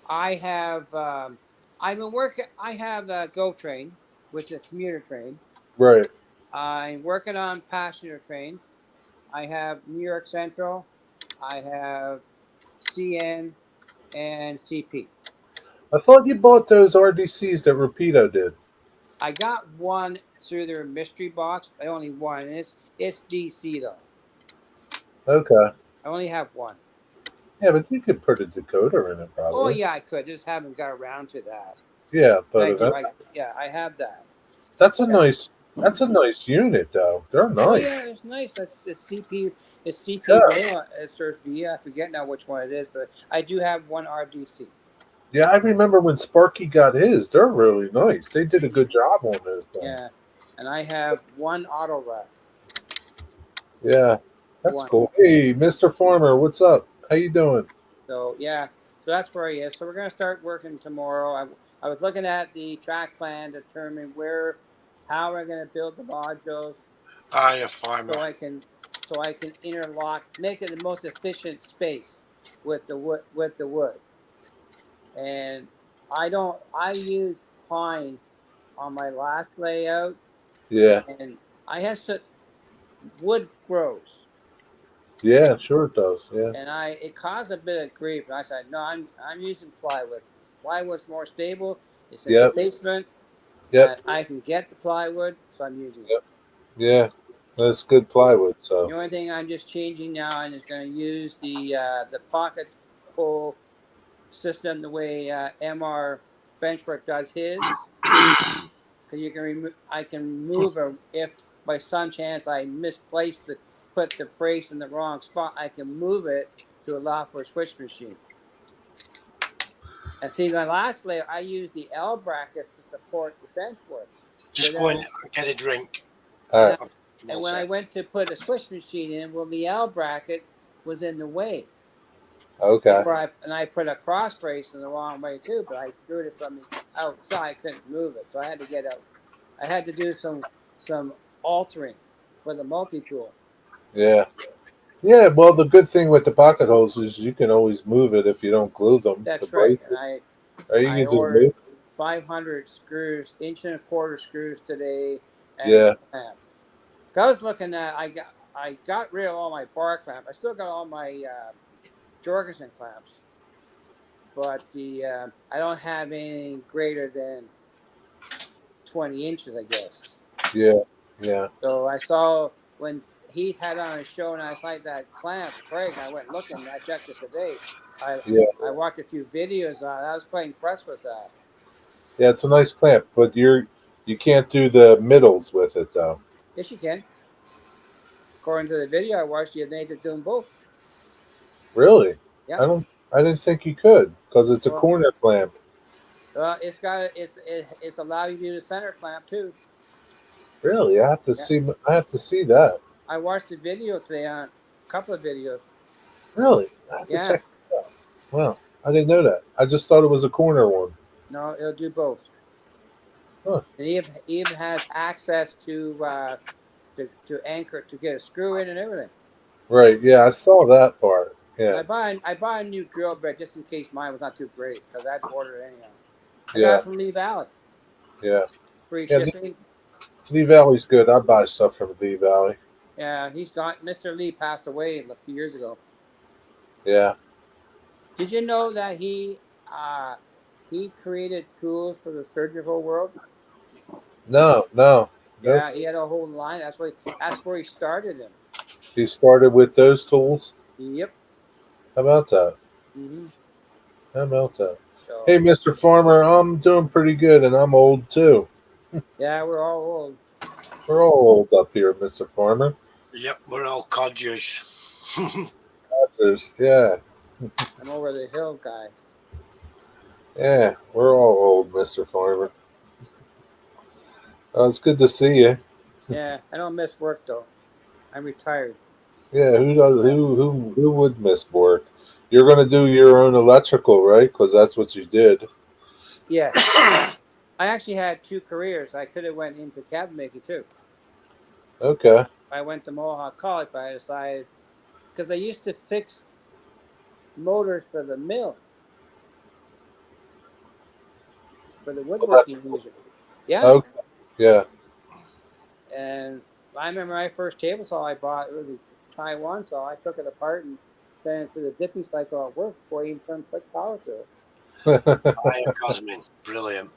Speaker 4: I have I've been working. I have the Go train, which is a commuter train.
Speaker 1: Right.
Speaker 4: I'm working on passenger trains. I have New York Central. I have CN and CP.
Speaker 1: I thought you bought those RDCs that Rapido did.
Speaker 4: I got one through their mystery box, but only one. And it's DC though.
Speaker 1: Okay.
Speaker 4: I only have one.
Speaker 1: Yeah, but you could put a decoder in it,
Speaker 4: Oh
Speaker 1: probably.
Speaker 4: yeah, I could. Just haven't got around to that.
Speaker 1: Yeah, but
Speaker 4: I do. I have that.
Speaker 1: that's a
Speaker 4: Yeah.
Speaker 1: nice unit, though. They're
Speaker 4: Oh yeah,
Speaker 1: nice.
Speaker 4: it's nice. That's the CP. It's CP
Speaker 1: Yeah.
Speaker 4: one. It's V. I forget now which one it is, but I do have one RDC.
Speaker 1: Yeah, I remember when Sparky got his. They're really nice. They did a good job on those
Speaker 4: Yeah,
Speaker 1: things.
Speaker 4: and I have one auto rack.
Speaker 1: Yeah, that's
Speaker 4: One.
Speaker 1: cool. Hey, Mr. Farmer, what's up? How you doing?
Speaker 4: So yeah, so that's where he is. So we're gonna start working tomorrow. I was looking at the track plan to determine how we're gonna build the modules,
Speaker 2: Hiya, farmer.
Speaker 4: so I can interlock, make it the most efficient space with the wood. And I use pine on my last layout,
Speaker 1: Yeah,
Speaker 4: and I had wood grows,
Speaker 1: yeah, sure it does. Yeah,
Speaker 4: and it caused a bit of grief. And I said, no, I'm using plywood. Plywood's more stable. It's in the
Speaker 1: yep,
Speaker 4: basement,
Speaker 1: yep,
Speaker 4: and I can get the plywood, so I'm using it.
Speaker 1: yep, yeah. That's good plywood. So
Speaker 4: The only thing I'm just changing now, I'm just going to use the pocket pull system the way MR Benchwork does his. Because you can remove, I can move if by some chance I misplaced put the brace in the wrong spot, I can move it to allow for a switch machine. And see, my last layer, I used the L bracket to support the bench work.
Speaker 2: Just go and get a drink.
Speaker 1: all right.
Speaker 4: And when I went to put a switch machine in, well, the L bracket was in the way.
Speaker 1: Okay.
Speaker 4: And I put a cross brace in the wrong way too, but I screwed it from the outside, couldn't move it, so I had to get out. I had to do some altering for the multi tool.
Speaker 1: Yeah. Yeah. Well, the good thing with the pocket holes is you can always move it if you don't glue them to
Speaker 4: That's right,
Speaker 1: brace
Speaker 4: and
Speaker 1: it. Or you
Speaker 4: I
Speaker 1: can just
Speaker 4: ordered
Speaker 1: move.
Speaker 4: 500 screws, 1.25 inch screws today, and a
Speaker 1: Yeah.
Speaker 4: clamp. I was looking at I got rid of all my bar clamp. I still got all my Jorgensen clamps, but the I don't have anything greater than 20 inches, I guess.
Speaker 1: Yeah. Yeah.
Speaker 4: So I saw when Heath had on a show, and I like that clamp, Craig. I went looking. I checked it today. I
Speaker 1: Yeah.
Speaker 4: I watched a few videos on it. I was quite impressed with that.
Speaker 1: Yeah. It's a nice clamp, but you can't do the middles with it though.
Speaker 4: Yes, you can. According to the video I watched, you need to do them both.
Speaker 1: Really?
Speaker 4: Yeah.
Speaker 1: I don't. I didn't think you could because it's a
Speaker 4: Well,
Speaker 1: corner clamp.
Speaker 4: it's allow you to do the center clamp too.
Speaker 1: Really? I have to
Speaker 4: Yeah.
Speaker 1: see. I have to see that.
Speaker 4: I watched the video today on a couple of videos.
Speaker 1: Really? I have to
Speaker 4: Yeah.
Speaker 1: check it out. Wow. I didn't know that. I just thought it was a corner one.
Speaker 4: No, it'll do both.
Speaker 1: Huh.
Speaker 4: And even has access to anchor to get a screw in and everything.
Speaker 1: Right. Yeah, I saw that part.
Speaker 4: And
Speaker 1: Yeah.
Speaker 4: I bought a new drill bit just in case mine was not too great because I had to order it anyhow. I got
Speaker 1: Yeah.
Speaker 4: it from Lee Valley,
Speaker 1: Yeah.
Speaker 4: free
Speaker 1: Yeah.
Speaker 4: shipping.
Speaker 1: Lee Valley's good. I buy stuff from Lee Valley.
Speaker 4: Yeah, he's got Mr. Lee passed away a few years ago.
Speaker 1: Yeah.
Speaker 4: Did you know that he created tools for the surgical world?
Speaker 1: No. No. Nope.
Speaker 4: Yeah, he had a whole line. That's where he started him.
Speaker 1: He started with those tools.
Speaker 4: Yep.
Speaker 1: How about that?
Speaker 4: Hmm.
Speaker 1: How about that? Hey,
Speaker 4: So
Speaker 1: Mr. Farmer, I'm doing pretty good, and I'm old too.
Speaker 4: yeah, we're all old.
Speaker 1: We're all old up here, Mr. Farmer.
Speaker 2: Yep, we're all codgers.
Speaker 1: Yeah.
Speaker 4: I'm over the hill guy.
Speaker 1: Yeah. We're all old, Mr. Farmer. It's good to see you.
Speaker 4: Yeah, I don't miss work though. I'm retired.
Speaker 1: Yeah, who does who would miss work? You're gonna do your own electrical, right? Because that's what you did.
Speaker 4: Yes, I actually had two careers. I could have went into cabinet making too.
Speaker 1: Okay.
Speaker 4: I went to Mohawk College, but I decided because I used to fix motors for the mill for the woodworking
Speaker 1: Electrical.
Speaker 4: music. Yeah,
Speaker 1: Okay. Yeah.
Speaker 4: and I remember my first table saw I bought. It was a Taiwan saw. I took it apart and sent it through the dipping cycle at work before I even turned quick power to it.
Speaker 2: Iron Cosmin, brilliant.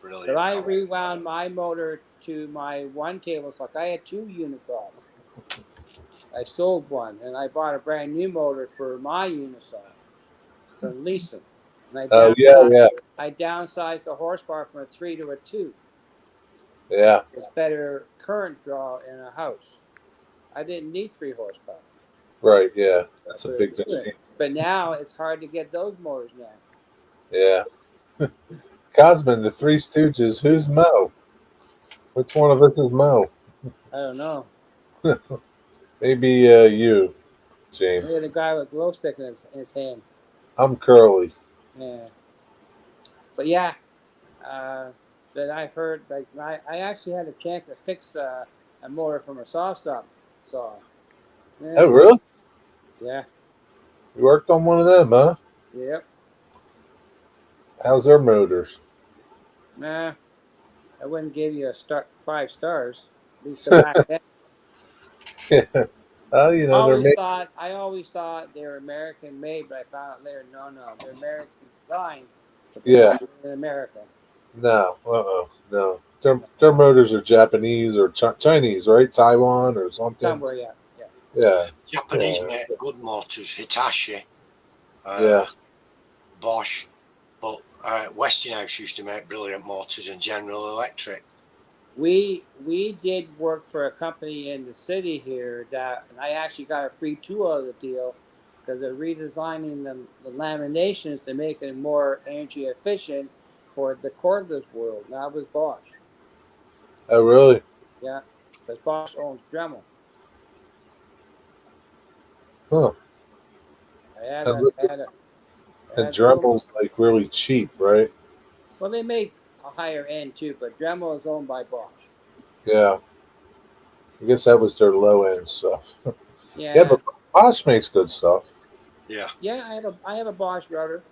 Speaker 4: But I rewound my motor to my one table saw. I had two unisaws. I sold one, and I bought a brand new motor for my unisaw from Leeson. And
Speaker 1: Oh yeah, yeah,
Speaker 4: I downsized the horsepower from a 3 to a 2.
Speaker 1: yeah.
Speaker 4: It's better current draw in a house. I didn't need 3 horsepower.
Speaker 1: Right. Yeah.
Speaker 4: I
Speaker 1: That's a
Speaker 4: put a
Speaker 1: big
Speaker 4: 2 in.
Speaker 1: machine.
Speaker 4: But now it's hard to get those motors now.
Speaker 1: Yeah. Cosmin, the Three Stooges. Who's Mo? Which one of us is Mo?
Speaker 4: I don't know.
Speaker 1: Maybe you,
Speaker 4: Maybe
Speaker 1: James.
Speaker 4: the guy with a glow stick in his hand.
Speaker 1: I'm Curly.
Speaker 4: Yeah. But yeah, that I've heard, like I actually had a chance to fix a motor from a saw stop saw. Yeah.
Speaker 1: Oh, really?
Speaker 4: Yeah.
Speaker 1: You worked on one of them, huh?
Speaker 4: Yep.
Speaker 1: How's their motors?
Speaker 4: Nah, I wouldn't give you 5 stars. At least the back then.
Speaker 1: Oh, you know they're made.
Speaker 4: I always thought they were American made, but I found out later, no, they're American designed, but they're
Speaker 1: Yeah.
Speaker 4: not made in America.
Speaker 1: No. No. Their motors are Japanese or Chinese, right? Taiwan or something.
Speaker 4: Somewhere, yeah.
Speaker 1: Yeah.
Speaker 2: Japanese
Speaker 1: Yeah.
Speaker 2: make good motors, Hitachi,
Speaker 1: Yeah.
Speaker 2: Bosch, but Westinghouse used to make brilliant motors and General Electric.
Speaker 4: We did work for a company in the city here and I actually got a free tool out of the deal because they're redesigning the laminations to make it more energy efficient for the cordless world. And that was Bosch.
Speaker 1: Oh, really?
Speaker 4: Yeah, because Bosch owns Dremel.
Speaker 1: Huh.
Speaker 4: I had
Speaker 1: And,
Speaker 4: a,
Speaker 1: look,
Speaker 4: I had a, I
Speaker 1: and
Speaker 4: had two.
Speaker 1: Dremel's like really cheap, right?
Speaker 4: Well, they made a higher end too, but Dremel is owned by Bosch.
Speaker 1: Yeah. I guess that was their low end stuff. Yeah,
Speaker 4: Yeah,
Speaker 1: but Bosch makes good stuff.
Speaker 2: Yeah.
Speaker 4: yeah. I have a Bosch router.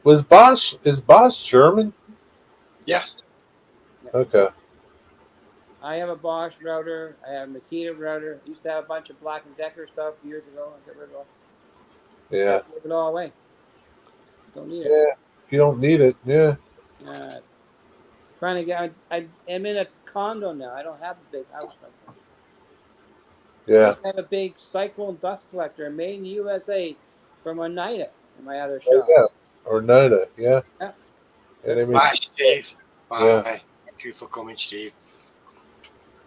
Speaker 1: Is Bosch German?
Speaker 4: Yeah,
Speaker 2: Yes.
Speaker 4: yeah.
Speaker 1: Okay.
Speaker 4: I have a Bosch router. I have a Makita router. I used to have a bunch of Black and Decker stuff years ago. I got rid of it all.
Speaker 1: Yeah.
Speaker 4: Gave it all away. Don't need it.
Speaker 1: Yeah. You don't need it. Yeah.
Speaker 4: Uh, Trying to get. I am in a condo now. I don't have a big house no more. I
Speaker 1: Yeah.
Speaker 4: used to have a big cyclone dust collector made in the USA from Oneida in my other
Speaker 1: Oh,
Speaker 4: shop.
Speaker 1: yeah. Or Noda. Yeah.
Speaker 4: Yeah,
Speaker 1: And they
Speaker 4: that's
Speaker 1: make
Speaker 2: Bye,
Speaker 4: gone.
Speaker 2: Steve.
Speaker 1: Yeah.
Speaker 2: Bye. Thank you for coming, Steve.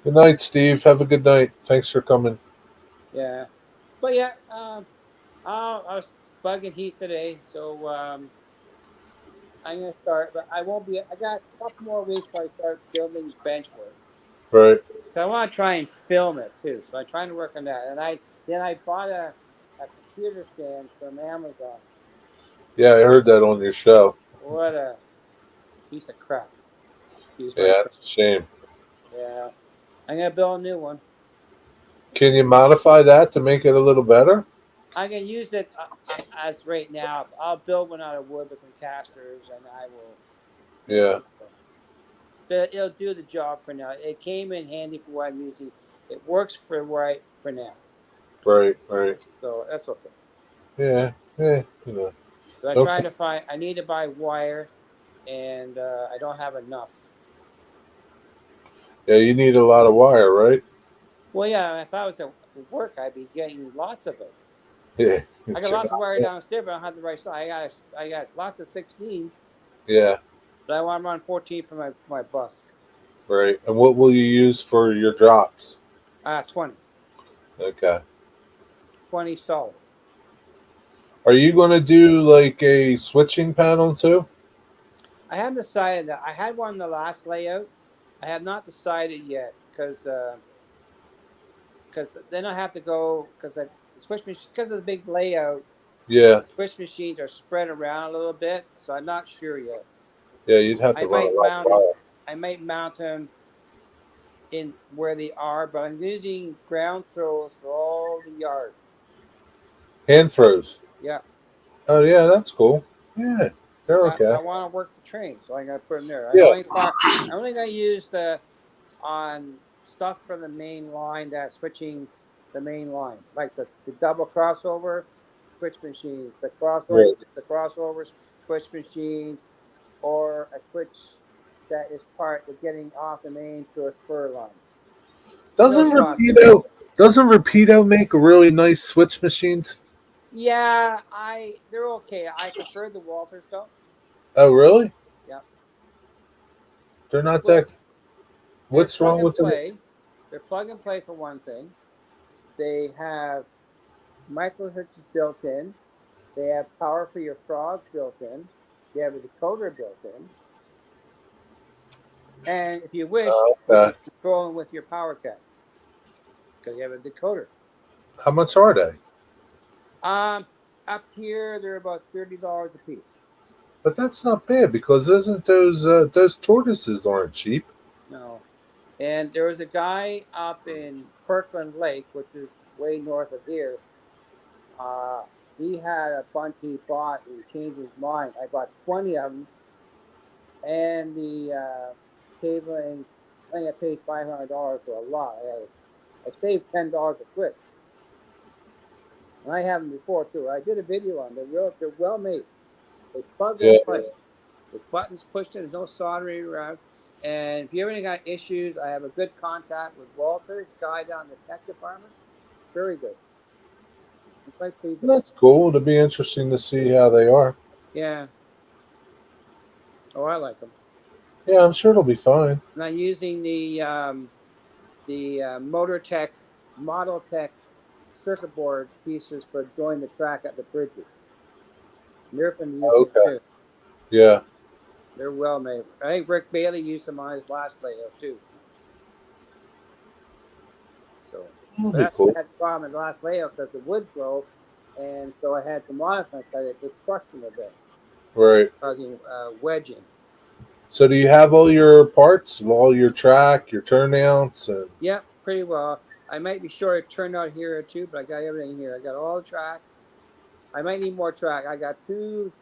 Speaker 1: Good night, Steve. Have a good night. Thanks for coming.
Speaker 4: Yeah, but yeah, I was bugging heat today, so I'm gonna start. But I won't be. I got a couple more weeks before I start building bench work.
Speaker 1: Right.
Speaker 4: So I want to try and film it too. So I'm trying to work on that. And I bought a computer stand from Amazon.
Speaker 1: Yeah, I heard that on your show.
Speaker 4: What a piece of crap. Use my
Speaker 1: Yeah,
Speaker 4: friend.
Speaker 1: it's a shame.
Speaker 4: Yeah, I'm gonna build a new one.
Speaker 1: Can you modify that to make it a little better?
Speaker 4: I can use it as right now. I'll build one out of wood with some casters, and I will make
Speaker 1: Yeah.
Speaker 4: it. But it'll do the job for now. It came in handy for what I'm using. It works for now,
Speaker 1: Right. Right.
Speaker 4: so that's okay.
Speaker 1: Yeah. Yeah. You know.
Speaker 4: So I
Speaker 1: No.
Speaker 4: try to find. I need to buy wire, and I don't have enough.
Speaker 1: Yeah, you need a lot of wire, right?
Speaker 4: Well, yeah. If I was at work, I'd be getting lots of it.
Speaker 1: Yeah.
Speaker 4: I got
Speaker 1: It's
Speaker 4: lots of wire
Speaker 1: your-
Speaker 4: downstairs, but I don't have the right size. I got lots of 16,
Speaker 1: Yeah.
Speaker 4: but I want to run 14 for my bus.
Speaker 1: Right. And what will you use for your drops?
Speaker 4: 20,
Speaker 1: Okay.
Speaker 4: 20 solid.
Speaker 1: Are you going to do like a switching panel too?
Speaker 4: I haven't decided that. I had one in the last layout. I have not decided yet because then I have to go because the switch machine because of the big layout.
Speaker 1: Yeah.
Speaker 4: Switch machines are spread around a little bit, so I'm not sure yet.
Speaker 1: Yeah, you'd have
Speaker 4: I
Speaker 1: to run a
Speaker 4: might
Speaker 1: lot of
Speaker 4: mount them.
Speaker 1: wire.
Speaker 4: I might mount them in where they are, but I'm using ground throws for all the yard.
Speaker 1: Hand throws.
Speaker 4: Yeah,
Speaker 1: Oh yeah, that's cool. Yeah, they're okay.
Speaker 4: I want to work the train, so I'm gonna put them there.
Speaker 1: Yeah.
Speaker 4: I'm only gonna use the on stuff from the main line that's switching the main line, like the double crossover switch machines,
Speaker 1: Right.
Speaker 4: the crossovers switch machines, or a switch that is part of getting off the main to a spur line.
Speaker 1: Doesn't
Speaker 4: Those cost
Speaker 1: Rapido doesn't Rapido make really nice switch machines?
Speaker 4: Yeah, they're okay. I prefer the Walther stuff.
Speaker 1: Oh really?
Speaker 4: Yeah.
Speaker 1: They're not
Speaker 4: Well,
Speaker 1: that.
Speaker 4: they're
Speaker 1: What's
Speaker 4: plug
Speaker 1: wrong
Speaker 4: and
Speaker 1: with them?
Speaker 4: play. They're plug and play for one thing. They have microhertz built in. They have power for your frogs built in. They have a decoder built in. And if you wish, you can
Speaker 1: Okay.
Speaker 4: control them with your power cat because you have a decoder.
Speaker 1: How much are they?
Speaker 4: Um, Up here they're about $30 a piece.
Speaker 1: But that's not bad because isn't those tortoises aren't cheap?
Speaker 4: No, and there was a guy up in Kirkland Lake, which is way north of here. Uh, he had a bunch he bought and he changed his mind. I bought 20 of them and the cabling. I think I paid $500 for a lot. I saved $10 a switch. And I have them before too. I did a video on them. They're well made. They plug
Speaker 1: Yeah.
Speaker 4: and play. The buttons pushed in. There's no soldering around. And if you ever got issues, I have a good contact with Walter's guy down in the tech department. Very good. I'm quite pleased with them.
Speaker 1: That's cool. It'll be interesting to see how they are.
Speaker 4: Yeah. Oh, I like them.
Speaker 1: Yeah, I'm sure it'll be fine.
Speaker 4: And I'm using the Motor Tech Model Tech circuit board pieces for joining the track at the bridges. And they're from the UK
Speaker 1: Okay.
Speaker 4: too.
Speaker 1: Yeah.
Speaker 4: They're well made. I think Rick Bailey used them on his last layout too. So
Speaker 1: That'll
Speaker 4: but
Speaker 1: be
Speaker 4: that's
Speaker 1: cool.
Speaker 4: the problem in the last layout because the wood broke and so I had to modify it. It crushed them a bit,
Speaker 1: Right.
Speaker 4: causing wedging.
Speaker 1: So do you have all your parts, all your track, your turnouts, and
Speaker 4: Yep, pretty well. I might be short of turnout here or two, but I got everything here. I got all the track. I might need more track. I got two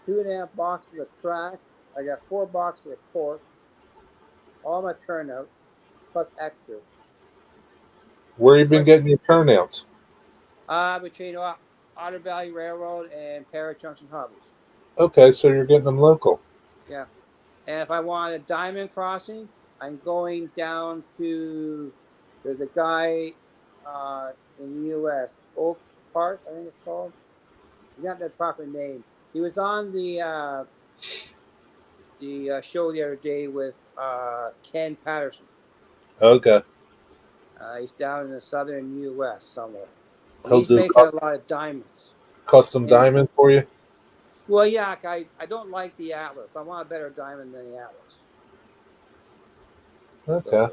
Speaker 4: and a half boxes of track. I got 4 boxes of pork, all my turnouts, plus extras.
Speaker 1: where you been
Speaker 4: But
Speaker 1: getting your turnouts?
Speaker 4: between Otter Valley Railroad and Para Junction Harbors.
Speaker 1: Okay, so you're getting them local.
Speaker 4: Yeah. And if I want a diamond crossing, I'm going down to there's a guy in the U.S. Oak Park, I think it's called. He's not that proper name. He was on the show the other day with Ken Patterson.
Speaker 1: Okay,
Speaker 4: He's down in the southern U.S. somewhere.
Speaker 1: he'll
Speaker 4: He's
Speaker 1: do
Speaker 4: making a lot of diamonds.
Speaker 1: custom
Speaker 4: And
Speaker 1: diamond for you.
Speaker 4: well, yeah, I don't like the Atlas. I want a better diamond than the Atlas.
Speaker 1: Okay,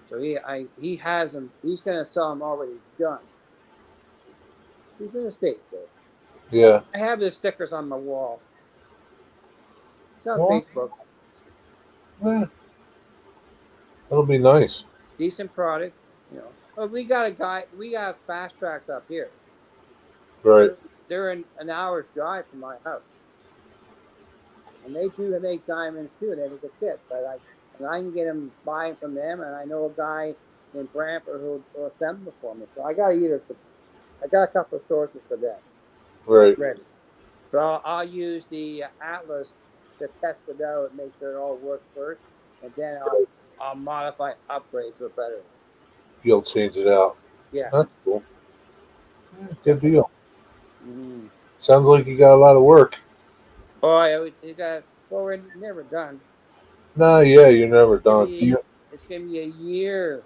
Speaker 4: So he has them. He's gonna sell them already done. He's in the States though.
Speaker 1: yeah.
Speaker 4: I have his stickers on my wall. It's on
Speaker 1: Well,
Speaker 4: Facebook.
Speaker 1: yeah, that'll be nice.
Speaker 4: Decent product, you know. But we got a guy. We got fast tracks up here.
Speaker 1: Right.
Speaker 4: They're in an hour's drive from my house, and they do make diamonds too. They make a kit, but I can get them buying from them, and I know a guy in Brantford who'll assemble them for me. So I got a couple of sources for that
Speaker 1: Right.
Speaker 4: ready. But I'll use the Atlas to test it out, make sure it all works first, and then I'll modify, upgrade to a better one.
Speaker 1: You'll change it out.
Speaker 4: Yeah.
Speaker 1: That's cool. Yeah, good deal.
Speaker 4: Mm-hmm.
Speaker 1: Sounds like you got a lot of work.
Speaker 4: Oh, you got. Well, we're never done.
Speaker 1: Nah, yeah, you're never done.
Speaker 4: It's gonna be a year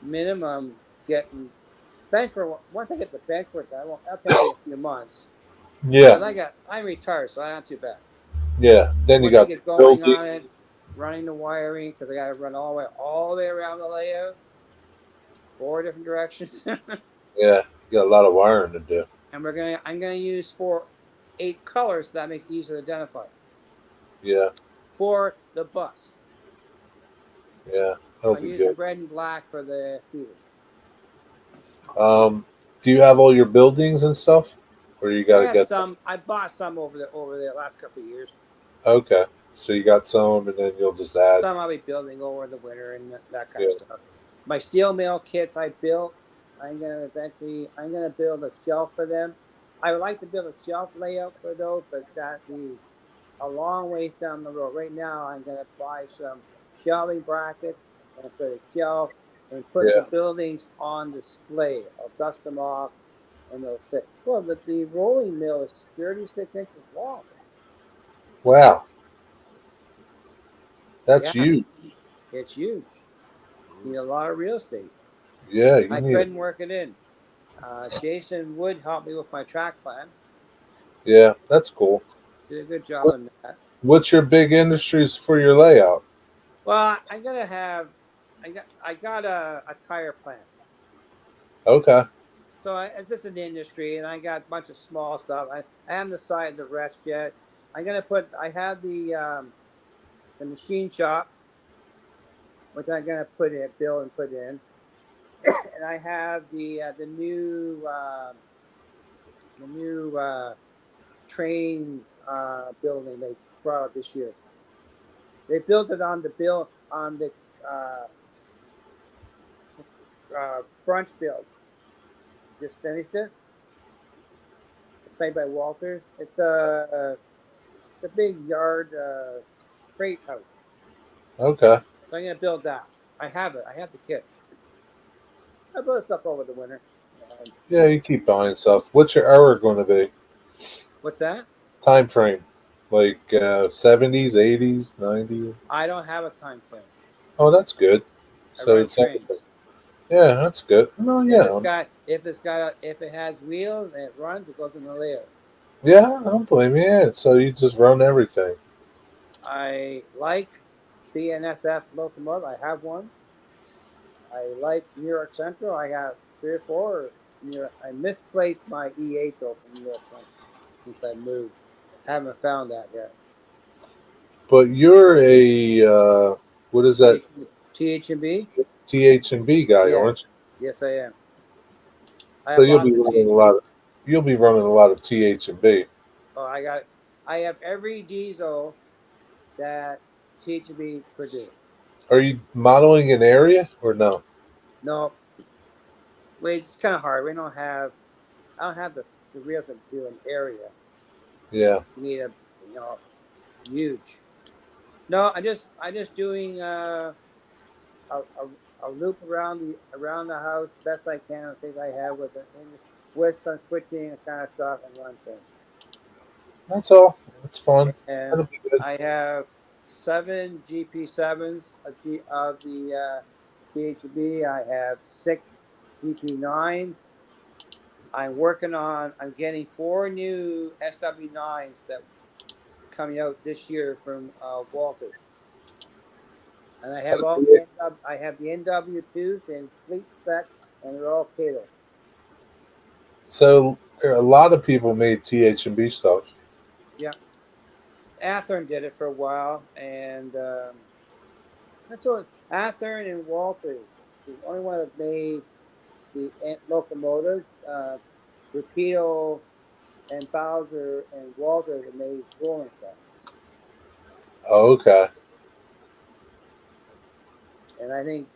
Speaker 4: minimum getting bench work. Once I get the bench work done, that'll take me a few months.
Speaker 1: Yeah,
Speaker 4: Because I'm retired, so I'm not too bad.
Speaker 1: yeah. Then you
Speaker 4: Once I
Speaker 1: got
Speaker 4: get going
Speaker 1: building.
Speaker 4: on it, running the wiring, because I got to run all the way around the layout, 4 different directions,
Speaker 1: Yeah, you got a lot of wiring to do.
Speaker 4: and I'm gonna use 8 colors, so that makes it easier to identify
Speaker 1: Yeah,
Speaker 4: for the bus.
Speaker 1: yeah. That'll
Speaker 4: I'm
Speaker 1: be
Speaker 4: using
Speaker 1: good.
Speaker 4: red and black for the feeder.
Speaker 1: Do you have all your buildings and stuff, or you got
Speaker 4: I
Speaker 1: to
Speaker 4: have
Speaker 1: get them?
Speaker 4: some. I bought some over the last couple of years.
Speaker 1: Okay, so you got some, and then you'll just add.
Speaker 4: Some I'll be building over the winter and that kind
Speaker 1: Yeah,
Speaker 4: of stuff. My steel mill kits I built. I'm gonna build a shelf for them. I would like to build a shelf layout for those, but that'd be a long ways down the road. Right now, I'm gonna buy some shelving brackets and put a shelf and put the
Speaker 1: yeah.
Speaker 4: buildings on display. I'll dust them off and they'll sit. Well, the rolling mill is 36 inches long.
Speaker 1: Wow, that's
Speaker 4: Yeah,
Speaker 1: huge.
Speaker 4: it's huge. You need a lot of real estate.
Speaker 1: Yeah, you
Speaker 4: I
Speaker 1: need it.
Speaker 4: couldn't work it in. Jason Wood helped me with my track plan.
Speaker 1: Yeah, that's cool.
Speaker 4: Did a good job
Speaker 1: What,
Speaker 4: on that.
Speaker 1: what's your big industries for your layout?
Speaker 4: Well, I'm gonna have. I got a tire plant.
Speaker 1: Okay.
Speaker 4: So it's just an industry, and I got a bunch of small stuff. I haven't decided the rest yet. I'm gonna put. I have the machine shop, which I'm gonna build and put in, and I have the new train building they brought up this year. They built it on the uh, brunch build. Just finished it. It's made by Walters. It's a big yard freight house.
Speaker 1: Okay.
Speaker 4: So I'm gonna build that. I have it. I have the kit. I built stuff over the winter.
Speaker 1: Yeah, you keep buying stuff. What's your hour going to be?
Speaker 4: What's that?
Speaker 1: Time frame? Like 70s, 80s, 90s?
Speaker 4: I don't have a time frame.
Speaker 1: Oh, that's good.
Speaker 4: I
Speaker 1: So
Speaker 4: run
Speaker 1: it's everything.
Speaker 4: trains.
Speaker 1: Yeah, that's good. No, yeah.
Speaker 4: If it has wheels and it runs, it goes in the layer.
Speaker 1: Yeah, I don't blame you. Yeah, so you just run everything.
Speaker 4: I like BNSF locomotive. I have one. I like New York Central. I got 3 or 4. I misplaced my E8 though from New York since I moved. Haven't found that yet.
Speaker 1: But you're a what is that?
Speaker 4: TH&B?
Speaker 1: TH&B guy, aren't
Speaker 4: Yes.
Speaker 1: you?
Speaker 4: Yes, I am. I
Speaker 1: So
Speaker 4: have
Speaker 1: you'll
Speaker 4: lots
Speaker 1: be
Speaker 4: of
Speaker 1: running a
Speaker 4: TH&B.
Speaker 1: lot. You'll be running a lot of TH&B.
Speaker 4: Oh, I have every diesel that TH&B produced.
Speaker 1: Are you modeling an area or no?
Speaker 4: No, wait, it's kind of hard. I don't have the real to do an area.
Speaker 1: Yeah.
Speaker 4: You need a, you know, huge. No, I just doing a loop around the house best I can. The things I have with some switching and kind of stuff and one thing.
Speaker 1: That's all. That's fun.
Speaker 4: And
Speaker 1: That'll be good.
Speaker 4: I have 7 GP7s of the PHB. I have 6 GP9s. I'm getting 4 new SW9s that coming out this year from Walters. And I have all the I have the NW2s in fleet set, and they're all catered.
Speaker 1: So a lot of people made TH&B stuff.
Speaker 4: Yeah, Athearn did it for a while, and that's all. Athearn and Walters is the only one that made the locomotives. Rapido and Bowser and Walter that made rolling stuff.
Speaker 1: Oh, okay.
Speaker 4: And I think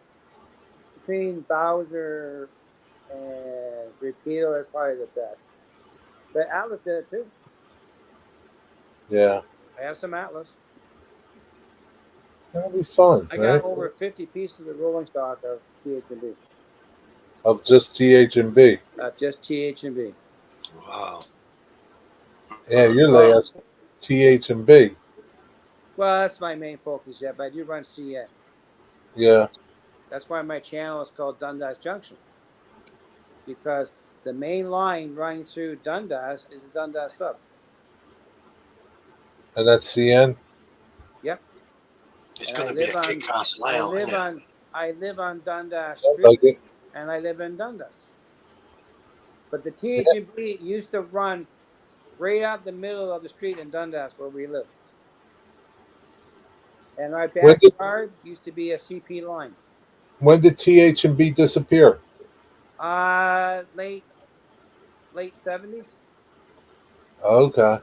Speaker 4: between Bowser and Rapido are probably the best. But Atlas did it too.
Speaker 1: Yeah.
Speaker 4: I have some Atlas.
Speaker 1: That'll be fun,
Speaker 4: I got
Speaker 1: right?
Speaker 4: over 50 pieces of rolling stock of TH&B.
Speaker 1: Of just TH&B.
Speaker 4: Just TH&B.
Speaker 2: Wow.
Speaker 1: Yeah, your
Speaker 4: Well,
Speaker 1: layouts TH&B.
Speaker 4: well, that's my main focus yet, but I do run CN.
Speaker 1: Yeah.
Speaker 4: That's why my channel is called Dundas Junction. Because the main line running through Dundas is a Dundas sub.
Speaker 1: And that's CN.
Speaker 4: Yep.
Speaker 2: It's
Speaker 4: And
Speaker 2: going to be a kick-ass layout, isn't it?
Speaker 4: I live on Dundas
Speaker 1: Sounds
Speaker 4: Street,
Speaker 1: like it.
Speaker 4: and I live in Dundas. But the
Speaker 1: Yeah.
Speaker 4: TH&B used to run right out the middle of the street in Dundas where we live. And our
Speaker 1: When did
Speaker 4: backyard used to be a CP line.
Speaker 1: when did TH&B disappear?
Speaker 4: Late 70s.
Speaker 1: Okay.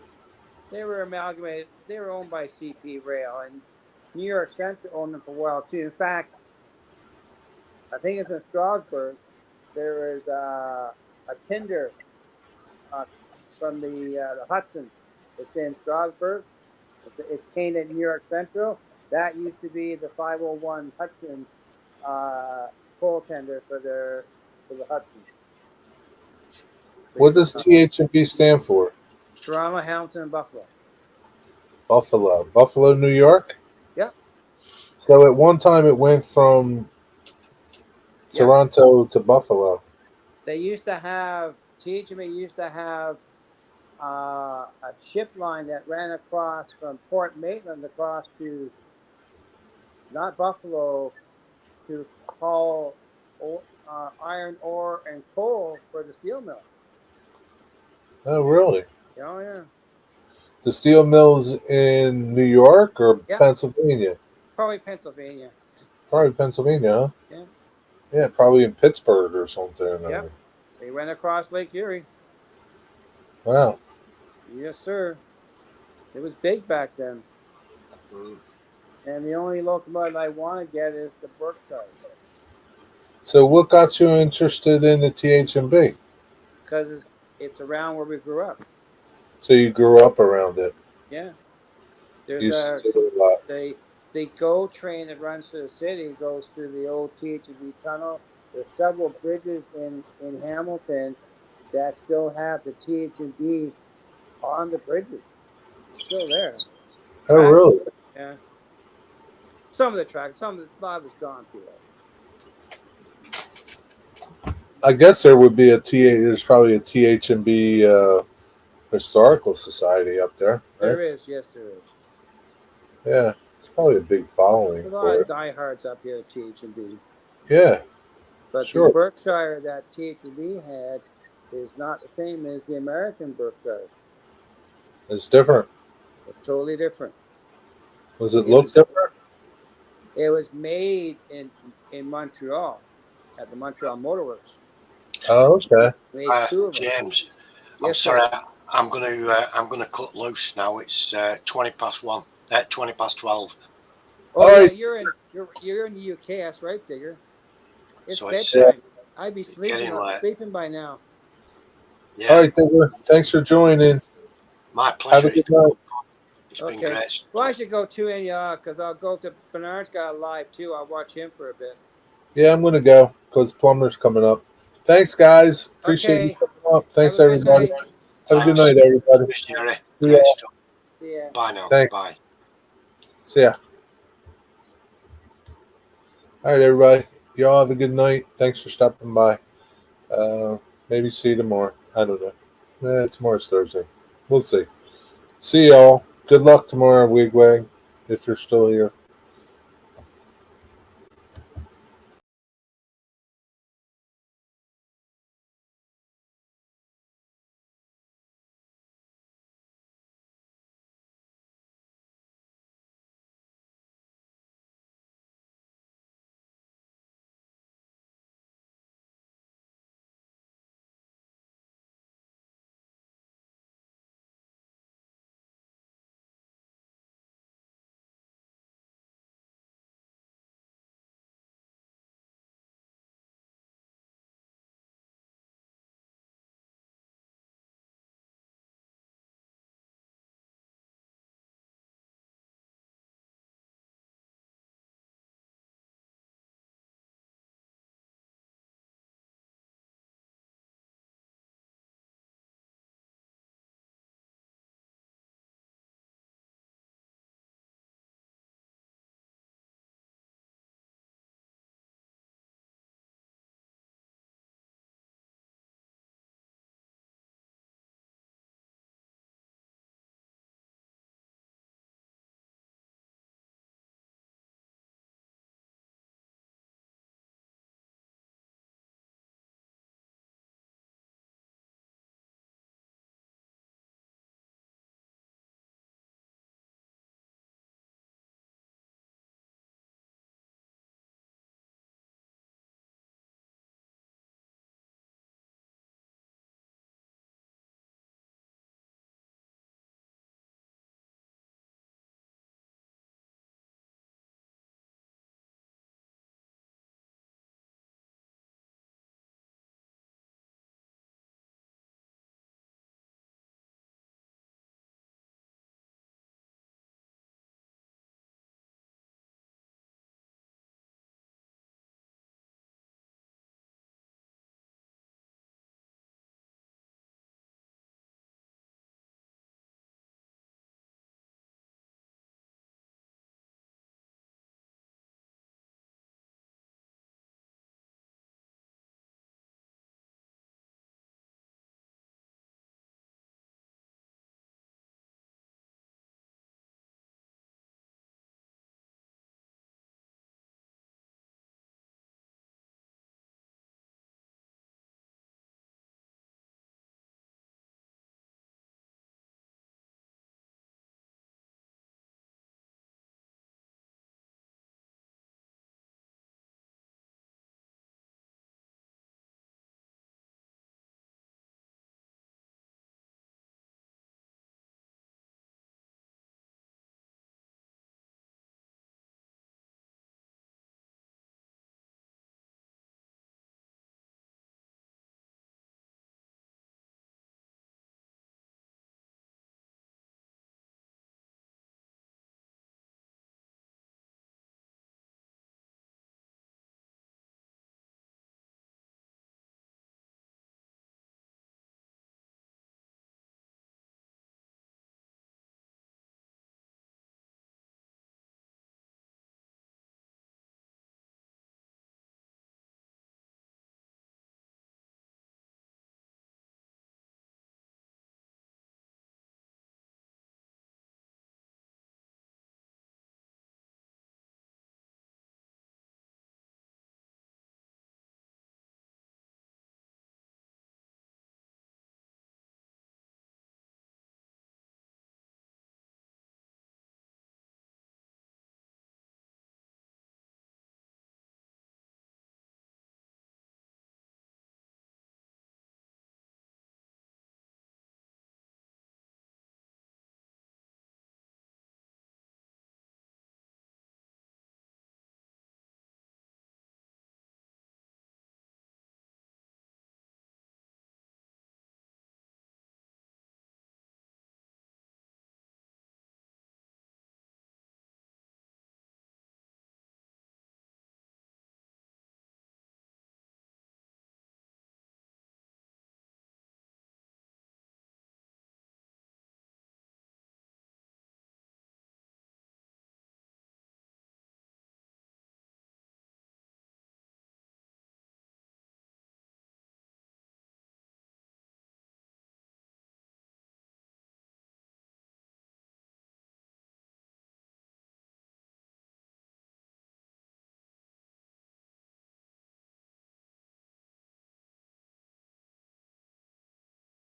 Speaker 4: They were amalgamated. They were owned by CP Rail, and New York Central owned them for a while too. In fact, I think it's in Strasbourg. There is a tender uh, from the Hudson. It's in Strasbourg. It's painted New York Central. That used to be the 501 Hudson coal tender for the Hudson.
Speaker 1: What does TH&B stand for?
Speaker 4: Toronto, Hamilton, and Buffalo.
Speaker 1: Buffalo. Buffalo, New York?
Speaker 4: Yep.
Speaker 1: So at one time it went from
Speaker 4: Yep.
Speaker 1: Toronto to Buffalo.
Speaker 4: They used to have THMA used to have a ship line that ran across from Port Maitland across to not Buffalo to haul iron ore and coal for the steel mill.
Speaker 1: Oh, really?
Speaker 4: Oh yeah.
Speaker 1: The steel mills in New York or
Speaker 4: Yeah.
Speaker 1: Pennsylvania?
Speaker 4: Probably Pennsylvania.
Speaker 1: Probably Pennsylvania, huh?
Speaker 4: Yeah.
Speaker 1: Yeah, probably in Pittsburgh or something.
Speaker 4: Yep. They went across Lake Erie.
Speaker 1: Wow.
Speaker 4: Yes, sir. It was big back then.
Speaker 2: Mm.
Speaker 4: And the only locomotive I want to get is the Berkshire.
Speaker 1: So what got you interested in the TH&B?
Speaker 4: Because it's around where we grew up.
Speaker 1: So you grew up around it.
Speaker 4: Yeah. There's
Speaker 1: You see it a lot.
Speaker 4: the GO train that runs through the city goes through the old THB tunnel. There's several bridges in Hamilton that still have the THB on the bridges. It's still there.
Speaker 1: Oh,
Speaker 4: Tracks,
Speaker 1: really?
Speaker 4: yeah. Some of the tracks, a lot of it's gone too.
Speaker 1: I guess there would be there's probably a TH&B historical society up there, right?
Speaker 4: There is, yes, there is.
Speaker 1: Yeah, it's probably a big following
Speaker 4: There's a lot
Speaker 1: for
Speaker 4: of
Speaker 1: it.
Speaker 4: diehards up here at THB.
Speaker 1: Yeah,
Speaker 4: But
Speaker 1: Sure.
Speaker 4: the Berkshire that THB had is not the same as the American Berkshire.
Speaker 1: It's different.
Speaker 4: It's totally different.
Speaker 1: Does it look different?
Speaker 4: It was made in Montreal at the Montreal Motor Works.
Speaker 1: Oh, okay.
Speaker 4: Made two of them.
Speaker 2: James, I'm
Speaker 4: Yes,
Speaker 2: sorry.
Speaker 4: sir.
Speaker 2: I'm gonna cut loose now. It's 20 past 1. 20 past 12.
Speaker 4: Oh
Speaker 1: All
Speaker 4: yeah,
Speaker 1: right.
Speaker 4: you're in the UK. That's right, Digger. It's
Speaker 2: So it's
Speaker 4: bedtime. I'd be
Speaker 2: getting late.
Speaker 4: sleeping by now.
Speaker 2: Yeah.
Speaker 1: All right, Digger. Thanks for joining.
Speaker 2: My
Speaker 1: Have
Speaker 2: pleasure.
Speaker 1: a good night.
Speaker 2: It's been
Speaker 4: Okay.
Speaker 2: great.
Speaker 4: Well, I should go too, and because I'll go to Bernard's got live too. I'll watch him for a bit.
Speaker 1: Yeah, I'm going to go because Plumber's coming up. Thanks, guys. Appreciate you
Speaker 4: Okay.
Speaker 1: coming up. Thanks,
Speaker 4: Have a good
Speaker 1: everybody.
Speaker 4: night.
Speaker 1: Have a good
Speaker 2: Thanks.
Speaker 1: night, everybody.
Speaker 2: Thanks, Jerry.
Speaker 1: See
Speaker 2: Great
Speaker 1: ya.
Speaker 2: stuff.
Speaker 4: See ya.
Speaker 2: Bye now.
Speaker 1: Thanks.
Speaker 2: Bye.
Speaker 1: See ya. All right, everybody. Y'all have a good night. Thanks for stopping by. Maybe see you tomorrow. I don't know. Tomorrow's Thursday. We'll see. See y'all. Good luck tomorrow, Wigwag, if you're still here.